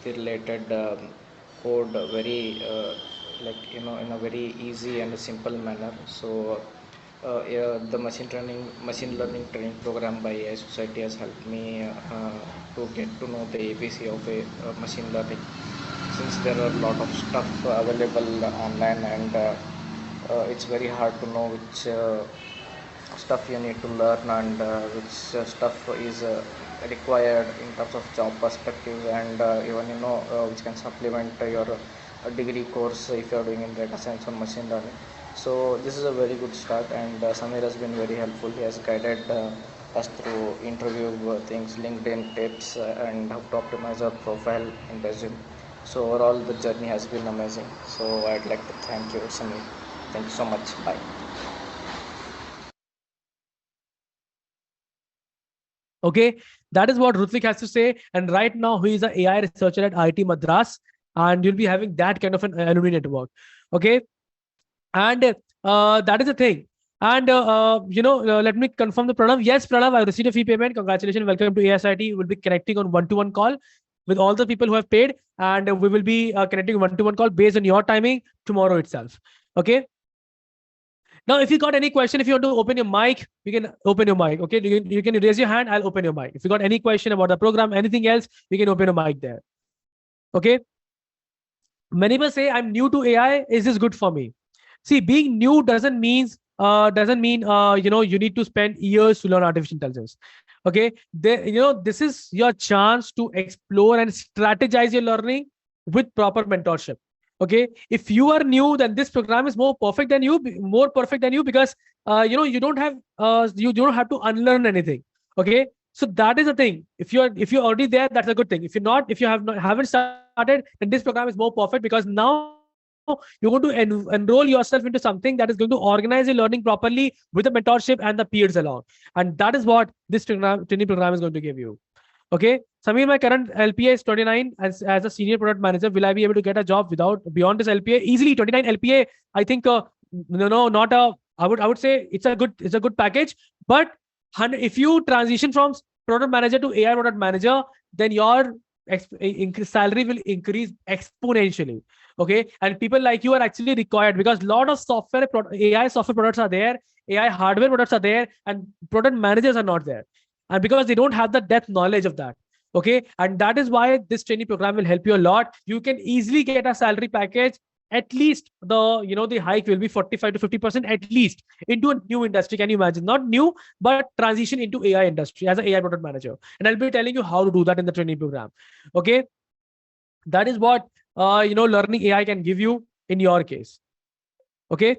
related code very in a very easy and simple manner. So yeah, the machine learning training program by AI Society has helped me to get to know the ABC of machine learning, since there are a lot of stuff available online, and it's very hard to know which stuff you need to learn, and which stuff is required in terms of job perspective, and even which can supplement your degree course if you are doing in data science or machine learning. So this is a very good start, and Sameer has been very helpful. He has guided us through interview things, LinkedIn tips, and how to optimize our profile in resume. So overall the journey has been amazing. So I'd like to thank you, Sameer. Thank you so much. Bye. Okay, that is what Rutvik has to say. And right now, he is an AI researcher at IIT Madras, and you'll be having that kind of an alumni network. Okay, and that is the thing. And let me confirm the Pranav. Yes, Pranav, I received a fee payment. Congratulations, welcome to ASIT. We'll be connecting on one-to-one call with all the people who have paid, and we will be connecting one-to-one call based on your timing tomorrow itself. Okay. Now, if you got any question, if you want to open your mic, you can open your mic. Okay, you can raise your hand. I'll open your mic. If you got any question about the program, anything else, you can open your mic there. Okay. Many people say I'm new to AI. Is this good for me? See, being new doesn't mean you need to spend years to learn artificial intelligence. Okay, this is your chance to explore and strategize your learning with proper mentorship. Okay, if you are new, then this program is more perfect than you, because you don't have to unlearn anything. Okay, so that is the thing. If you're already there, that's a good thing. If you're not, if you haven't started, then this program is more perfect, because now you're going to enroll yourself into something that is going to organize your learning properly with the mentorship and the peers along. And that is what this training program is going to give you. Okay, Sameer, my current LPA is 29. As a senior product manager, will I be able to get a job beyond this LPA? Easily 29 LPA. I think not a. I would say it's a good package. But if you transition from product manager to AI product manager, then your salary will increase exponentially. Okay, and people like you are actually required, because a lot of AI software products are there, AI hardware products are there, and product managers are not there, and because they don't have the depth knowledge of that. Okay, and that is why this training program will help you a lot. You can easily get a salary package, at least the hike will be 45 to 50% at least, into a new industry. Can you imagine? Not new, but transition into AI industry as an AI product manager. And I'll be telling you how to do that in the training program. Okay, that is what learning AI can give you in your case. Okay,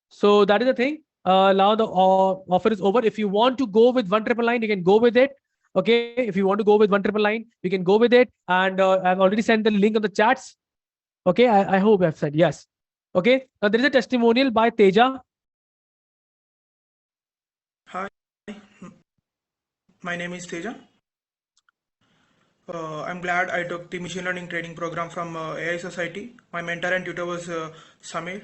so that is the thing. Now the offer is over. If you want to go with 1,999, you can go with it. Okay, if you want to go with 1,999, you can go with it. And I've already sent the link on the chats. Okay, I hope I've said yes. Okay, now there is a testimonial by Teja. Hi, my name is Teja. I'm glad I took the machine learning training program from AI Society. My mentor and tutor was Sameer.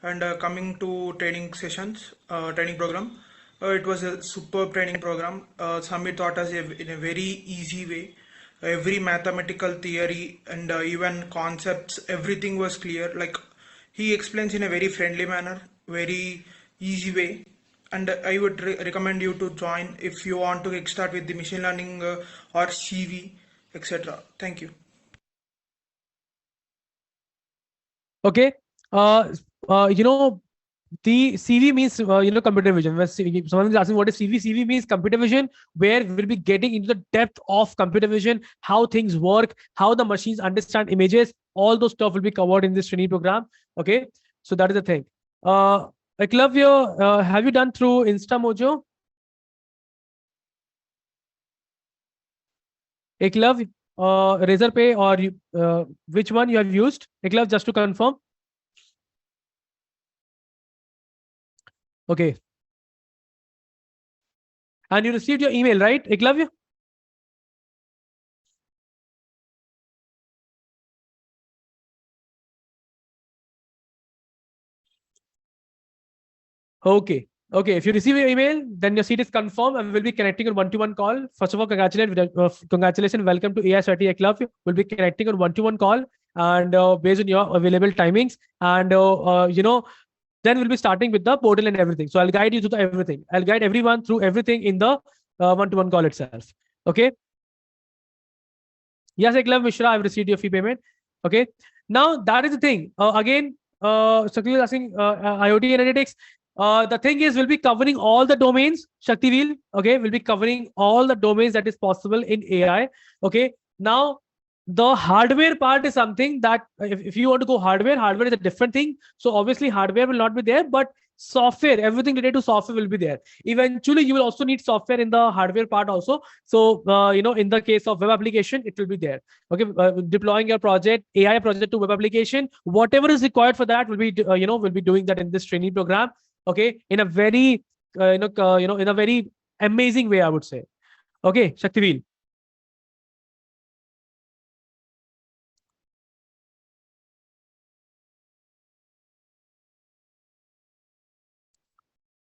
And coming to training sessions, training program, It was a superb training program. Samir taught us in a very easy way. Every mathematical theory and even concepts, everything was clear. Like he explains in a very friendly manner, very easy way. And I would recommend you to join if you want to start with the machine learning or CV, etc. Thank you. Okay. Uh, you know, the CV means computer vision. When someone is asking what is CV, CV means computer vision, where we'll be getting into the depth of computer vision, how things work, how the machines understand images. All those stuff will be covered in this training program. Okay, so that is the thing. Eklavya, have you done through InstaMojo? Eklav, Razorpay, or which one you have used? Eklav, just to confirm. Okay. And you received your email, right, Eklavya? Okay. Okay. If you receive your email, then your seat is confirmed and we'll be connecting on one-to-one call. First of all, congratulations. Welcome to AI Strategy Club. We'll be connecting on one-to-one call and based on your available timings. And, then we'll be starting with the portal and everything. So I'll guide you through everything. I'll guide everyone through everything in the one-to-one call itself. Okay. Yes, Eklav Mishra, I've received your fee payment. Okay. Now that is the thing. Again, Shakti is asking IoT analytics. The thing is, we'll be covering all the domains, Shakti will. Okay, we'll be covering all the domains that is possible in AI. Okay. Now, the hardware part is something that if you want to go hardware is a different thing. So obviously, hardware will not be there, but software, everything related to software will be there. Eventually, you will also need software in the hardware part also. So, in the case of web application, it will be there. Okay, deploying your project, AI project to web application, whatever is required for that will be, will be doing that in this training program. Okay, in a very, in a very amazing way, I would say. Okay, Shaktiveel.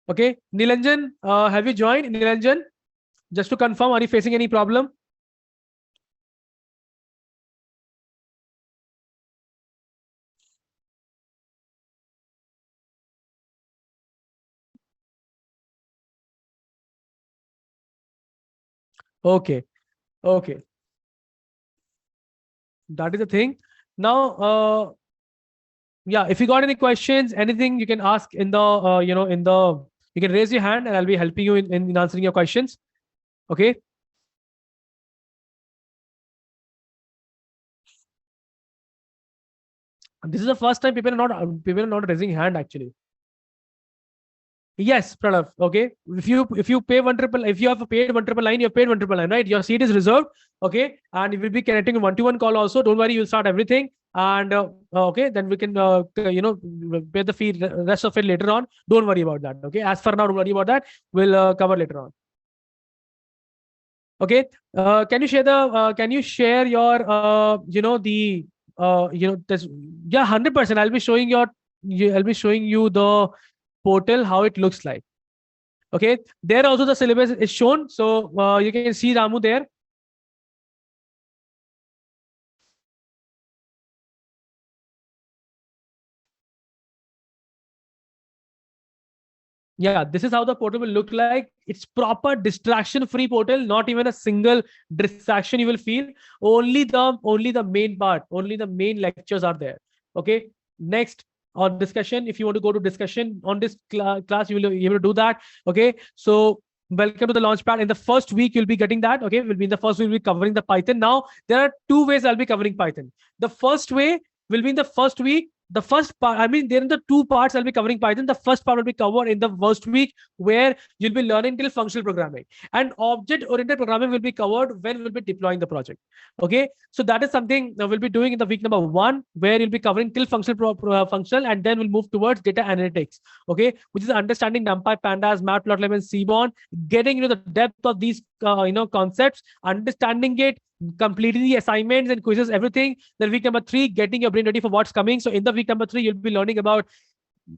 Okay, Nilanjan, have you joined? Nilanjan, just to confirm, are you facing any problem? Okay, okay. That is the thing. Now, yeah, if you got any questions, anything you can ask in the, you can raise your hand and I'll be helping you in answering your questions. Okay. This is the first time people are not raising hand actually. Yes, Pranav. Okay. If you pay if you have paid 1 999, you have paid 1 999, right? Your seat is reserved. Okay. And you will be connecting one-to-one call also. Don't worry, you'll start everything. And okay, then we can pay the fee, rest of it later on. Don't worry about that. Okay. As for now, don't worry about that. We'll cover later on. Okay. Can you share your this, yeah, 100%. I'll be showing you the portal, how it looks like. Okay, there also the syllabus is shown, so you can see Ramu there. Yeah, this is how the portal will look like. It's proper distraction free portal, not even a single distraction you will feel. Only the main part, only the main lectures are there. Okay, next on discussion, if you want to go to discussion on this class, you will be able to do that. Okay, so welcome to the launchpad. In the first week, you'll be getting that. Okay, will be in the first week, we'll be covering the Python. Now, there are two ways I'll be covering Python. The first way will be in the first week. The first part, I mean, there are the two parts I'll be covering Python. The first part will be covered in the first week, where you'll be learning till functional programming, and object-oriented programming will be covered when we'll be deploying the project. Okay, so that is something we'll be doing in the week number 1, where you'll be covering till functional, and then we'll move towards data analytics. Okay, which is understanding NumPy, Pandas, Matplotlib, and Seaborn, getting into the depth of these concepts, understanding it, completing the assignments and quizzes, everything. Then week number 3, getting your brain ready for what's coming. So in the week number 3, you'll be learning about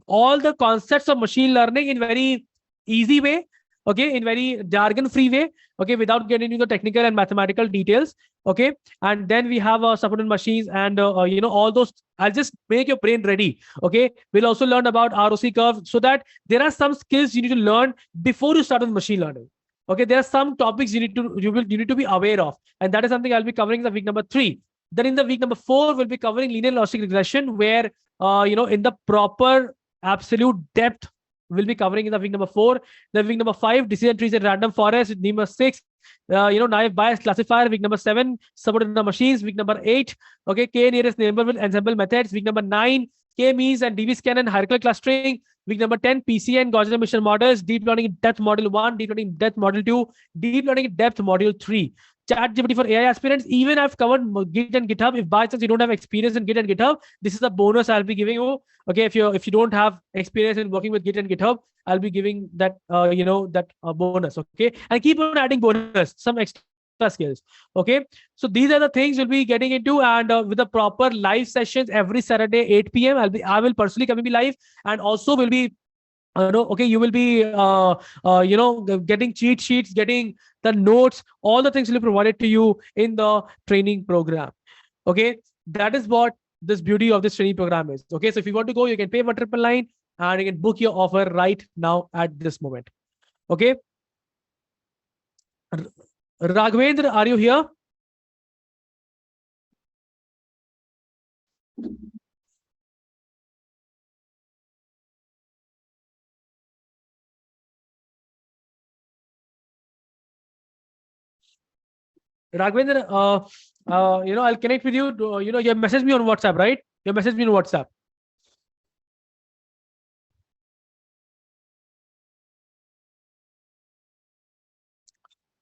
all the concepts of machine learning in very easy way. okay, in very jargon free way, okay, without getting into the technical and mathematical details, okay. And then we have supported machines and all those. I'll just make your brain ready, okay. We'll also learn about ROC curve, so that there are some skills you need to learn before you start with machine learning. Okay, there are some topics you need to be aware of, and that is something I'll be covering in the week number 3. Then in the week number 4, we'll be covering linear logistic regression, where in the proper absolute depth, we'll be covering in the week number 4. Then week number 5, decision trees and random forest. Week number 6, naive Bayes classifier. Week number 7, supported the machines. Week number 8, okay, K nearest neighborhood ensemble methods. Week number 9, K means and DB scan and hierarchical clustering. Week number 10, PCA and Gaussian emission models. Deep learning in depth module 1, deep learning in depth module 2, deep learning in depth module 3. ChatGPT for AI aspirants. Even I've covered Git and GitHub. If by chance you don't have experience in Git and GitHub, this is the bonus I'll be giving you. Okay, if you don't have experience in working with Git and GitHub, I'll be giving that bonus. Okay, and keep on adding bonus, some extra skills. Okay, so these are the things we'll be getting into, and with the proper live sessions every Saturday 8 p.m. I will personally come and be live, and also will be okay, you will be getting cheat sheets, getting the notes, all the things will be provided to you in the training program. Okay, that is what this beauty of this training program is. Okay, so if you want to go, you can pay 1,999 and you can book your offer right now at this moment. Okay, Raghavendra, are you here? Raghavendra, I'll connect with you. You message me on WhatsApp, right? You message me on WhatsApp.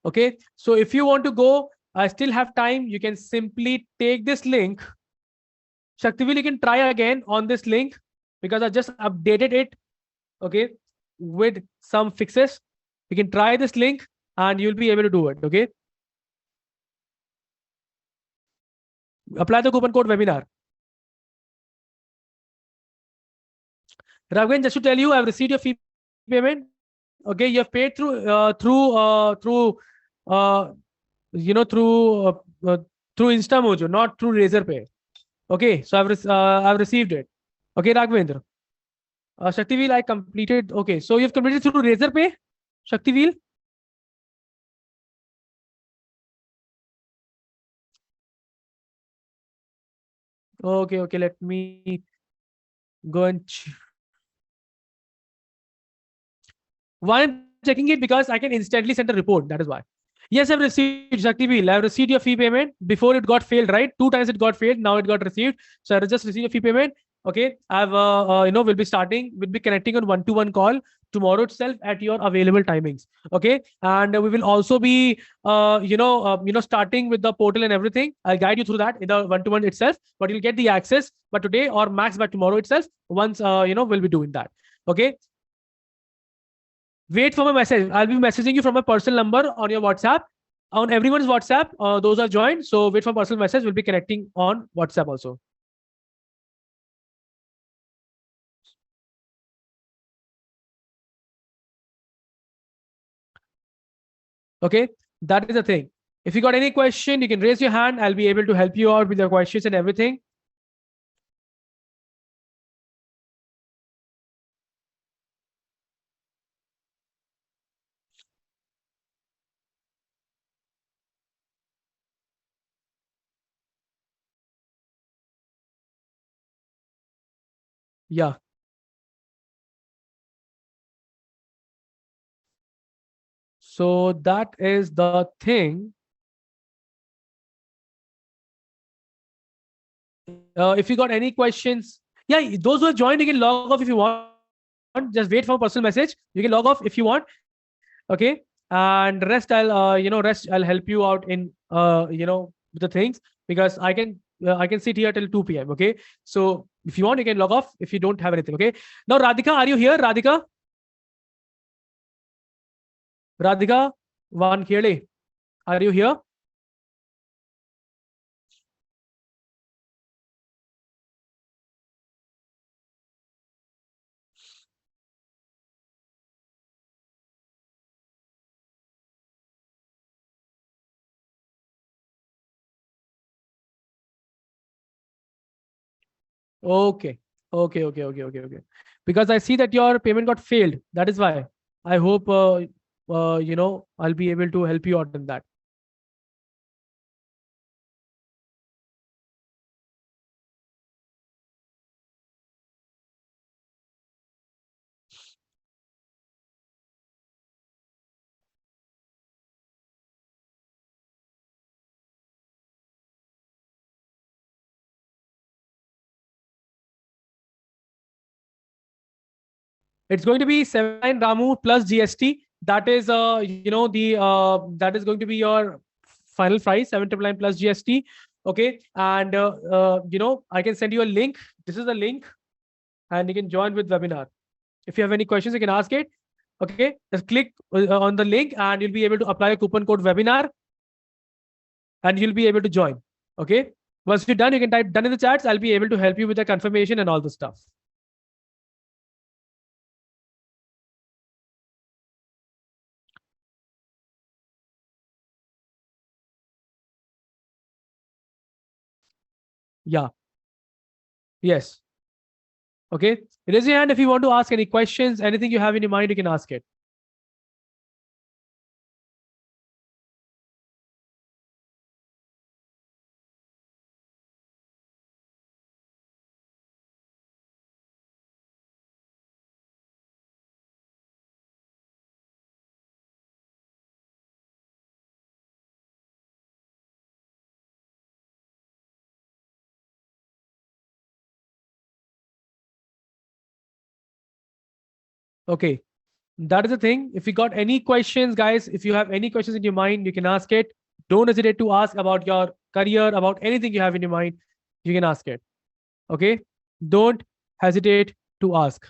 Okay, so if you want to go, I still have time. You can simply take this link. Shaktivil, you can try again on this link because I just updated it. Okay, with some fixes. You can try this link and you'll be able to do it. Okay, apply the coupon code webinar. Raghavan, just to tell you, I've received your fee payment. Okay, you have paid through through Instamojo, not through Razorpay. Okay, so I've received it. Okay, Raghavendra. Shaktiveel, I completed. Okay, so you've completed through Razorpay, Shaktiveel. Okay, let me go and. Why I'm checking it? Because I can instantly send a report. That is why. Yes, I've received Shaktiveel. I've received your fee payment. Before it got failed, right? 2 times it got failed. Now it got received. So I just received a fee payment. Okay, I've we'll be connecting on one-to-one call tomorrow itself at your available timings. Okay, and we will also be starting with the portal and everything. I'll guide you through that in the one-to-one itself, but you'll get the access by today or max by tomorrow itself. Once we'll be doing that. Okay, wait for my message. I'll be messaging you from my personal number on your WhatsApp, on everyone's WhatsApp. Those are joined. So wait for personal message. We'll be connecting on WhatsApp also. Okay, that is the thing. If you got any question, you can raise your hand. I'll be able to help you out with your questions and everything. Yeah. So that is the thing. If you got any questions, yeah, those who have joined, you can log off if you want. Just wait for a personal message. You can log off if you want. Okay, and rest I'll help you out in the things, because I can sit here till 2 p.m. Okay, so if you want, you can log off if you don't have anything. Okay, now Radhika, are you here? Radhika Vankele, are you here? Okay. Okay. Because I see that your payment got failed. That is why. I hope I'll be able to help you out in that. It's going to be 79 Ramu plus GST. That is that is going to be your final price, 799 plus GST. Okay. And I can send you a link. This is the link, and you can join with webinar. If you have any questions, you can ask it. Okay. Just click on the link and you'll be able to apply a coupon code webinar and you'll be able to join. Okay. Once you're done, you can type done in the chats. I'll be able to help you with the confirmation and all the stuff. Yeah. Yes. Okay. Raise your hand if you want to ask any questions, anything you have in your mind, you can ask it. Okay. That is the thing. If you got any questions, guys, if you have any questions in your mind, you can ask it. Don't hesitate to ask about your career, about anything you have in your mind. You can ask it. Okay. Don't hesitate to ask.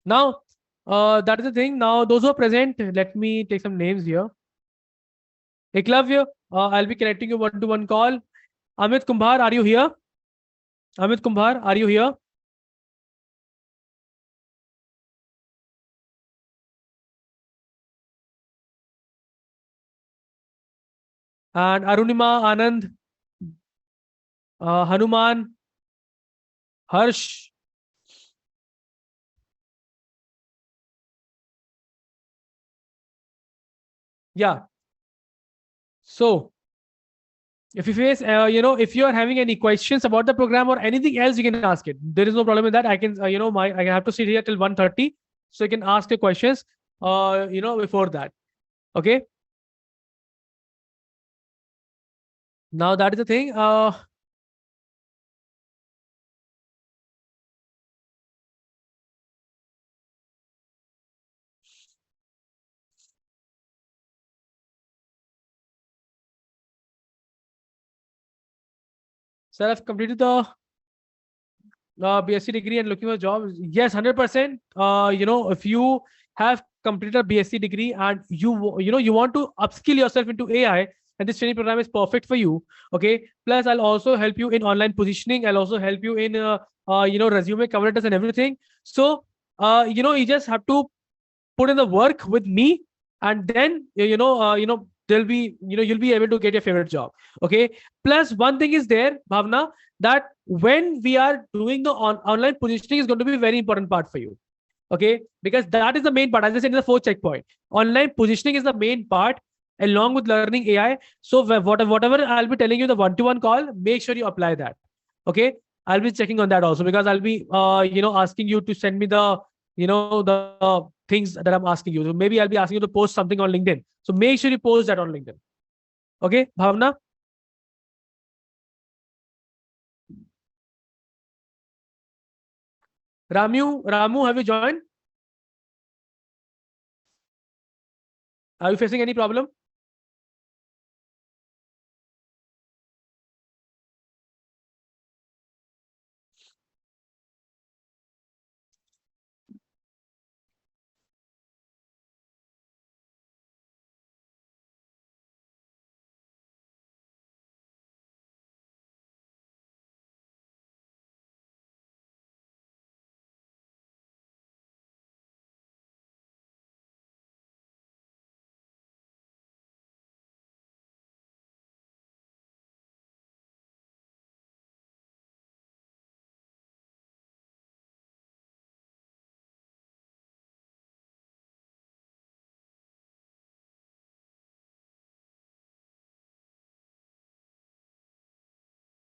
Now, that is the thing. Now, those who are present, let me take some names here. Eklavya, I'll be connecting you one-to-one call. Amit Kumbhar, are you here? Amit Kumbhar, are you here? And Arunima, Anand, Hanuman, Harsh. Yeah. So, if you face, if you are having any questions about the program or anything else, you can ask it. There is no problem with that. I can, I have to sit here till 1:30, so you can ask your questions, before that. Okay. Now that is the thing. Sir, I've completed the BSc degree and looking for a job. Yes, 100%. If you have completed a BSc degree and you want to upskill yourself into AI, and this training program is perfect for you. Okay. Plus, I'll also help you in online positioning. I'll also help you in resume cover letters and everything. So you just have to put in the work with me, and then there'll be you'll be able to get your favorite job. Okay. Plus, one thing is there, Bhavna, that when we are doing the online positioning is going to be a very important part for you. Okay. Because that is the main part. As I said in the fourth checkpoint, online positioning is the main part along with learning AI. So whatever I'll be telling you the one-to-one call, make sure you apply that. Okay. I'll be checking on that also, because I'll be asking you to send me the things that I'm asking you. So maybe I'll be asking you to post something on LinkedIn. So make sure you post that on LinkedIn. Okay, Bhavna? Ramu, have you joined? Are you facing any problem?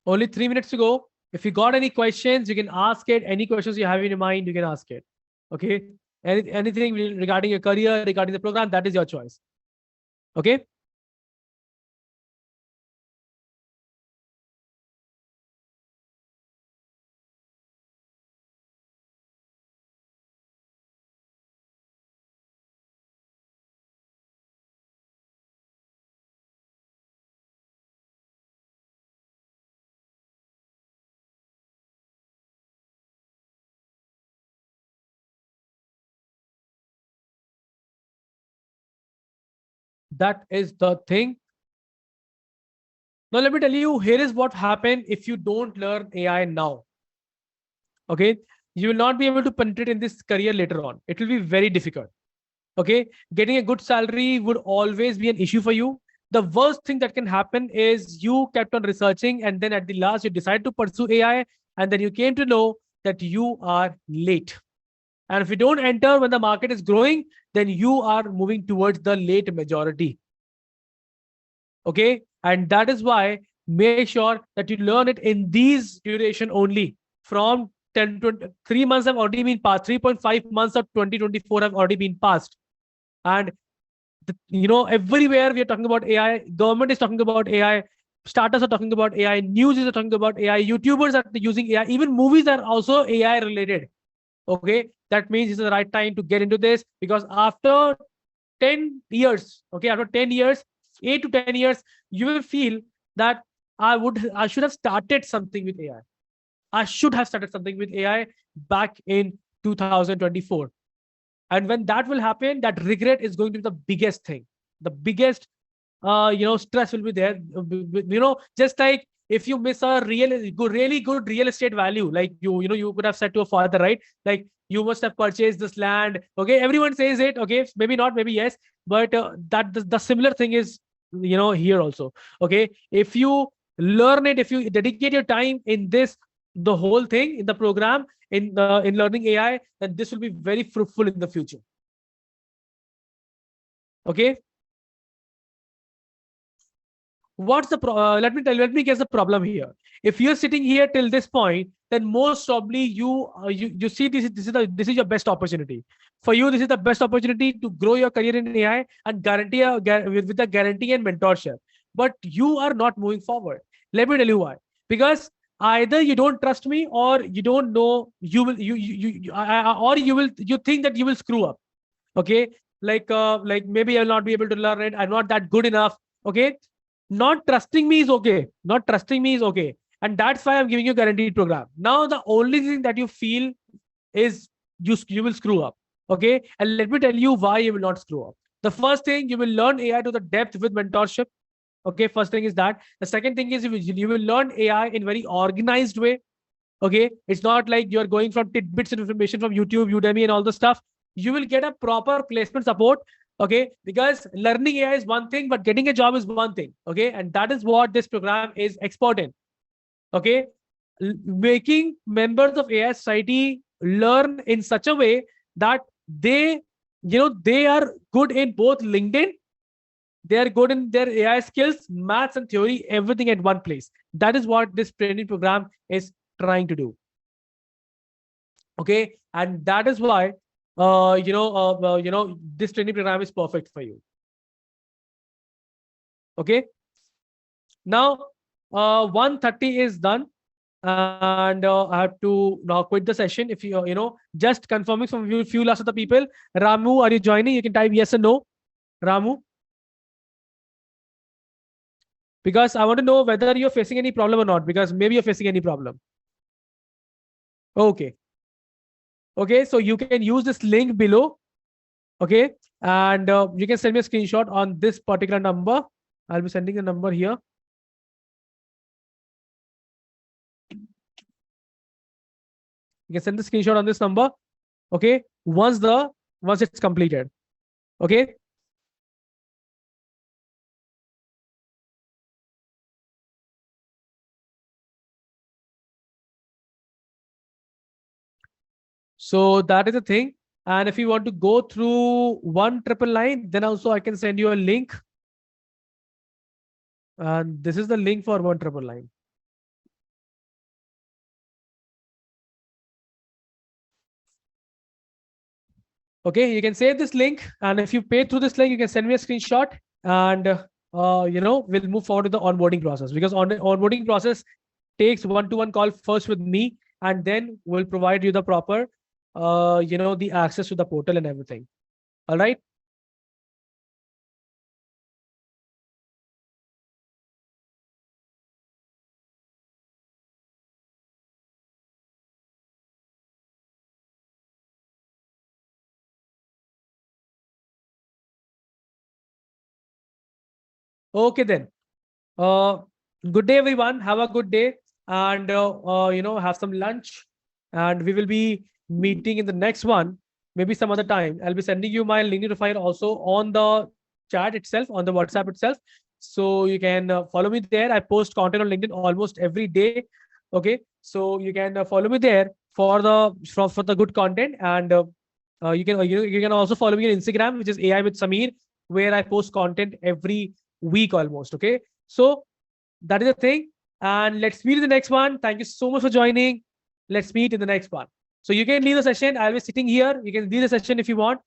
Only 3 minutes to go. If you got any questions, you can ask it. Any questions you have in your mind, you can ask it. Okay. Anything regarding your career, regarding the program, that is your choice. Okay. That is the thing. Now, let me tell you, here is what happened if you don't learn AI now. Okay. You will not be able to penetrate in this career later on. It will be very difficult. Okay. Getting a good salary would always be an issue for you. The worst thing that can happen is you kept on researching and then at the last you decide to pursue AI and then you came to know that you are late. And if you don't enter when the market is growing, then you are moving towards the late majority. Okay. And that is why make sure that you learn it in these duration only. From 10 to 3 months have already been passed. 3.5 months of 2024 have already been passed. And everywhere we are talking about AI. Government is talking about AI. Startups are talking about AI. News is talking about AI. YouTubers are using AI. Even movies are also AI related. Okay, that means it's the right time to get into this, because after 10 years, okay, after 10 years, 8 to 10 years, you will feel that I should have started something with AI. I should have started something with AI back in 2024. And when that will happen, that regret is going to be the biggest thing. The biggest stress will be there. Just like if you miss a really good real estate value, like you could have said to a father, right? Like, you must have purchased this land. Okay, everyone says it. Okay, maybe not, maybe yes, but that the similar thing is here also. Okay, if you learn it, if you dedicate your time in this, the whole thing in the program, in learning AI, then this will be very fruitful in the future. Okay. What's the let me guess the problem here. If you're sitting here till this point, then most probably you see this is your best opportunity for you. This is the best opportunity to grow your career in AI and with the guarantee and mentorship. But you are not moving forward. Let me tell you why. Because either you don't trust me, or you don't know you will or you think that you will screw up. Okay, like maybe I'll not be able to learn it. I'm not that good enough. Okay, not trusting me is okay. Not trusting me is okay. And that's why I'm giving you a guaranteed program. Now, the only thing that you feel is you will screw up. Okay. And let me tell you why you will not screw up. The first thing, you will learn AI to the depth with mentorship. Okay. First thing is that. The second thing is you will learn AI in very organized way. Okay. It's not like you're going from tidbits of information from YouTube, Udemy, and all the stuff. You will get a proper placement support. Okay, because learning AI is one thing, but getting a job is one thing. Okay, and that is what this program is expert in. Okay, making members of AI society learn in such a way that they are good in both LinkedIn, they are good in their AI skills, maths and theory, everything at one place. That is what this training program is trying to do. Okay, and that is why this training program is perfect for you. Okay, now 1:30 is done, and I have to now quit the session. If just confirming from few last of the people. Ramu, are you joining? You can type yes or no. Ramu, because I want to know whether you're facing any problem or not, because maybe you're facing any problem. Okay. Okay, so you can use this link below. Okay, and you can send me a screenshot on this particular number. I'll be sending the number here. You can send the screenshot on this number. Okay, once it's completed. Okay. So that is the thing. And if you want to go through 1,999, then also I can send you a link. And this is the link for 1,999. Okay, you can save this link, and if you pay through this link, you can send me a screenshot, and we'll move forward to the onboarding process, because on the onboarding process takes one-to-one call first with me, and then we'll provide you the proper, the access to the portal and everything. All right. Okay then. Uh, Good day, everyone. Have a good day, and have some lunch. And we will be meeting in the next one, maybe some other time. I'll be sending you my LinkedIn profile also on the chat itself, on the WhatsApp itself, so you can follow me there. I post content on LinkedIn almost every day. Okay, so you can follow me there for the good content, and you can also follow me on Instagram, which is AI with Sameer, where I post content every week almost. Okay, so that is the thing. And let's meet in the next one. Thank you so much for joining. Let's meet in the next one. So you can leave the session. I'll be sitting here. You can leave the session if you want.